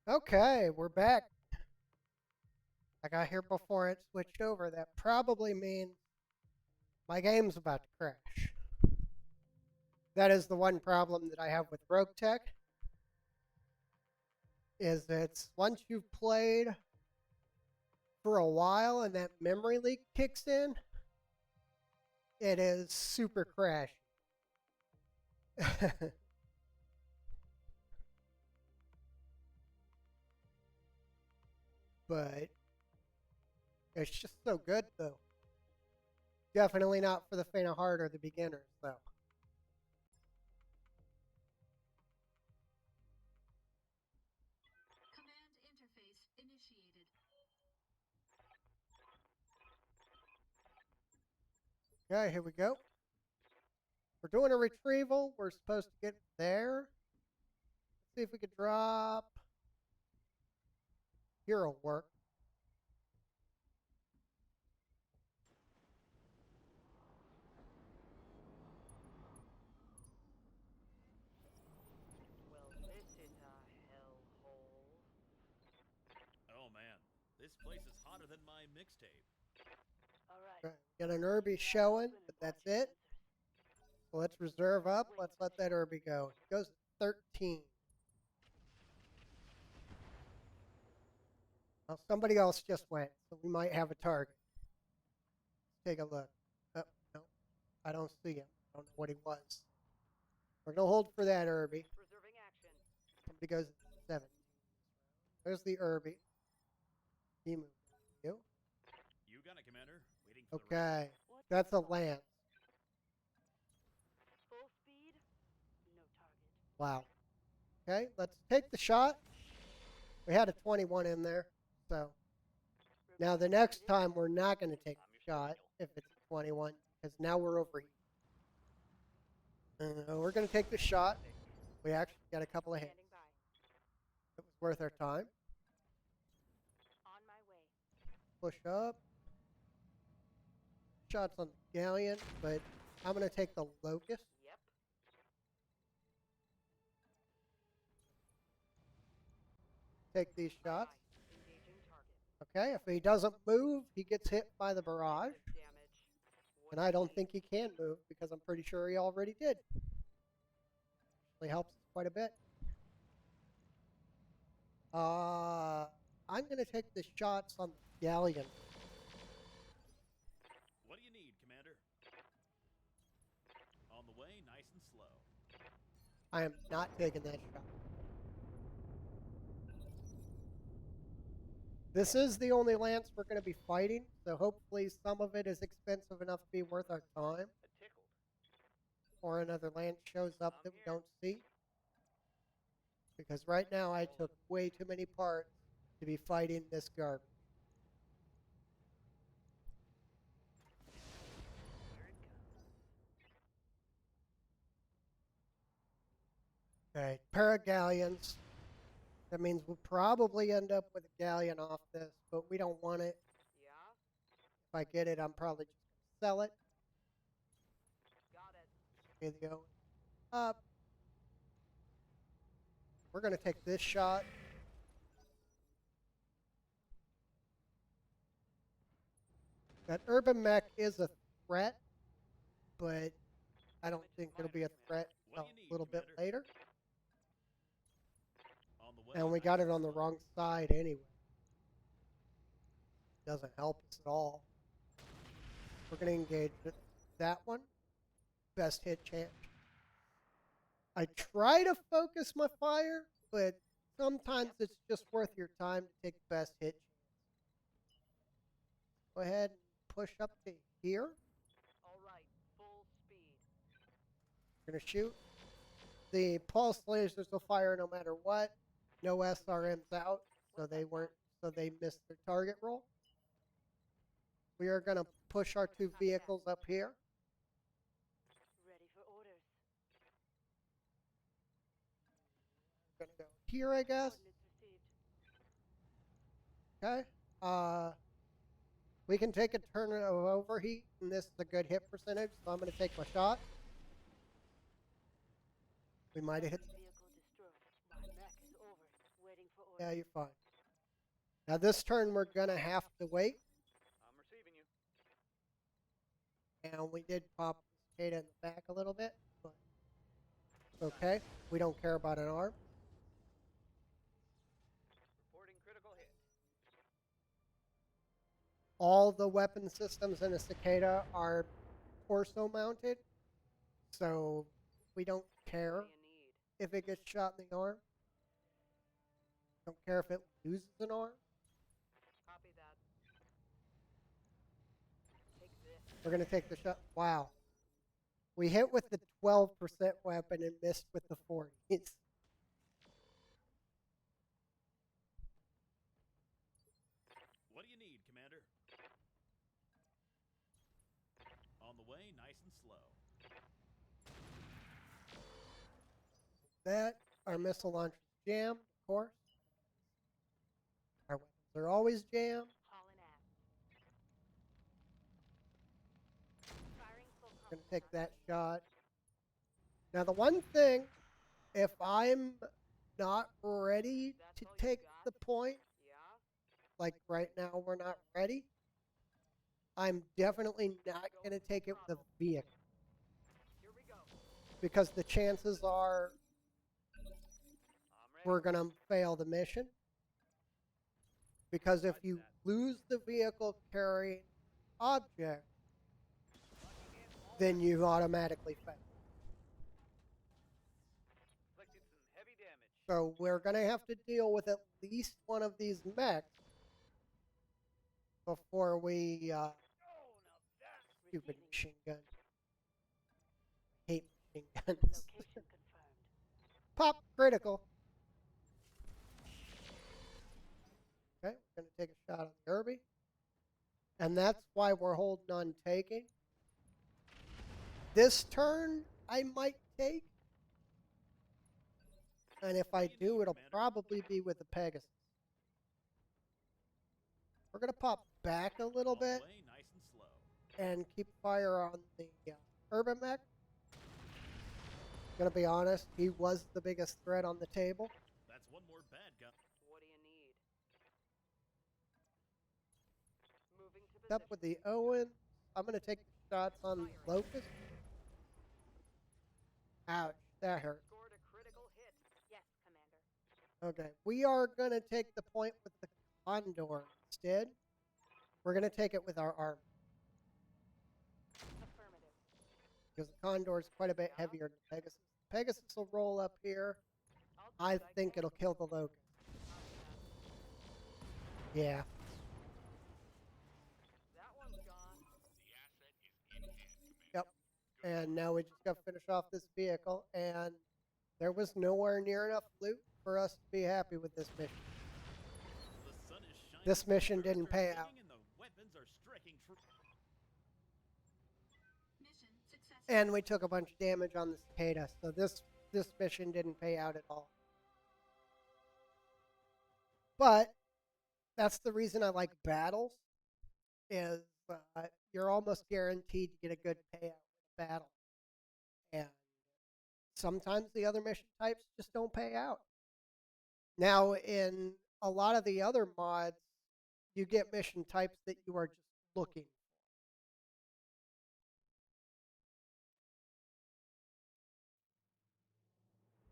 Okay, we're back. I got here before it switched over. That probably means my game's about to crash. That is the one problem that I have with Rogue Tech. Is it's once you've played for a while and that memory leak kicks in, it is super crashy. But it's just so good, though. Definitely not for the faint of heart or the beginners, though. Command interface initiated. Okay, here we go. We're doing a retrieval. We're supposed to get there. Let's see if we could drop. Here'll work. Well, this is a hellhole. Oh man, this place is hotter than my mixtape. All right. Okay, got an Irby showing, but that's it. So let's reserve up. Let's let that Irby go. It goes at 13. Well, somebody else just went, so we might have a target. Let's take a look. Oh, no, I don't see him. I don't know what he was. We're going to hold for that Irby. Reserving action. Somebody goes at 17. There's the Irby. He moved. You? You got it, Commander. Waiting for the Okay. What That's a the fuck? Lance. Full speed, no target. Wow. Okay, let's take the shot. We had a 21 in there, so now the next time we're not going to take the shot if it's a 21 because now we're overheating. We're going to take the shot. We actually got a couple of hits. Standing by. It was worth our time. On my way. Push up. Shots on the galleon, but I'm going to take the Locust. Yep. Take these shots. Aye. Engaging target. Okay, if he doesn't move, he gets hit by the barrage. Damage. And I don't think he can move because I'm pretty sure he already did. Actually helps us quite a bit. I'm going to take the shots on the galleon. What do you need, Commander? On the way, nice and slow. I am not taking that shot. This is the only lance we're going to be fighting, so hopefully some of it is expensive enough to be worth our time, tickled. or another lance shows up that we here. don't see. Because right now I took way too many parts to be fighting this garbage. Here it comes. Okay, pair of galleons. That means we'll probably end up with a galleon off this, but we don't want it. Yeah? If I get it, I'm probably just going to sell it. Got it. Here they go. Up. We're going to take this shot. That urban mech is a threat, but I don't think it'll be a threat What until do you need, a little bit Commander? later. On the way. And we got it on the wrong side anyway. Doesn't help us at all. We're going to engage with that one. Best hit chance. I try to focus my fire, but sometimes it's just worth your time to take best hit chance. Go ahead and push up to here. All right, full speed. We're going to shoot. The pulse lasers will fire no matter what. No SRMs out, so they missed their target roll. We are going to push our two vehicles up here. Ready for orders. We're going to go here, I guess. Coordinates received. Okay. We can take a turn of overheat, and this is a good hit percentage, so I'm going to take my shot. We might have hit. Vehicle destroyed. My mech is over. Waiting for orders. Yeah, you're fine. Now this turn we're going to have to wait, I'm receiving you. and we did pop the cicada in the back a little bit, but okay. We don't care about an arm. Reporting critical hit. All the weapon systems in a cicada are torso mounted, so we don't care What do you need? if it gets shot in the arm. Don't care if it loses an arm. Copy that. Take this. We're going to take the shot. Wow. We hit with the 12% weapon and missed with the 40s. What do you need, Commander? On the way, nice and slow. That, our missile launcher is jammed, of course. Our weapons are always jammed. Hauling ass. Firing full We're going to take that shot. Now, the one thing, if I'm not ready to take the point, Yeah? like right now we're not ready, I'm definitely not going to take it with a vehicle. Here we go. Because the chances are I'm ready. we're going to fail the mission. Because if you lose the vehicle carrying object, then you automatically fail. Inflicted some heavy damage. So we're going to have to deal with at least one of these mechs before we Oh, now that's stupid Receiving. machine gun. Hate machine guns. Location confirmed. Pop critical. Okay, we're going to take a shot on the Irby. And that's why we're holding on taking. This turn, I might take. And if I do, it'll probably be with the Pegasus. We're going to pop back a little On the bit way, nice and slow. and keep fire on the Urban Mech. Going to be honest, he was the biggest threat on the table. That's one more bad guy. What do you need? Moving to Up position. with the Owen. I'm going to take shots on Locust. Ouch, that hurt. Scored a critical hit. Yes, Commander. Okay, we are going to take the point with the Condor instead. We're going to take it with our arm. Affirmative. Because the Condor is quite a bit heavier than Pegasus. Pegasus will roll up here. I'll do I what think can. it'll kill the Locust. Copy that. Yeah. That one's gone. The asset is in hand, Commander. Yep. Good And now we just got to finish off this vehicle, and there was nowhere near enough loot for us to be happy with this mission. The sun is shining. This mission birds didn't are pay singing, out. And the weapons are striking true. Mission successful. And we took a bunch of damage on the cicada, so this mission didn't pay out at all. But that's the reason I like battles, is you're almost guaranteed to get a good payout with a battle. And sometimes the other mission types just don't pay out. Now, in a lot of the other mods, you get mission types that you are just looking for.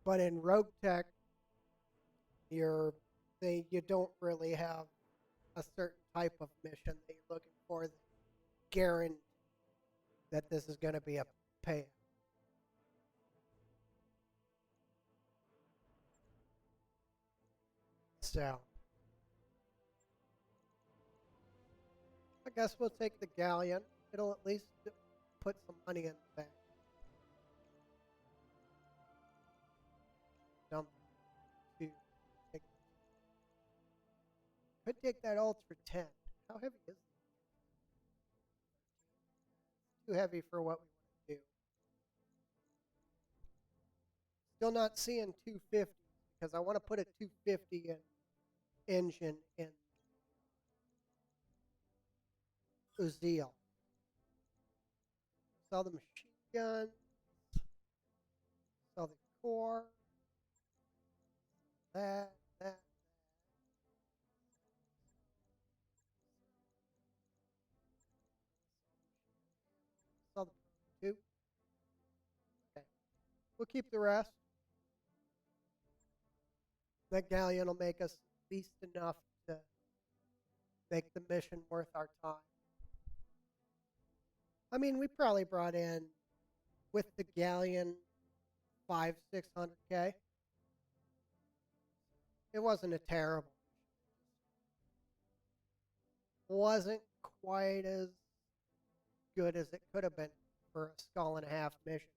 But in Rogue Tech, you don't really have a certain type of mission that you're looking for that guarantee that this is going to be a payout. So, I guess we'll take the galleon. It'll at least put some money in the bank. Dump to take. Could take that Ultra 10. How heavy is it? Too heavy for what we want to do. Still not seeing 250 because I want to put a 250 engine in Uziel. Sell the machine gun. Sell the core. That. Sell the two. Okay. We'll keep the rest. That galleon will make us at least enough to make the mission worth our time. I mean, we probably brought in, with the galleon, 500-600K. It wasn't a terrible. Wasn't quite as good as it could have been for a skull and a half mission.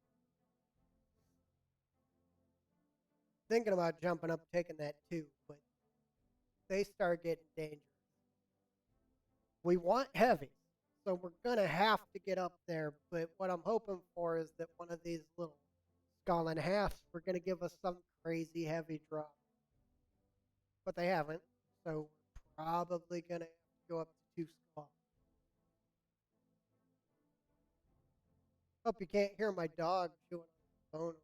Thinking about jumping up, taking that too, but they start getting dangerous. We want heavy, so we're gonna have to get up there. But what I'm hoping for is that one of these little skull and a halves were gonna give us some crazy heavy drop, but they haven't. So we're probably gonna have to go up to 2 skull. Hope you can't hear my dog chewing on the phone.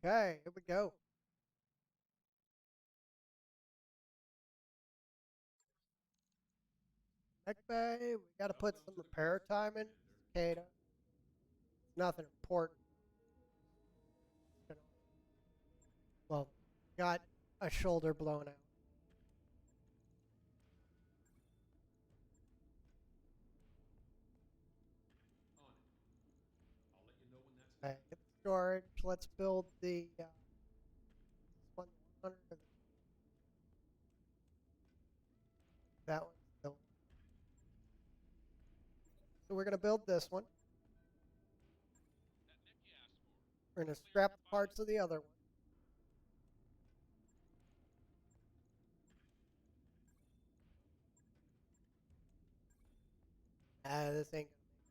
Okay, here we go. Mech bay, we gotta put some repair time in Cicada. Nothing important. Well, got a shoulder blown out. Okay, get the storage. Let's build the 100. That one's built. So we're gonna build this one. We're gonna scrap the parts of the other one. This ain't gonna make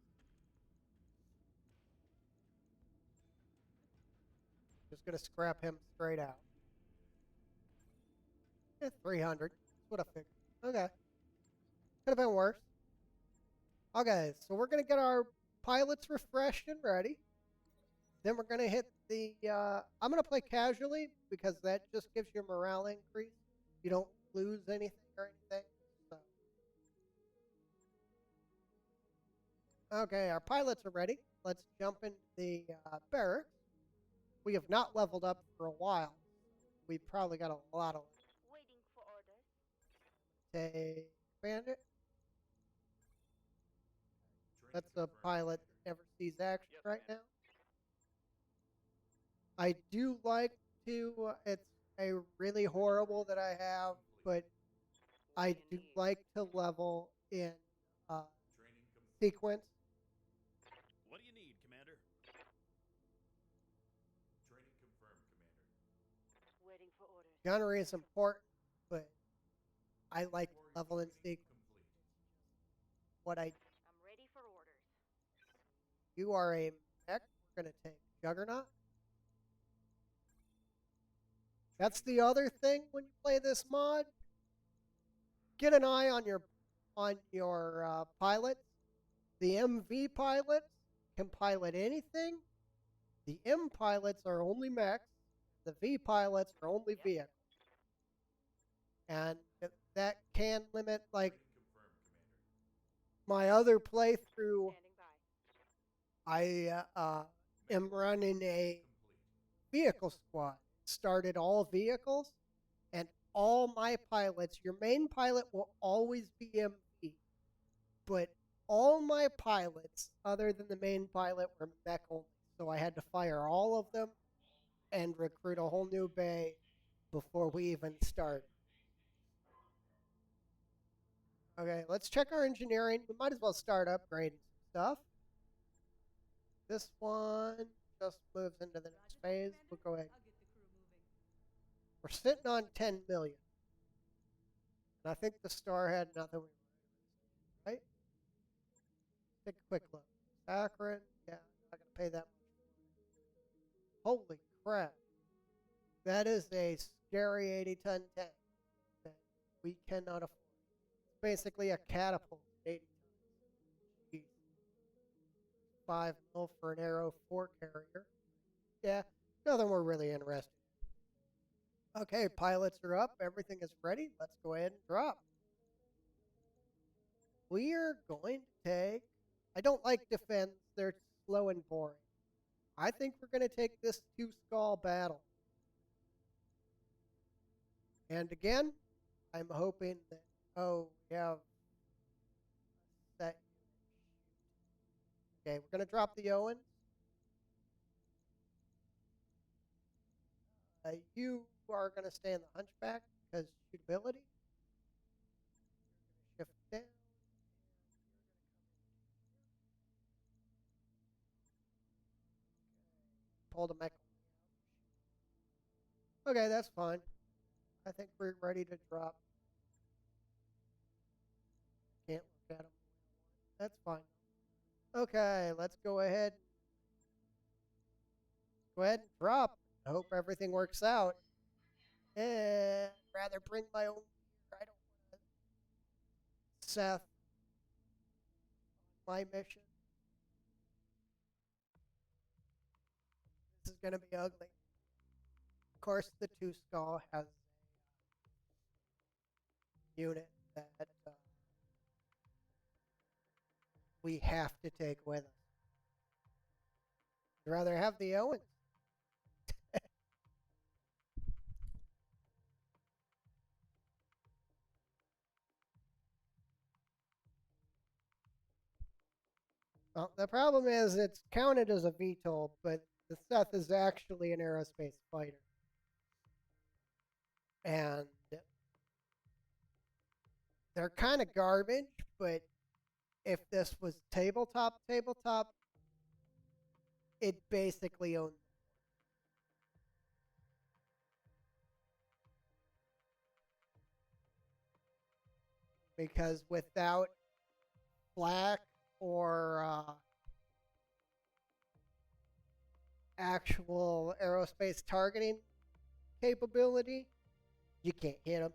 it. Just gonna scrap him straight out. 300. That's what I figured. Okay. Could have been worse. Okay, so we're gonna get our pilots refreshed and ready. Then we're gonna hit the. I'm gonna play casually because that just gives you a morale increase. You don't lose anything or anything. So. Okay, our pilots are ready. Let's jump into the barracks. we have not leveled up for a while. We probably got a lot of Waiting for orders. say bandit. That's a pilot that never sees action Yes, right Commander. now. I do like to. It's a really horrible that I have, but What I do do you need? like to level in uh, sequence. What do you need, Commander? Waiting for orders. Gunnery is important, but I like to level in sequence. What I I'm ready for orders. You are a mech. We're gonna take Juggernaut. That's the other thing when you play this mod. Get an eye on your pilots. The MV pilots can pilot anything. The M pilots are only mechs. The V pilots are only Yep. vehicles. And that can limit, like, my other playthrough. Standing by. I am running a vehicle squad. Started all vehicles, and all my pilots. Your main pilot will always be MV, but all my pilots, other than the main pilot, were mech only. So I had to fire all of them and recruit a whole new bay before we even start. Okay, let's check our engineering. We might as well start upgrading some stuff. This one just moves into the next phase. We'll go ahead. We're sitting on 10 million. And I think the star had nothing we wanted, right? Take a quick look. Akron, yeah, not gonna pay that much. Holy crap. That is a scary 80-ton tank that we cannot afford. It's basically a catapult, 80 tons. Jeez. 5 mil for an Arrow 4 carrier. Yeah, nothing we're really interested in. Okay, pilots are up. Everything is ready. Let's go ahead and drop. We are going to take. I don't like defense. They're slow and boring. I think we're going to take this 2-skull battle. And again, I'm hoping that, we have that. Okay, we're going to drop the Owens. You are going to stay in the Hunchback because shootability. Shift down. Pull the mech. Okay, that's fine. I think we're ready to drop. Can't look at them. That's fine. Okay, let's go ahead. Go ahead and drop. I hope everything works out. And rather bring my own gear. I don't want to Seth my mission. This is going to be ugly. Of course, the 2-skull has a unit that we have to take with us. I'd rather have the Owens. Well, the problem is it's counted as a VTOL, but the Seth is actually an aerospace fighter. And they're kind of garbage, but if this was tabletop, it basically owns. Because without flak or actual aerospace targeting capability, you can't hit them.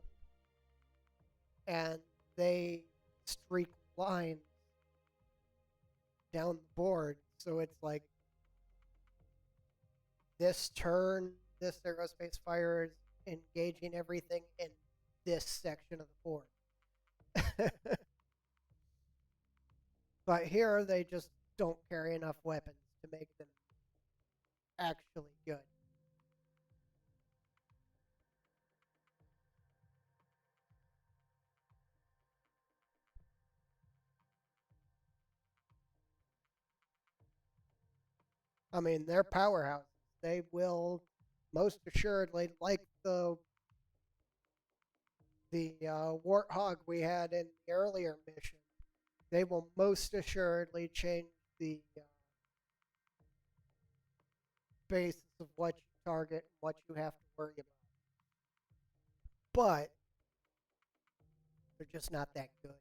And they streak lines down the board. So it's like this turn, this aerospace fire is engaging everything in this section of the board. But here they just don't carry enough weapons to make them actually good. I mean, they're powerhouses. They will most assuredly, like the warthog we had in the earlier mission, they will most assuredly change the basis of what you target and what you have to worry about. But they're just not that good.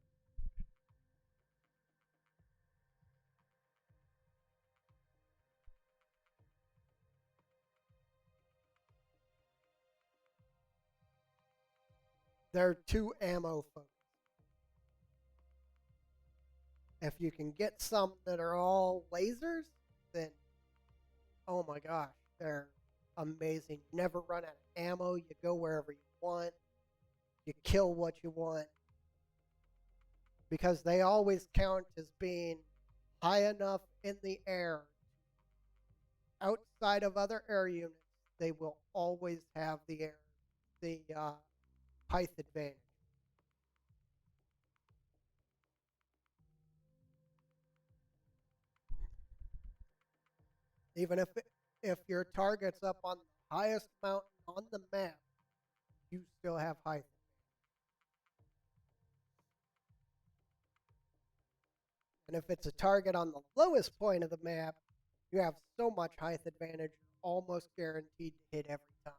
They're too ammo focused. If you can get some that are all lasers, then oh my gosh, they're amazing. You never run out of ammo. You go wherever you want. You kill what you want. Because they always count as being high enough in the air. Outside of other air units, they will always have the height advantage. Even if your target's up on the highest mountain on the map, you still have height. And if it's a target on the lowest point of the map, you have so much height advantage, you're almost guaranteed to hit every time.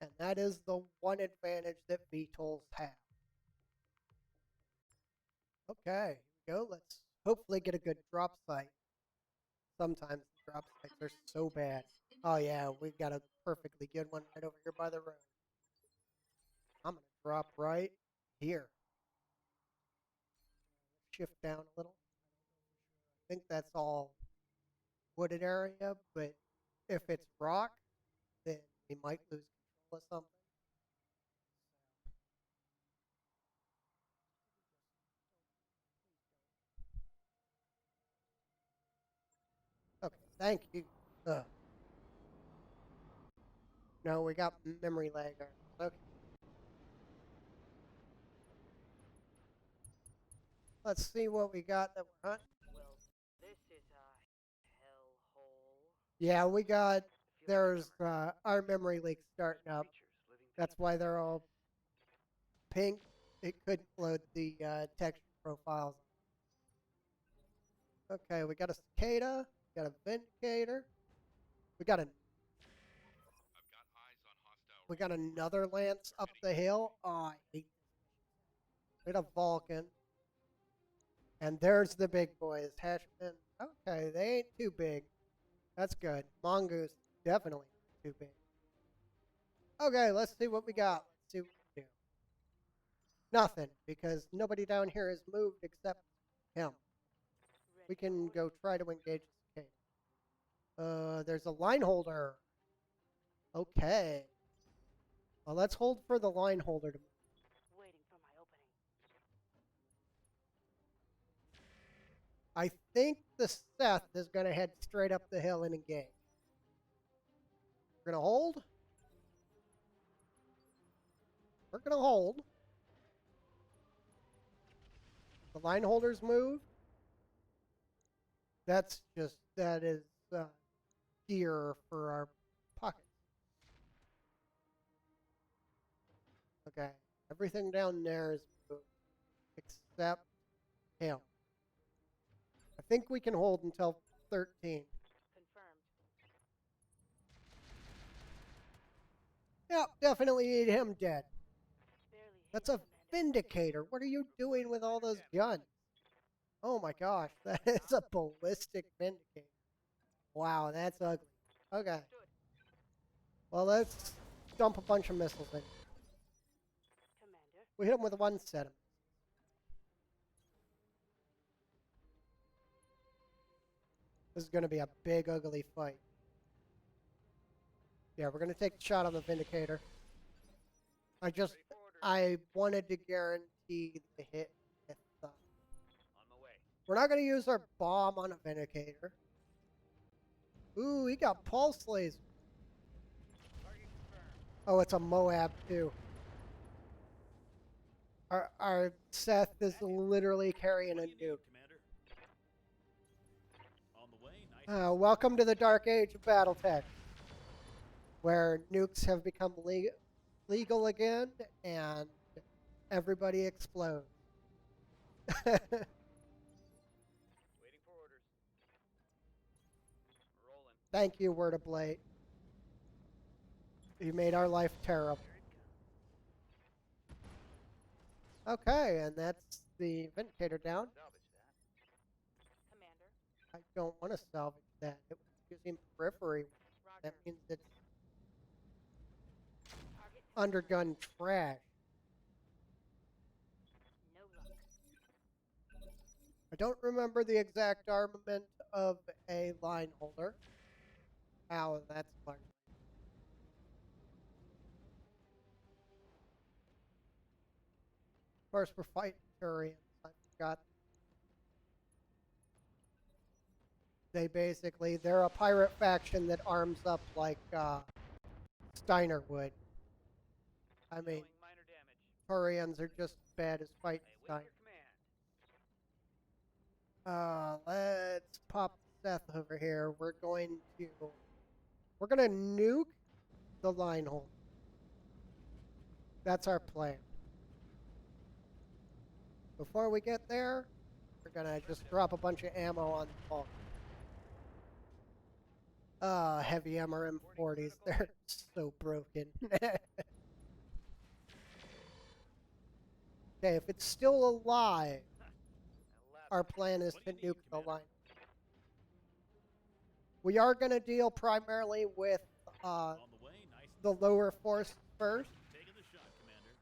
And that is the one advantage that VTOLs have. Okay, here we go. Let's hopefully get a good drop site. Sometimes the drop sites are so bad. Oh yeah, we've got a perfectly good one right over here by the road. I'm gonna drop right here. Shift down a little. I think that's all wooded area, but if it's rock, then we might lose control of something. Okay, thank you. Ugh. No, we got memory lag. Okay. Let's see what we got that we're hunting. Well, this is a hellhole. Yeah, we got. If you There's remember, our memory leak starting up. creatures living That's why they're all pink. It couldn't load the texture profiles. Okay, we got a cicada. We got a vindicator. We got a. I've got eyes on hostile. We got another lance up the hill. Oh, I hate this. We got a Vulcan. And there's the big boys. Hatchman. Okay, they ain't too big. That's good. Mongoose, definitely not too big. Okay, let's see what we got. Let's see what we do. Nothing, because nobody down here has moved except him. We can go try to engage the cicada. There's a line holder. Okay. Well, let's hold for the line holder to move. Waiting for my opening. I think the Seth is going to head straight up the hill and engage. We're going to hold. We're going to hold. The line holders move. That is gear for our pockets. Okay, everything down there is moved except him. I think we can hold until 13. Confirmed. Yeah, definitely need him dead. Barely That's hit a Commander. vindicator. What are you doing with all those guns? Oh my gosh, that is a ballistic vindicator. Wow, that's ugly. Okay. Understood. Well, let's dump a bunch of missiles in. Commander. We hit him with one set of. This is going to be a big, ugly fight. Yeah, we're going to take a shot on the Vindicator. I wanted to guarantee the hit with On my way. We're not going to use our bomb on a Vindicator. Ooh, he got pulse laser. Target confirmed. Oh, it's a Moab too. Our Seth is literally carrying a What do you need, nuke. Commander? nice and Welcome to the dark age of battletech, where nukes have become legal again and everybody explodes. Waiting for orders. We're rolling. Thank you, Word of Blade. You made our life terrible. Here it comes. Okay, and that's the Vindicator down. Salvage that. Commander. I don't want to salvage that. It was using periphery. That Roger. means it's Target. undergun trash. No luck. I don't remember the exact armament of a line holder. Ow, that's fun. Of course, we're fighting Turians. I forgot. They're a pirate faction that arms up like Steiner would. I mean, Showing minor damage. Turians are just as bad as fighting I await Steiner. your command. Let's pop Seth over here. We're gonna nuke the line hole. That's our plan. Before we get there, we're gonna just drop a bunch of ammo on the Vulcan. Heavy MRM40s. They're so broken. Okay, if it's still alive, our plan is to nuke the line. We are going to deal primarily with on the way, nice and the lower force first. taking the shot, Commander.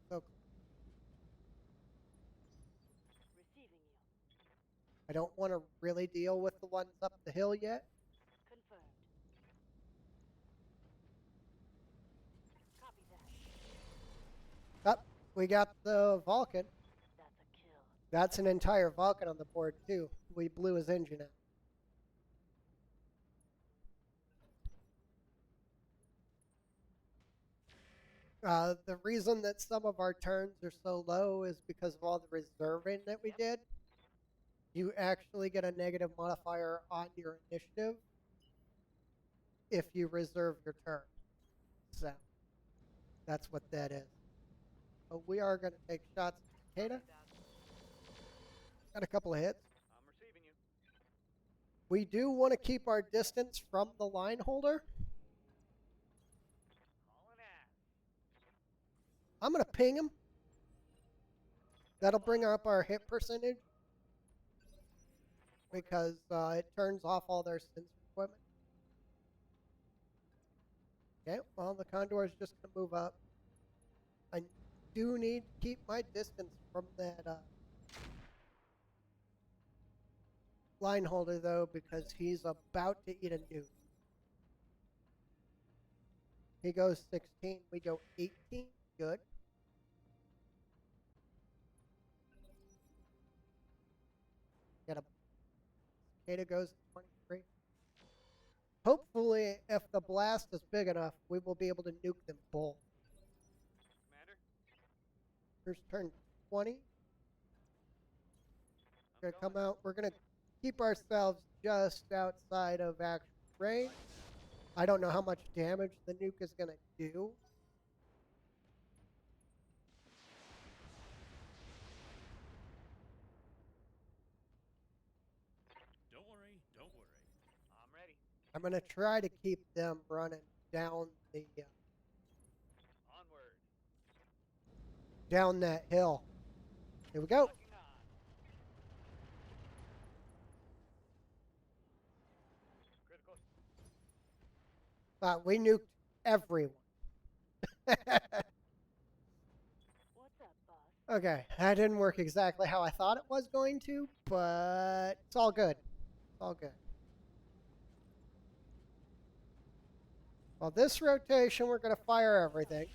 So Receiving you. I don't want to really deal with the ones up the hill yet. Confirmed. Copy that. Up, we got the Vulcan. That's a kill. That's an entire Vulcan on the board too. We blew his engine out. The reason that some of our turns are so low is because of all the reserving that we did. You actually get a negative modifier on your initiative if you reserve your turn. So that's what that is. But we are going to take shots at Takeda. Got a couple of hits. I'm receiving you. We do want to keep our distance from the line holder. Hauling ass. I'm going to ping him. That'll bring up our hit percentage because it turns off all their sensor equipment. Okay, well, the Condor is just going to move up. I do need to keep my distance from that line holder, though, because he's about to eat a nuke. He goes 16, we go 18. Good. Got a Cicada goes 23. Hopefully, if the blast is big enough, we will be able to nuke them both. Commander. Here's turn 20. I'm Gonna going. come out. We're gonna keep ourselves just outside of actual range. I don't know how much damage the nuke is gonna do. Don't worry, don't worry. I'm ready. I'm gonna try to keep them running down the Onward. down that hill. Here we go. Locking on. Critical. We nuked everyone. What's up, boss? Okay, that didn't work exactly how I thought it was going to, but it's all good. It's all good. Well, this rotation, we're going to fire everything.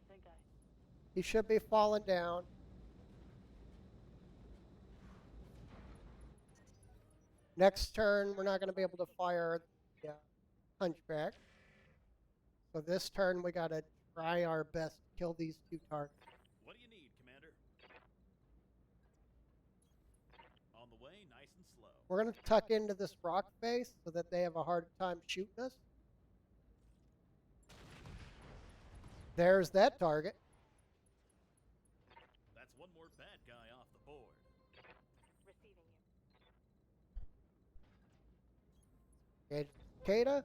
Think I. He should be falling down. Next turn, we're not going to be able to fire the Hunchback. So this turn, we got to try our best to kill these two targets. What do you need, Commander? nice and slow. We're going to tuck into this rock face so that they have a hard time shooting us. There's that target. That's one more bad guy off the board. Receiving you. Okay, Kata.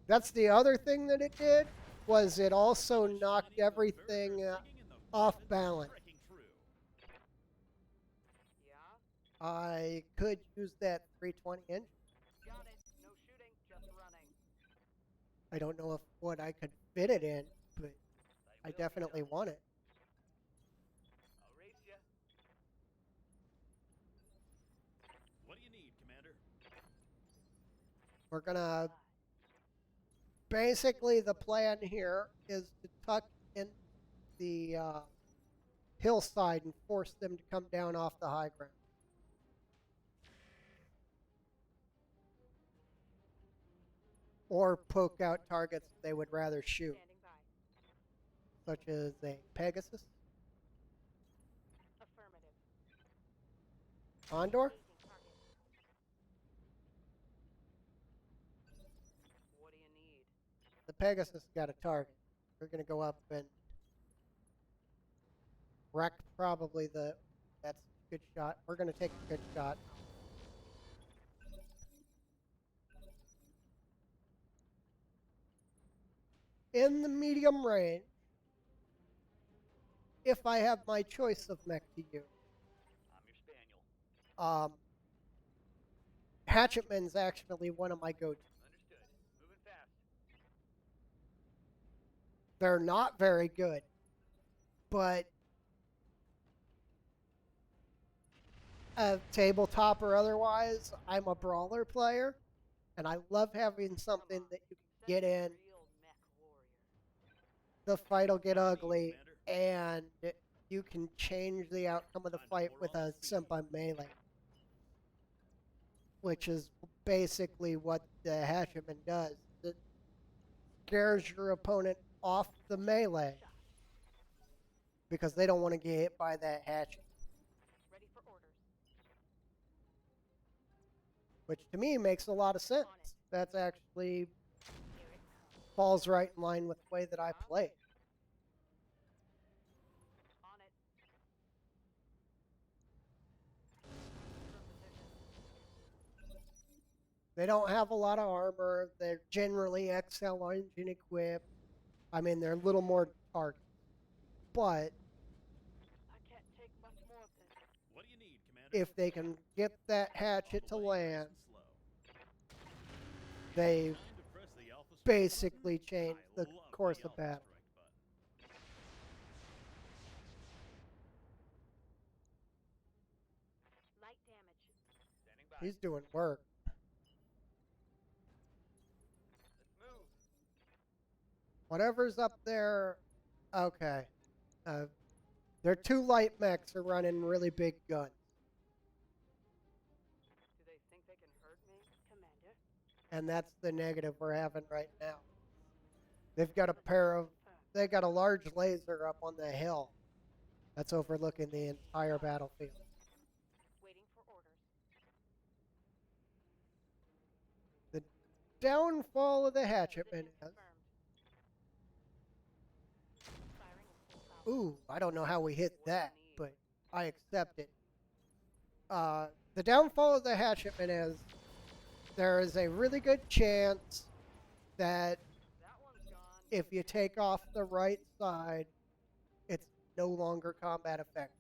That's the other thing that it did, was it also knocked everything off balance. Yeah? I could use that 320 inch. Got it. No shooting, just running. I don't know if what I could fit it in, but I definitely want it. I'll race ya. What do you need, Commander? We're gonna basically the plan here is to tuck in the hillside and force them to come down off the high ground. Or poke out targets they would rather shoot, Standing by. such as a Pegasus, Affirmative. Condor. Engaging target. What do you need? The Pegasus got a target. We're gonna go up and wreck probably the. That's a good shot. We're gonna take a good shot. In the medium range, if I have my choice of mech to use, I'm your spaniel. Hatchetman's actually one of my go-tos. Understood. Moving fast. They're not very good, but tabletop or otherwise, I'm a brawler player, and I love having something that you can get in. Real mech warrior. The fight will get ugly, and you can change the outcome of the fight with a simple melee, which is basically what the Hatchetman does. It scares your opponent off the melee because they don't want to get hit by that hatchet, Ready for orders. which to me makes a lot of sense. That's actually Here it comes. falls right in line with the way that I play. On it. They don't have a lot of armor. They're generally XL engine equipped. I mean, they're a little more target. But I can't take much more of this. What do you need, Commander? if they can get that hatchet to On the way, nice land, and slow. they Time to press the Alpha strike basically button? change I the love course the of Alpha battle. strike button. Light damage. Standing by. He's doing work. Let's move. Whatever's up there, okay. Their two light mechs are running really big guns. Do they think they can hurt me, Commander? And that's the negative we're having right now. They've got they got a large laser up on the hill that's overlooking the entire battlefield. Waiting for orders. The downfall of the Hatchetman Position is, confirmed. Firing at full power. ooh, I don't know how we hit that, but I accept it. The downfall of the Hatchetman is there is a really good chance that That one's gone. if you take off the right side, it's no longer combat effective.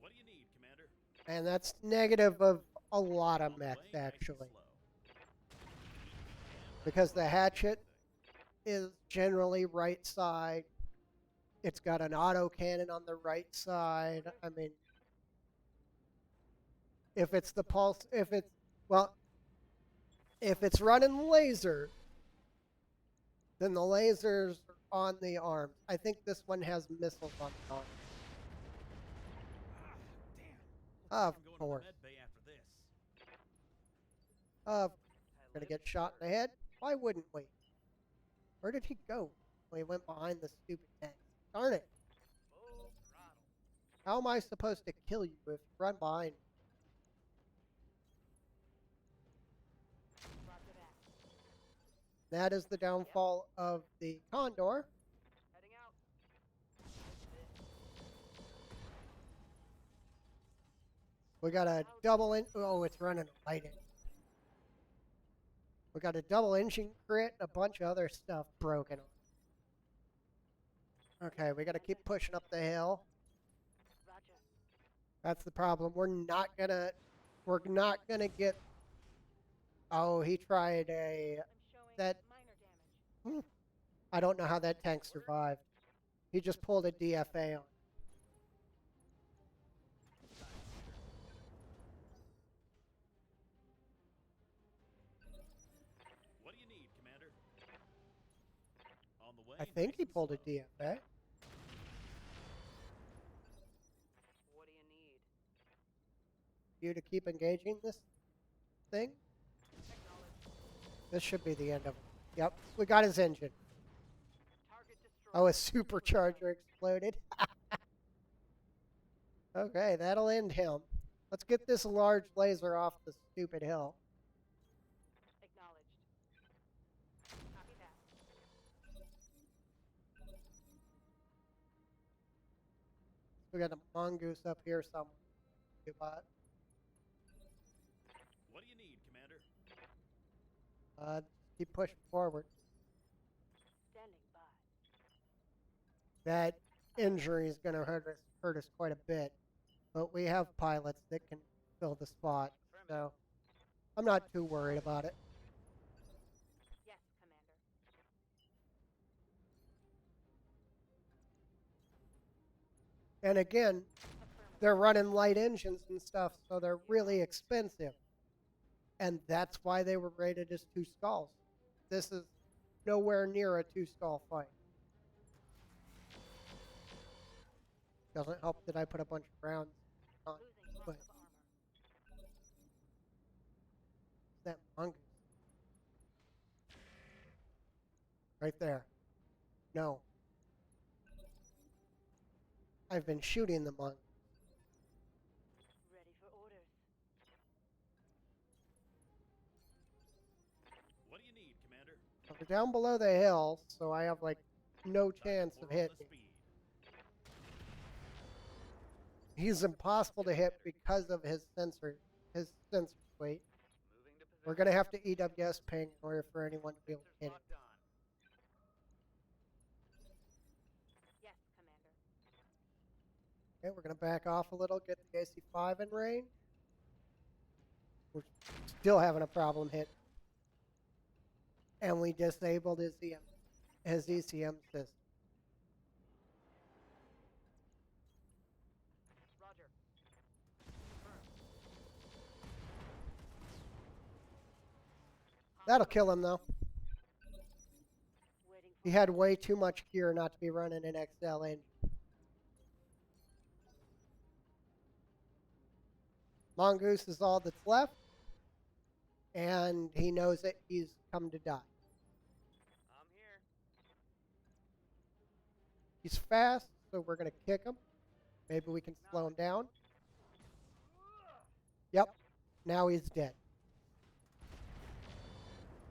What do you need, Commander? And that's negative of a lot of On the mechs, way, nice and actually. slow. Because the hatchet is generally right side. It's got an auto cannon on the right side. I mean, if it's the pulse, if it's running laser, then the lasers are on the arms. I think this one has missiles on the arms. Damn. Of I'm going course. to the med bay after this. Gonna get shot in the head? Why wouldn't we? Where did he go? Well, he went behind the stupid tank. Darn it. Full throttle. How am I supposed to kill you if you run behind me? That is the downfall of the Condor. Heading out. We got a double in. Oh, it's running a light engine. We got a double engine crit and a bunch of other stuff broken on. Okay, we got to keep pushing up the hill. Roger. That's the problem. We're not gonna get. Oh, he tried a. I'm showing That. minor damage. I don't know how that tank survived. He just pulled a DFA on. What do you need, Commander? On the way. I think he nice and pulled a slow. DFA. What do you need? You to keep engaging this thing. Acknowledged. This should be the end of it. Yep, we got his engine. Target destroyed. Oh, a supercharger exploded. Okay, that'll end him. Let's get this large laser off the stupid hill. Acknowledged. Copy that. We got a mongoose up here somewhere. But, What do you need, Commander? keep pushing forward. Standing by. That injury is going to hurt us quite a bit. But we have pilots that can fill the spot. So I'm not too worried about it. Yes, Commander. And again, Affirmative. they're running light engines and stuff, so they're really expensive. And that's why they were rated as 2 skulls. This is nowhere near a 2-skull fight. Doesn't help that I put a bunch of rounds on. Losing lots But of armor. that mongoose. Right there. No. I've been shooting the mongoose. Ready for orders. What do you need, Commander? We're down below the hill, so I have like no chance of We're on hitting. the speed. He's impossible to hit because of his sensor suite. Moving to position. We're gonna have to EWS ping in order for anyone to be able to hit it. Locked on. Yes, Commander. Okay, we're gonna back off a little, get the AC-5 in range. We're still having a problem hitting. And we disabled his ECM system. Roger. That'll kill him though. Waiting for He had way too much gear not to be running an XL engine. Mongoose is all that's left. And he knows that he's come to die. I'm here. He's fast, so we're going to kick him. Maybe we can slow him down. Yep. Now he's dead.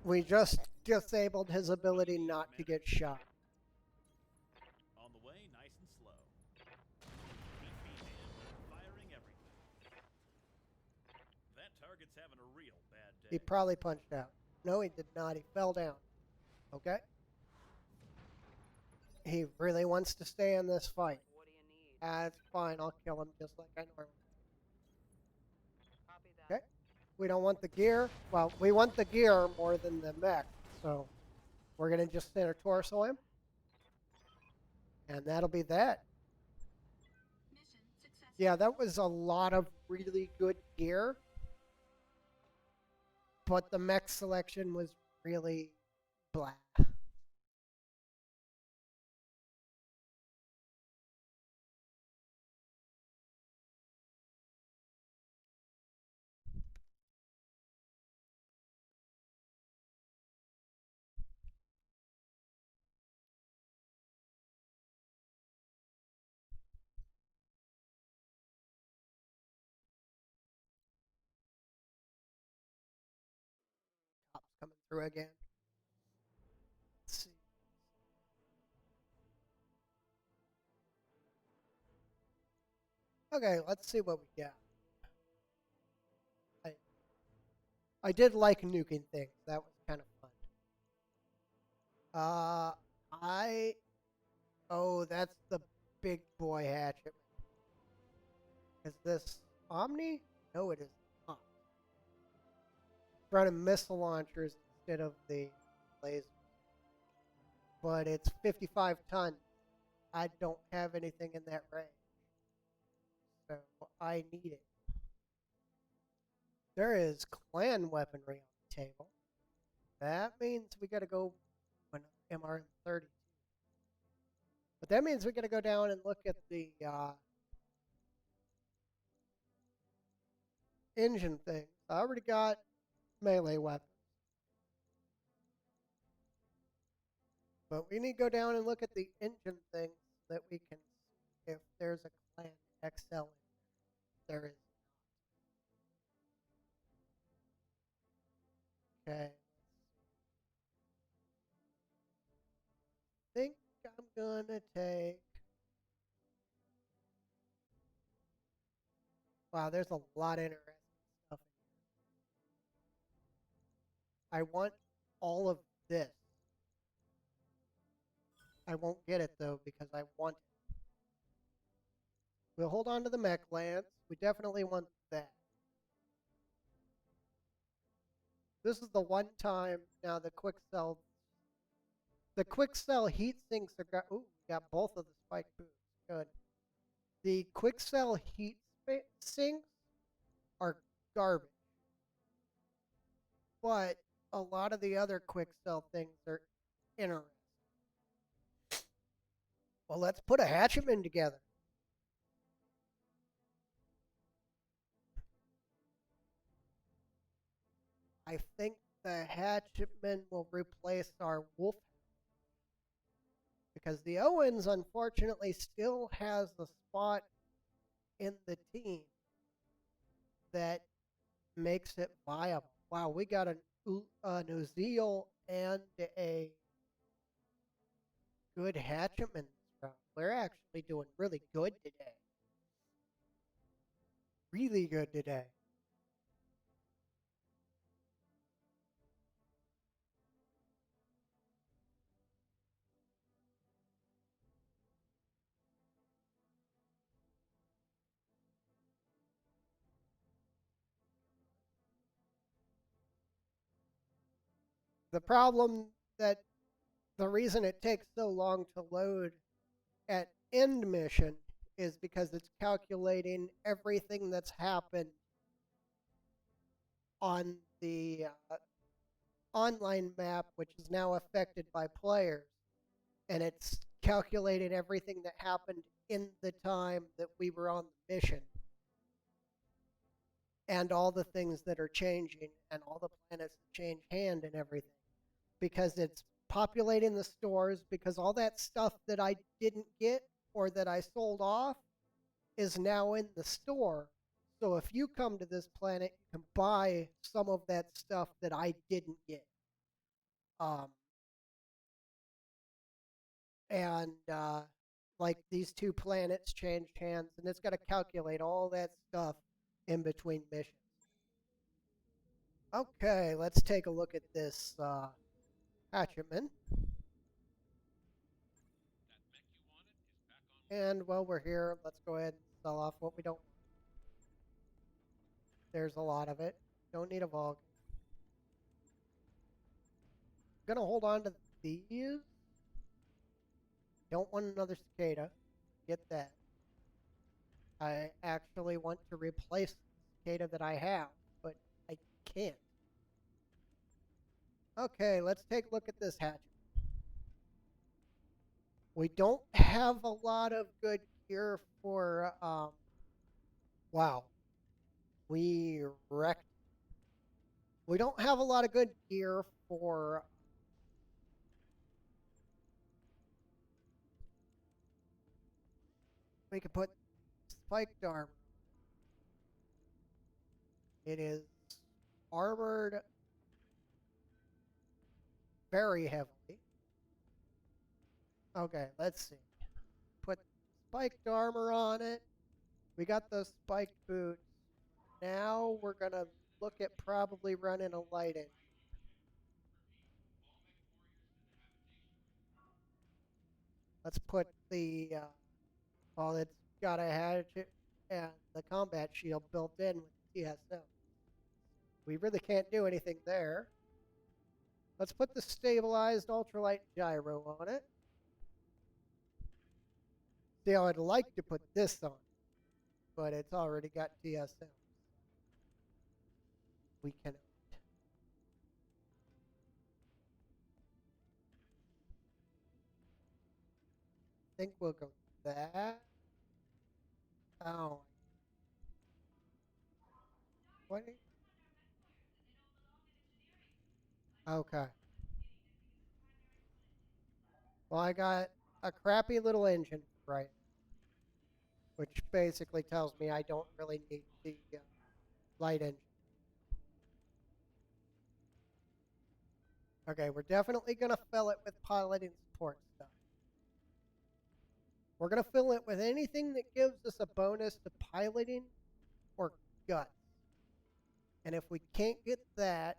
We just disabled his ability not to get shot. On the way, nice and slow. Keep me in, firing everything. That target's having a real bad day. He probably punched out. No, he did not. He fell down. Okay? He really wants to stay in this fight. what do you need? That's fine. I'll kill him just like I normally Copy that. Okay. We don't want the gear. Well, we want the gear more than the mech. So we're going to just center torso him. And that'll be that. Mission successful. Yeah, that was a lot of really good gear. But the mech selection was really blah. Top's coming through again. Okay, let's see what we got. I I did like nuking things. That was kind of fun. Uh, I oh, that's the big boy hatchet. Is this Omni? No, it is not. Running missile launchers instead of the lasers. But it's 55 tons. I don't have anything in that range. So I need it. There is clan weaponry on the table. That means we gotta go an MRM-30. But that means we gotta go down and look at the engine thing. I already got melee weapons. But we need to go down and look at the engine thing so that we can see if there's a clan XL in there. There is not. Okay. Think I'm gonna take. Wow, there's a lot of interesting stuff in here. I want all of this. I won't get it though because I want it. We'll hold on to the mech lance. We definitely want that. This is the one time now the quick cell heat sinks are got. Ooh, got both of the spike boots. Good. The quick cell heat sinks are garbage, but a lot of the other quick cell things are interesting. Well, let's put a hatchetman together. I think the hatchetman will replace our wolf because the Owens unfortunately still has a spot in the team that makes it viable. Wow, we got an Uziel and a good hatchetman this round. We're actually doing really good today. Really good today. The problem that the reason it takes so long to load at end mission is because it's calculating everything that's happened on the online map, which is now affected by players, and it's calculating everything that happened in the time that we were on the mission, and all the things that are changing, and all the planets that change hand and everything, because it's populating the stores, because all that stuff that I didn't get or that I sold off is now in the store. So if you come to this planet, you can buy some of that stuff that I didn't get. Um, and like these two planets changed hands, and it's got to calculate all that stuff in between missions. Okay, let's take a look at this hatchetman. And while we're here, let's go ahead and sell off what we don't want. There's a lot of it. Don't need a Vulcan. I'm gonna hold on to these. Don't want another cicada. Get that. I actually want to replace the cicada that I have, but I can't. Okay, let's take a look at this hatchet. We don't have a lot of good gear for, wow. We wrecked. We don't have a lot of good gear for, we could put spiked armor. It is armored very heavily. Okay, let's see. Put spiked armor on it. We got those spiked boots. Now we're going to look at probably running a light engine. Let's put the, well, it's got a hatchet and the combat shield built in with the TSM. We really can't do anything there. Let's put the stabilized ultralight gyro on it. See, I would like to put this on, but it's already got TSM. We cannot. I think we'll go that. Oh. What? Okay. Well, I got a crappy little engine right now, which basically tells me I don't really need the light engine. Okay, we're definitely going to fill it with piloting support stuff. We're going to fill it with anything that gives us a bonus to piloting or guts. And if we can't get that,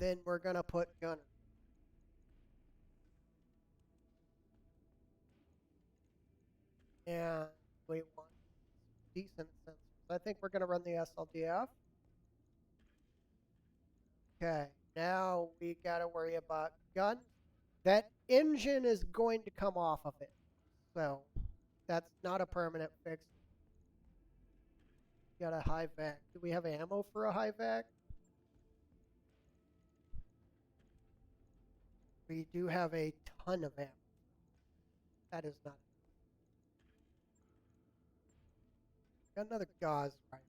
then we're going to put gunner. And we want decent sensors. I think we're going to run the SLDF. Okay, now we got to worry about guns. That engine is going to come off of it. So that's not a permanent fix. Got a high vac. Do we have ammo for a high vac? We do have a ton of ammo. That is not. Got another gauze rifle.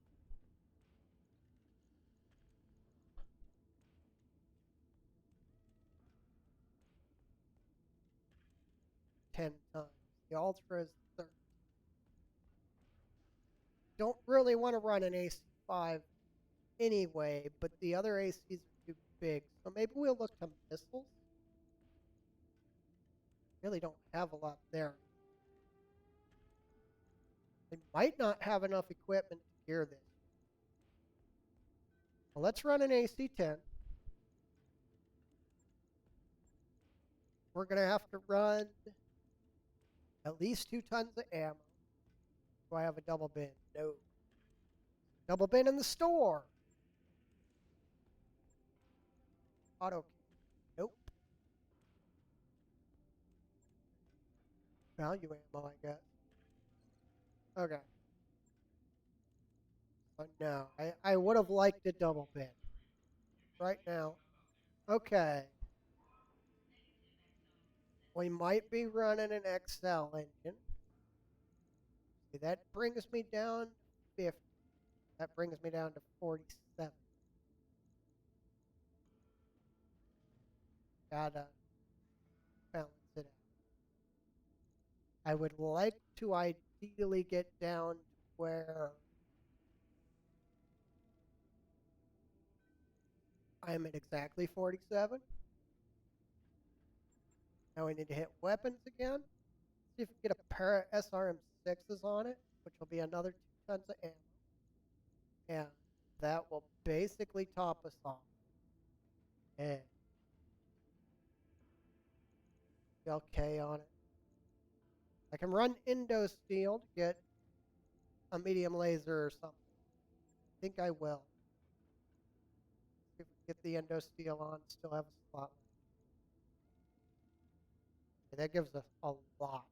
10 times. The Ultra is 30. Don't really want to run an AC-5 anyway, but the other ACs are too big. So maybe we'll look to missiles. Really don't have a lot there. They might not have enough equipment to gear this. Well, let's run an AC-10. We're going to have to run at least 2 tons of ammo. Do I have a double bin? No. Double bin in the store. Auto. Nope. Value ammo, I guess. Okay. But no, I would have liked a double bin. Right now. Okay. We might be running an XL engine. See, that brings me down to 50. That brings me down to 47. Gotta balance it out. I would like to ideally get down to where I'm at exactly 47. Now we need to hit weapons again. See if we get a pair of SRM6s on it, which will be another 2 tons of ammo. And that will basically top us off. And LK on it. I can run Indo Steel to get a medium laser or something. I think I will. If we get the Indo Steel on, still have a slot. Okay, that gives us a lot.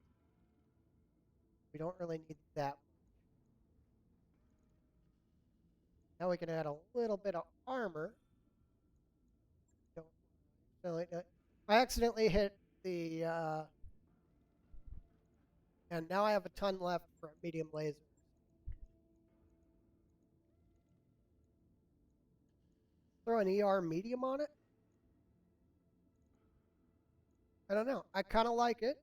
We don't really need that much. Now we can add a little bit of armor. I accidentally hit the, and now I have a ton left for medium lasers. Throw an ER medium on it? I don't know. I kind of like it.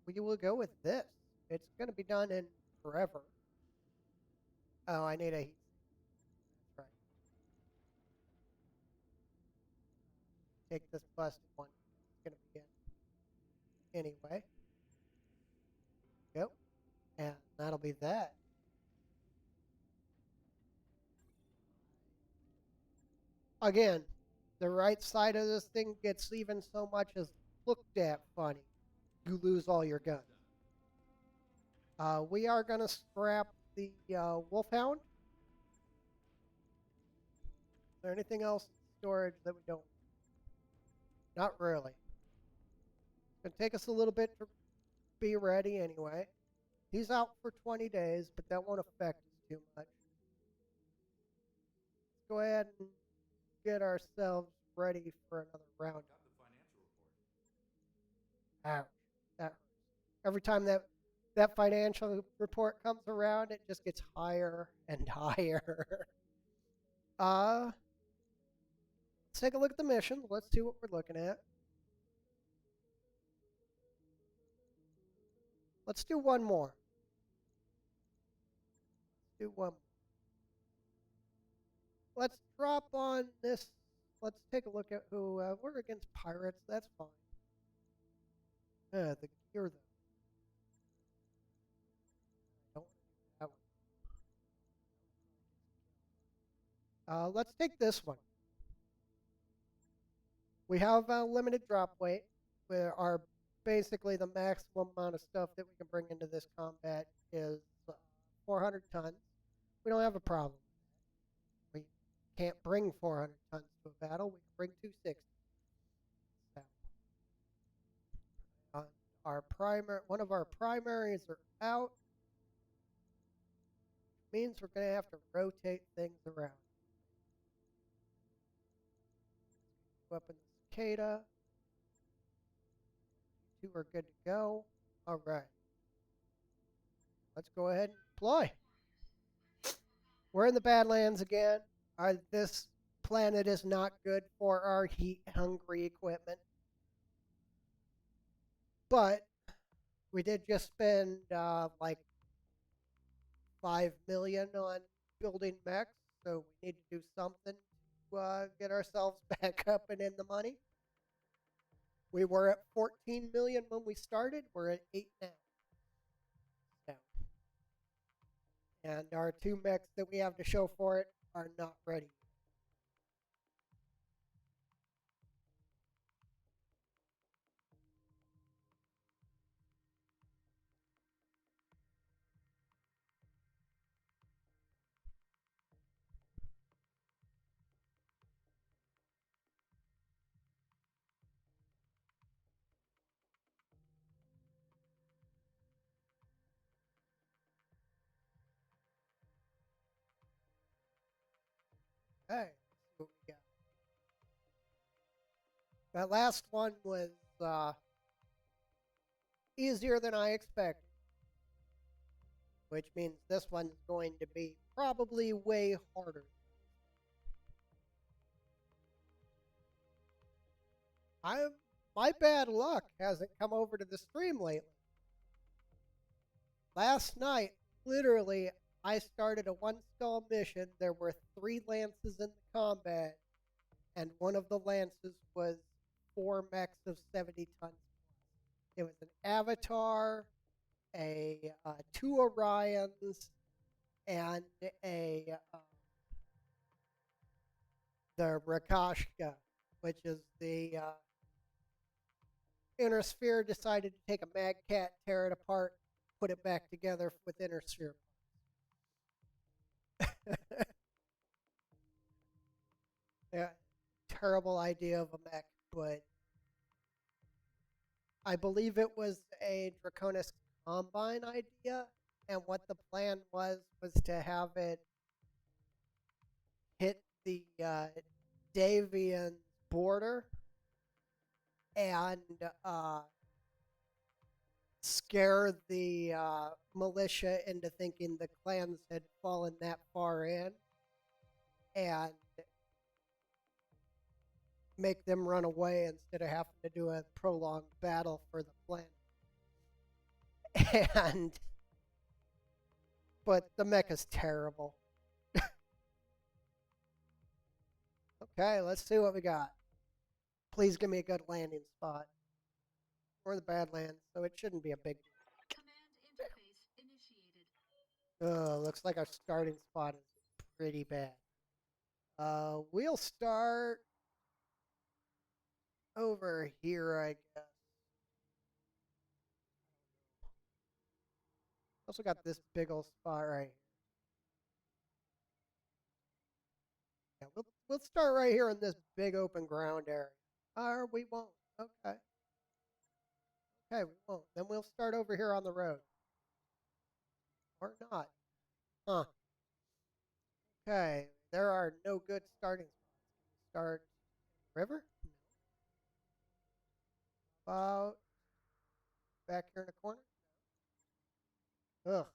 We will go with this. It's going to be done in forever. Oh, I need a heat. That's right. Take this busted one. It's going to be in. Anyway. Go. And that'll be that. Again, the right side of this thing gets even so much as looked at funny. You lose all your guns. We are going to scrap the Wolfhound. Is there anything else in storage that we don't? Not really. It's going to take us a little bit to be ready anyway. He's out for 20 days, but that won't affect us too much. Let's go ahead and get ourselves ready for another round. Ouch. That hurts. Every time that financial report comes around, it just gets higher and higher. Let's take a look at the mission. Let's see what we're looking at. Let's do one more. Do one. Let's drop on this. Let's take a look at who we're against pirates. That's fine. The gear though. I don't want to do that one. Let's take this one. We have a limited drop weight. Where our basically the maximum amount of stuff that we can bring into this combat is 400 tons. We don't have a problem. We can't bring 400 tons to a battle. We can bring 260. So, one of our primaries are out. Means we're going to have to rotate things around. Weapon the cicada. You two are good to go. All right. Let's go ahead and deploy. We're in the Badlands again. This planet is not good for our heat-hungry equipment. But we did just spend like 5 million on building mechs, so we need to do something to get ourselves back up and in the money. We were at 14 million when we started. We're at 8 now. And our 2 mechs that we have to show for it are not ready. Okay, let's see what we got. That last one was easier than I expected, which means this one's going to be probably way harder. My bad luck hasn't come over to the stream lately. Last night, literally, I started a 1-skull mission. There were 3 lances in the combat, and one of the lances was 4 mechs of 70 tons. It was an Avatar, 2 Orions, and the Rakashka, which is the Inner Sphere decided to take a Mad Cat, tear it apart, put it back together with Inner Sphere. Yeah, terrible idea of a mech, but I believe it was a Draconis Combine idea, and what the plan was to have it hit the Davian border and scare the militia into thinking the clans had fallen that far in and make them run away instead of having to do a prolonged battle for the planet. But the mech is terrible. Okay, let's see what we got. Please give me a good landing spot. We're in the Badlands, so it shouldn't be a big deal. Command interface initiated. Looks like our starting spot is pretty bad. We'll start over here, I guess. Also got this big old spot right here. Yeah, we'll start right here in this big open ground area. Or we won't. Okay. Okay, we won't. Then we'll start over here on the road. Or not. Huh. Okay. There are no good starting spots. Can we start river? No. About back here in the corner? Ugh.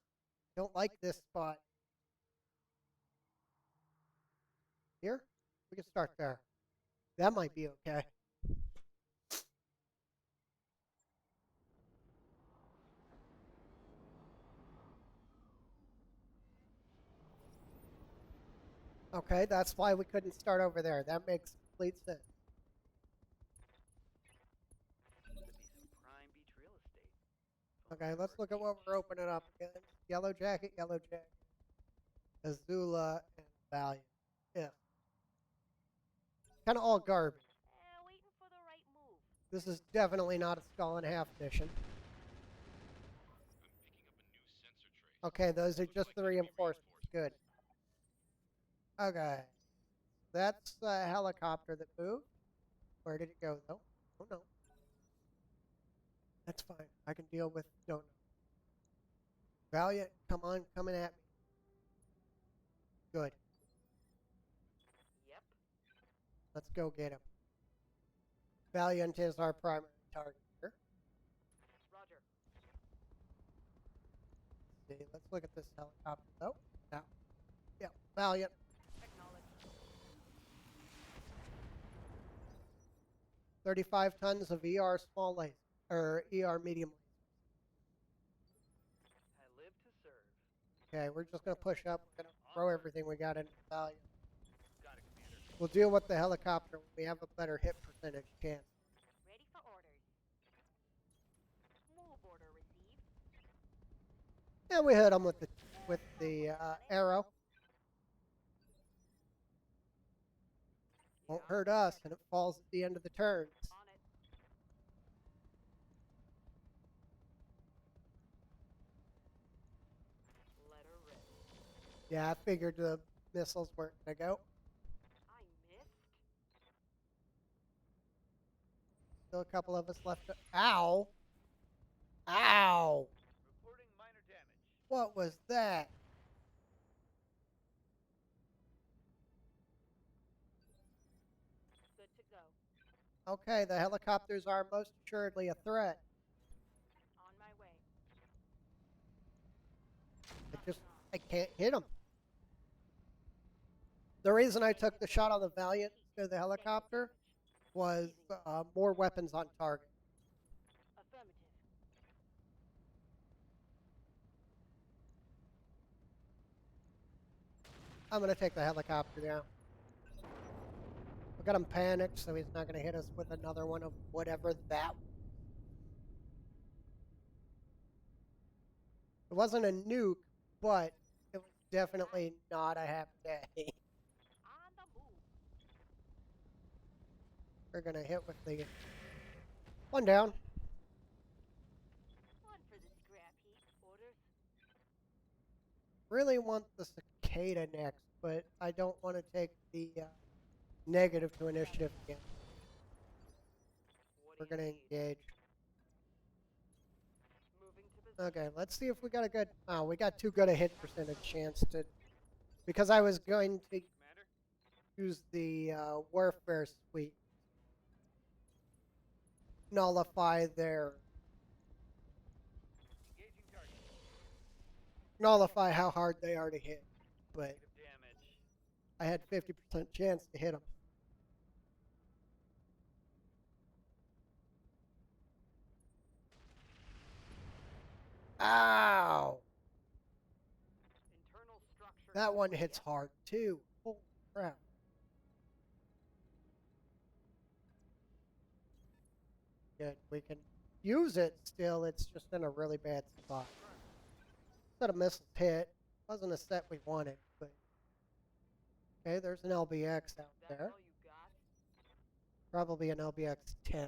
Don't like this spot. Here? We can start there. That might be okay. Okay, that's why we couldn't start over there. That makes complete sense. Could be some prime beach real estate. Okay, let's look at what we're opening up again. Yellow Jacket, Azula, and Valiant. Yeah. Kind of all garbage. Waiting for the right move. This is definitely not a skull and a half mission. I'm picking up a new sensor trace. Okay, those are Looks just like the they can be reinforcements. Good. Okay. That's a helicopter that moved. Where did it go, though? Oh, no. That's fine. I can deal with don't know. Valiant, come on, coming at me. Good. Yep. Let's go get him. Valiant is our primary target here. Roger. See, let's look at this helicopter, though. Now, yeah, Valiant. Acknowledged. 35 tons of ER small laser, or ER medium laser. I live to serve. Okay, we're just going to push up. We're going to throw everything we got into Valiant. Got it, Commander. We'll deal with the helicopter when we have a better hit percentage chance. Ready for orders. Move order received. Yeah, we hit them with the arrow. Won't hurt us, and it falls at the end of the turns. On it. Let her rip. Yeah, I figured the missiles weren't going to go. I missed. Still a couple of us left. Ow! Ow! Reporting minor damage. What was that? Good to go. Okay, the helicopters are most assuredly a threat. On my way. I can't hit them. The reason I took the shot on the Valiant instead of the helicopter was more weapons on target. Affirmative. I'm going to take the helicopter down. We got him panicked, so he's not going to hit us with another one of whatever that was. It wasn't a nuke, but it was definitely not a happy day. On the move. We're going to hit with the one down. One for the scrap heap. Orders. Really want the cicada next, but I don't want to take the negative to initiative again. What We're do you going need? to engage. Moving to position. Okay, let's see if we got a good... Oh, we got too good a hit percentage chance to... Because I was going to Commander? use the warfare suite. Nullify their... Engaging target. Nullify how hard they are to hit. But Negative damage. I had 50% chance to hit them. Ow! Internal structure. That one hits hard too. Holy crap. Good. We can use it still. It's just in a really bad spot. Set of missiles hit. Wasn't a set we wanted, but Okay, there's an LBX out That there. all you got? Probably an LBX 10.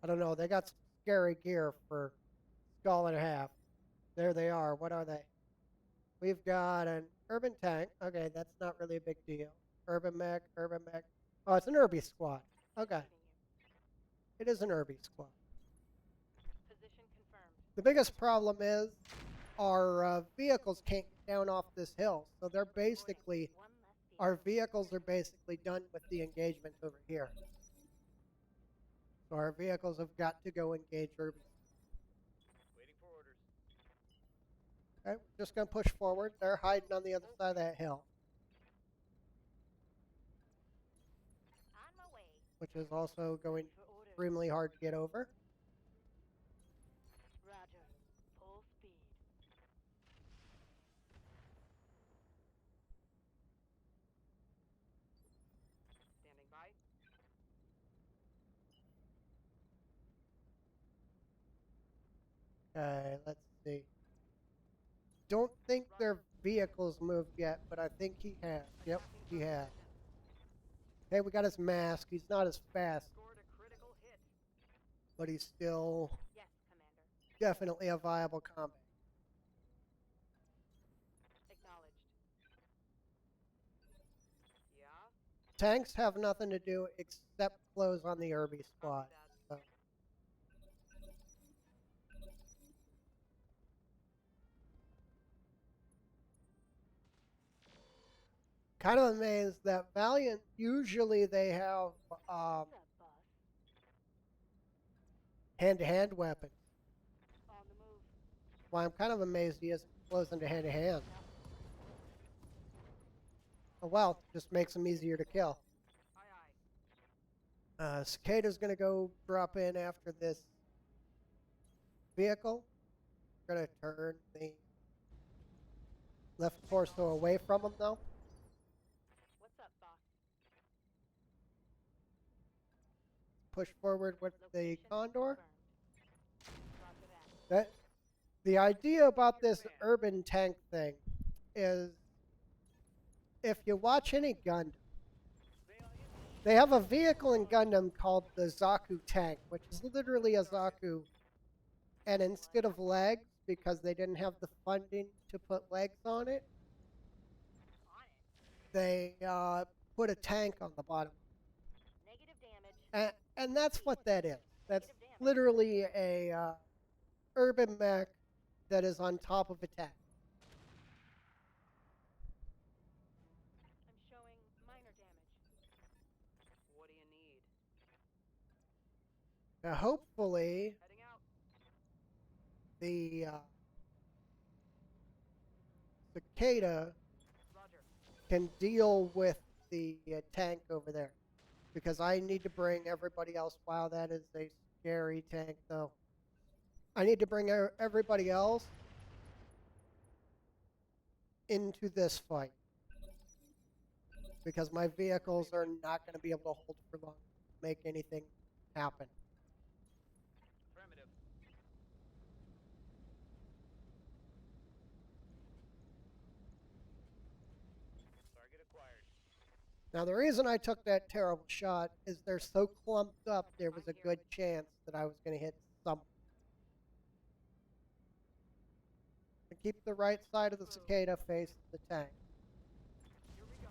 I don't know. They got some scary gear for skull and a half. There they are. What are they? We've got an urban tank. Okay, that's not really a big deal. Urban mech, urban mech. Oh, it's an Irby squad. Okay, Receiving you. it is an Irby squad. Position confirmed. The biggest problem is our vehicles can't get down off this hill. So they're basically, One less our vehicle. vehicles are basically done with the engagement over here. So our vehicles have got to go engage Irby. Waiting for orders. Okay, we're just going to push forward. They're hiding on the other side of that hill, On my way. which is also going For orders. extremely hard to get over. Roger. Full speed. Standing by. Okay, let's see. Don't think their vehicles moved yet, but I think he has. Yep, he has. Okay, we got his mask. He's not as fast, Scored a critical hit. but he's still Yes, Commander. definitely a viable combat. Acknowledged. Yeah? Tanks have nothing to do except close on the Irby squad. So. Kind of amazed that Valiant, usually they have What's up, boss? hand-to-hand weapons. On the move. Well, I'm kind of amazed he isn't close into hand-to-hand. Oh well, just makes them easier to kill. Aye, aye. Cicada's going to go drop in after this vehicle. Going to turn the left torso away from him, though. What's up, boss? Push forward with the Location Condor. confirmed. Roger that. The idea about this urban tank thing is if you watch any Gundam, they have a vehicle in Gundam called the Zaku tank, which is literally a Zaku. And instead of legs, because they didn't have the funding to put legs on it, they put a tank on the bottom. Negative damage. And that's what that is. That's literally a urban mech that is on top of a tank. I'm showing minor damage. What do you need? Now, hopefully, Heading out. the Cicada Roger. can deal with the tank over there. Because I need to bring everybody else. Wow, that is a scary tank, though. I need to bring everybody else into this fight. Because my vehicles are not going to be able to hold for long, make anything happen. Affirmative. Target acquired. Now, the reason I took that terrible shot is they're so clumped up, there was a good chance that I was going to hit someone. Keep the right side of the Cicada facing the tank. Here we go.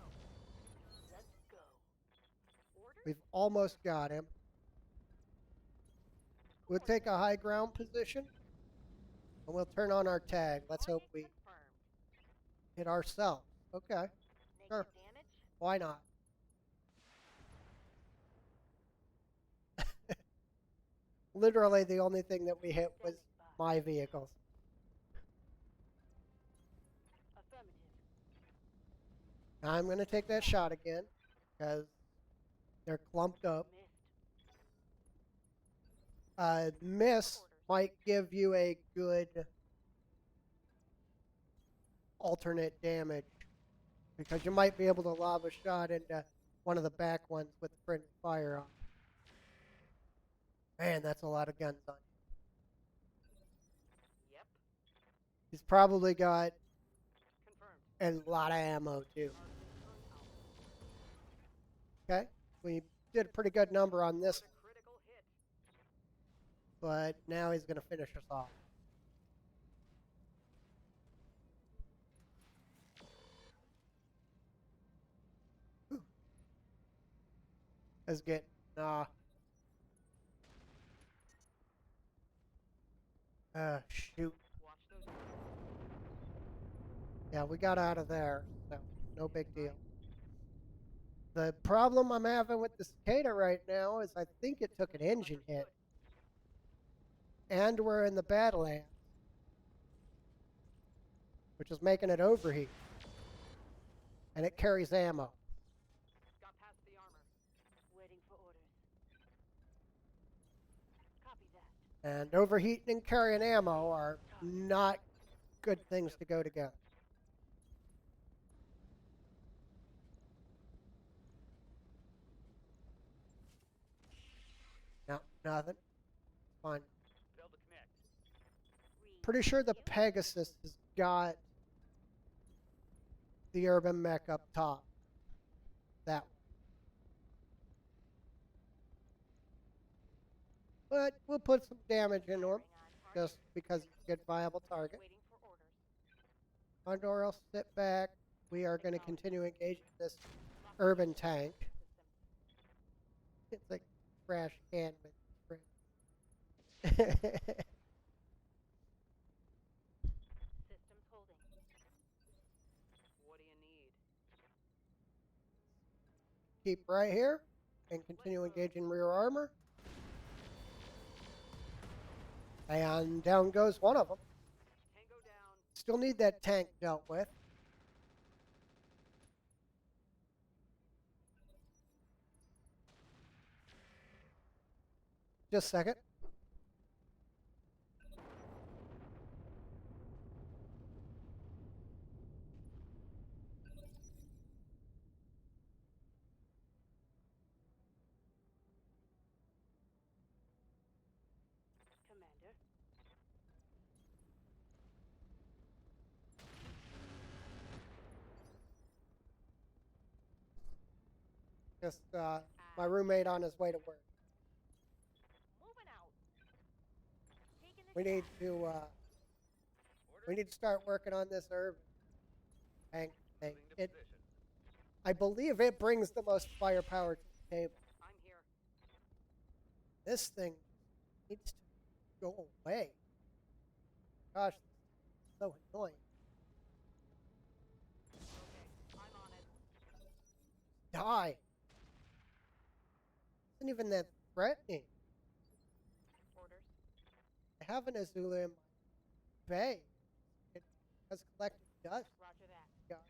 Let's go. Orders? We've almost got him. We'll take a high ground position, and we'll turn on our tag. Let's hope we Confirmed. hit ourselves. Okay, Negative Sure. damage? why not? Literally, the only thing that we hit was my vehicles. Affirmative. Now I'm going to take that shot again, because they're clumped up. Missed. Miss might give you a good alternate damage, because you might be able to lob a shot into one of the back ones with friendly fire on. Man, that's a lot of guns on you. Yep. He's probably got And a lot of ammo, too. Okay, we did a pretty good number on this, Critical hit. but now he's going to finish us off. Let's get, shoot. Watch those. Yeah, we got out of there, so no big deal. The problem I'm having with the cicada right now is I think it took an engine hit. And we're in the Battlelands, which is making it overheat. And it carries ammo. Got past the armor. Waiting for orders. Copy that. And overheating and carrying ammo are not good things to go together. No, nothing. Fine. Failed to connect. Pretty sure the Pegasus has got the urban mech up top. That one. But we'll put some damage into him just because he's a good viable target. Waiting for orders. Condor will sit back. We are going to continue engaging this urban tank. It's like a trash can with Systems holding. What do you need? Keep right here and continue engaging rear armor. And down goes one of them. Tango down. Still need that tank dealt with. Just a second. Commander. Just my roommate on his way to work. Moving out. Taking the We need shot. to we need to start working on this urban tank thing. Moving to It, position. I believe it brings the most firepower to the table. I'm here. This thing needs to go away. Gosh, it's so annoying. Okay, I'm on it. Die. Isn't even that threatening. Orders. I have an Azula in my bay. It has collected dust. Roger that. Got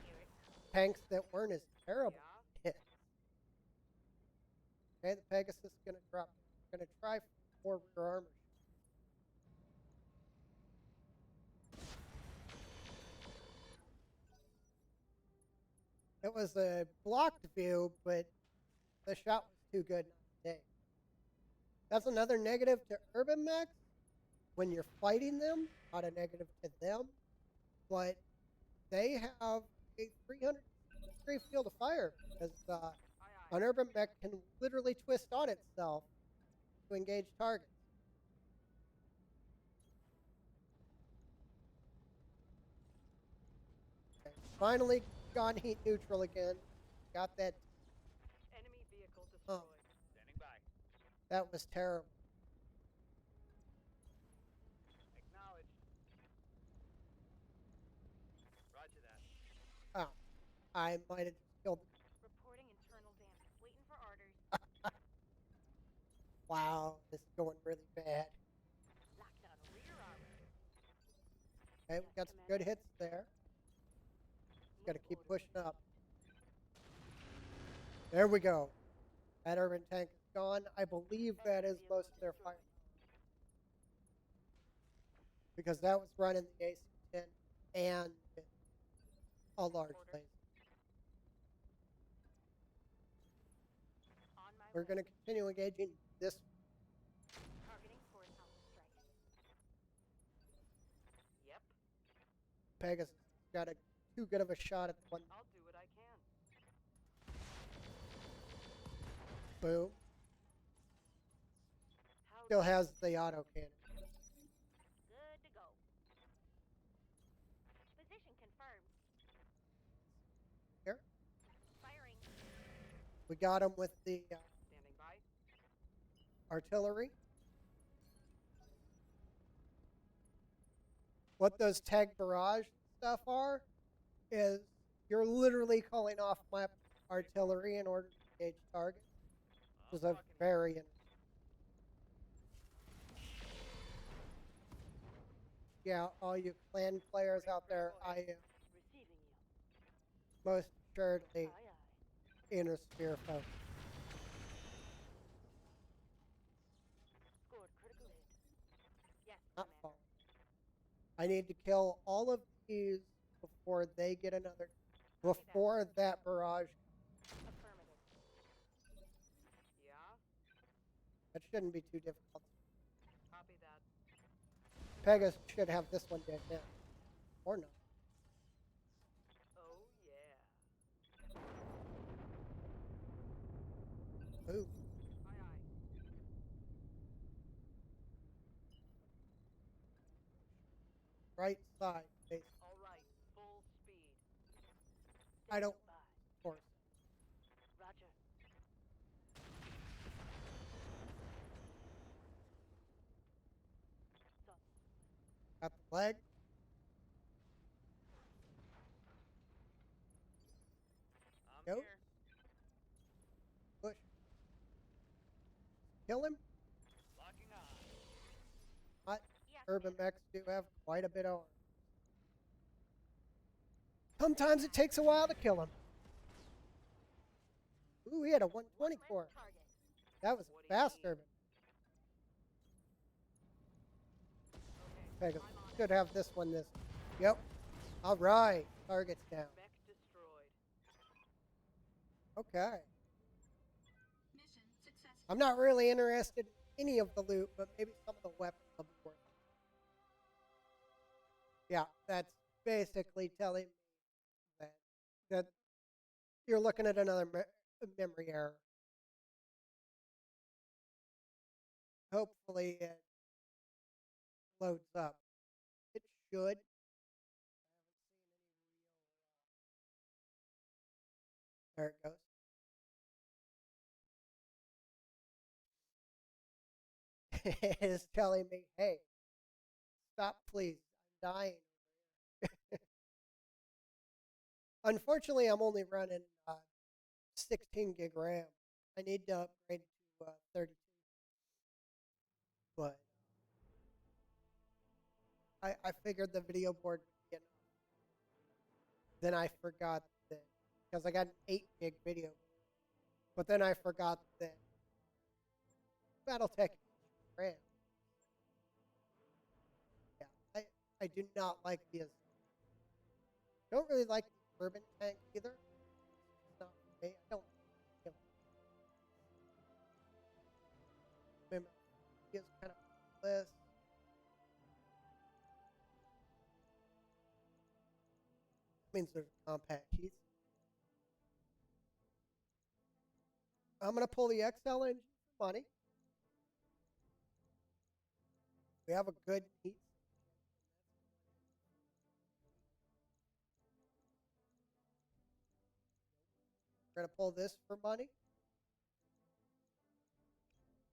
Here it comes. tanks that weren't as terrible. Yeah. Okay, the Pegasus is gonna drop. Gonna try for rear armor. It was a blocked view, but the shot was too good not to take. That's another negative to urban mechs when you're fighting them. Not a negative to them, but they have a 300-degree field of fire because Aye, aye. an urban mech can literally twist on itself to engage targets. Okay, finally gone heat neutral again. Got that. Enemy vehicle destroyed. Standing by. That was terrible. Acknowledged. Roger that. Oh, I might have just killed. Reporting internal damage. Waiting for orders. Wow, this is going really bad. Locked on rear armor. Okay, we got some good hits there. Got to keep pushing up. There we go. That urban tank is gone. I believe that is most of their fire. Because that was running the AC-10 and a large Order. laser. On my We're way. going to continue engaging this Targeting for an alpha strike. Yep. Pegasus. Got to too good of a shot at the one. I'll do what I can. Boom. How Still has the auto cannon. Good to go. Position confirmed. Here. Firing. We got him with the standing by? artillery. What those tag barrage stuff are is you're literally calling off my artillery in order to engage targets. It was a very interesting. Yeah, all you clan players out there, I am Receiving you. most assuredly Aye, aye. inner sphere focused. Scored critical hit. Yes, Not Commander. falling. I need to kill all of these before they get another. Before that barrage. Affirmative. Yeah? That shouldn't be too difficult. Copy that. Pegasus should have this one dead now. Or not. Oh, yeah. Ooh. Aye, aye. Right side, basically. All right. Full speed. I don't Standing by. force. Roger. Done. Got the leg. I'm Go. here. Push. Kill him. Locking on. Hot. Yes, Urban Commander. mechs do have quite a bit of armor. Sometimes it takes a while to kill him. Ooh, he had a 124. Target. That was What do you fast need? urban. Okay. Pegasus I'm on should it. have this one this. Yep. All right. Target's down. Mech destroyed. Okay. Mission successful. I'm not really interested in any of the loot, but maybe some of the weapons will be worth it. Yeah, that's basically telling me that you're looking at another memory error. Hopefully it loads up. It should. There it goes. It is telling me, hey, stop please. I'm dying. Unfortunately, I'm only running 16 gig RAM. I need to upgrade to 32. But I figured the video board would be enough. Then I forgot that, because I got an 8 gig video board. But then I forgot that battletech RAM. Yeah, I do not like the assault. Don't really like the urban tank either. It's not for me. I don't give him. He is kind of less. Means there's compact keys. I'm gonna pull the XL engine for money. We have a good heat. We're gonna pull this for money.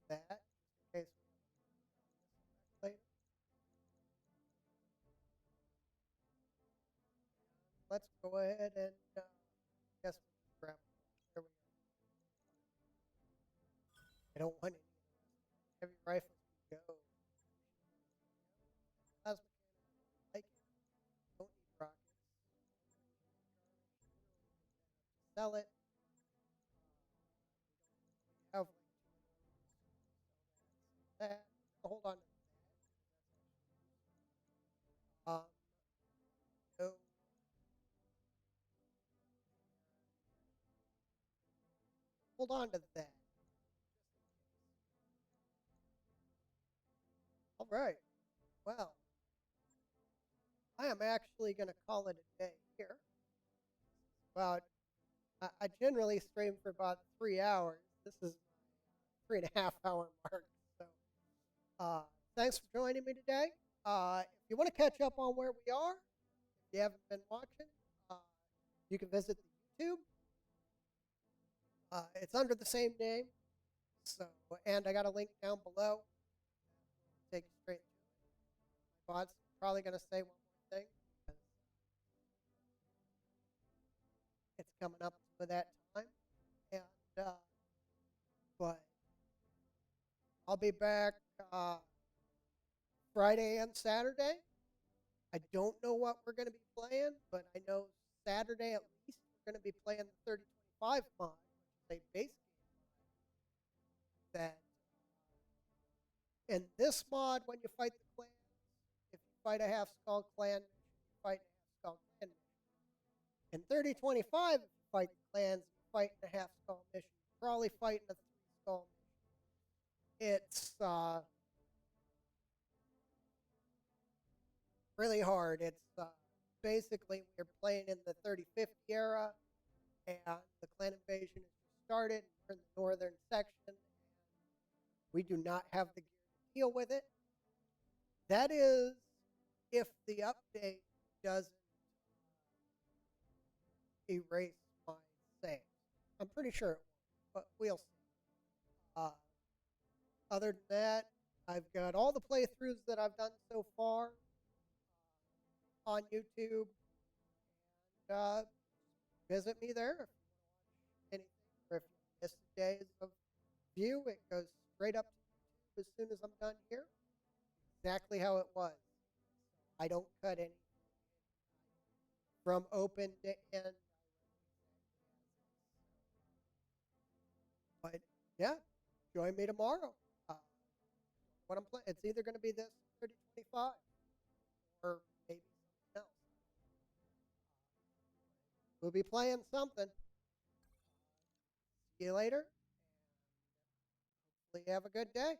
That, in case we later. Let's go ahead and guess we'll grab. There we go. I don't want any heavy rifles to go. Plasma cannon, like it. Don't need rockets. Sell it. Have that. Hold on. No. Hold on to that. All right. Well, I am actually going to call it a day here. About I generally stream for about 3 hours. This is my 3.5 hour mark. So thanks for joining me today. If you want to catch up on where we are, if you haven't been watching, uh, you can visit the YouTube. It's under the same name. So, and I got a link down below. Take you straight to it. My bot's probably going to say one more thing because it's coming up to that time. And but I'll be back Friday and Saturday. I don't know what we're going to be playing, but I know Saturday at least we're going to be playing the 3025 mod, which is a base game mod that in this mod, when you fight the clans, if you fight a half skull clan mission, you fight a half skull clan mission. In 3025, if you fight the clans, you fight in a half skull mission. You're probably fighting a 3 skull mission. It's really hard. It's basically we're playing in the 3050 era, and the clan invasion has just started. We're in the northern section, and we do not have the gear to deal with it. That is if the update doesn't erase my saves. I'm pretty sure it won't, but we'll see. Other than that, I've got all the playthroughs that I've done so far on YouTube. And visit me there if you want to watch anything, or if you miss the days of view, it goes straight up to YouTube as soon as I'm done here. Exactly how it was. I don't cut anything from open to end. But yeah, join me tomorrow. What I'm playing, it's either going to be this 3025 or maybe something else. We'll be playing something. See you later. Hopefully you have a good day.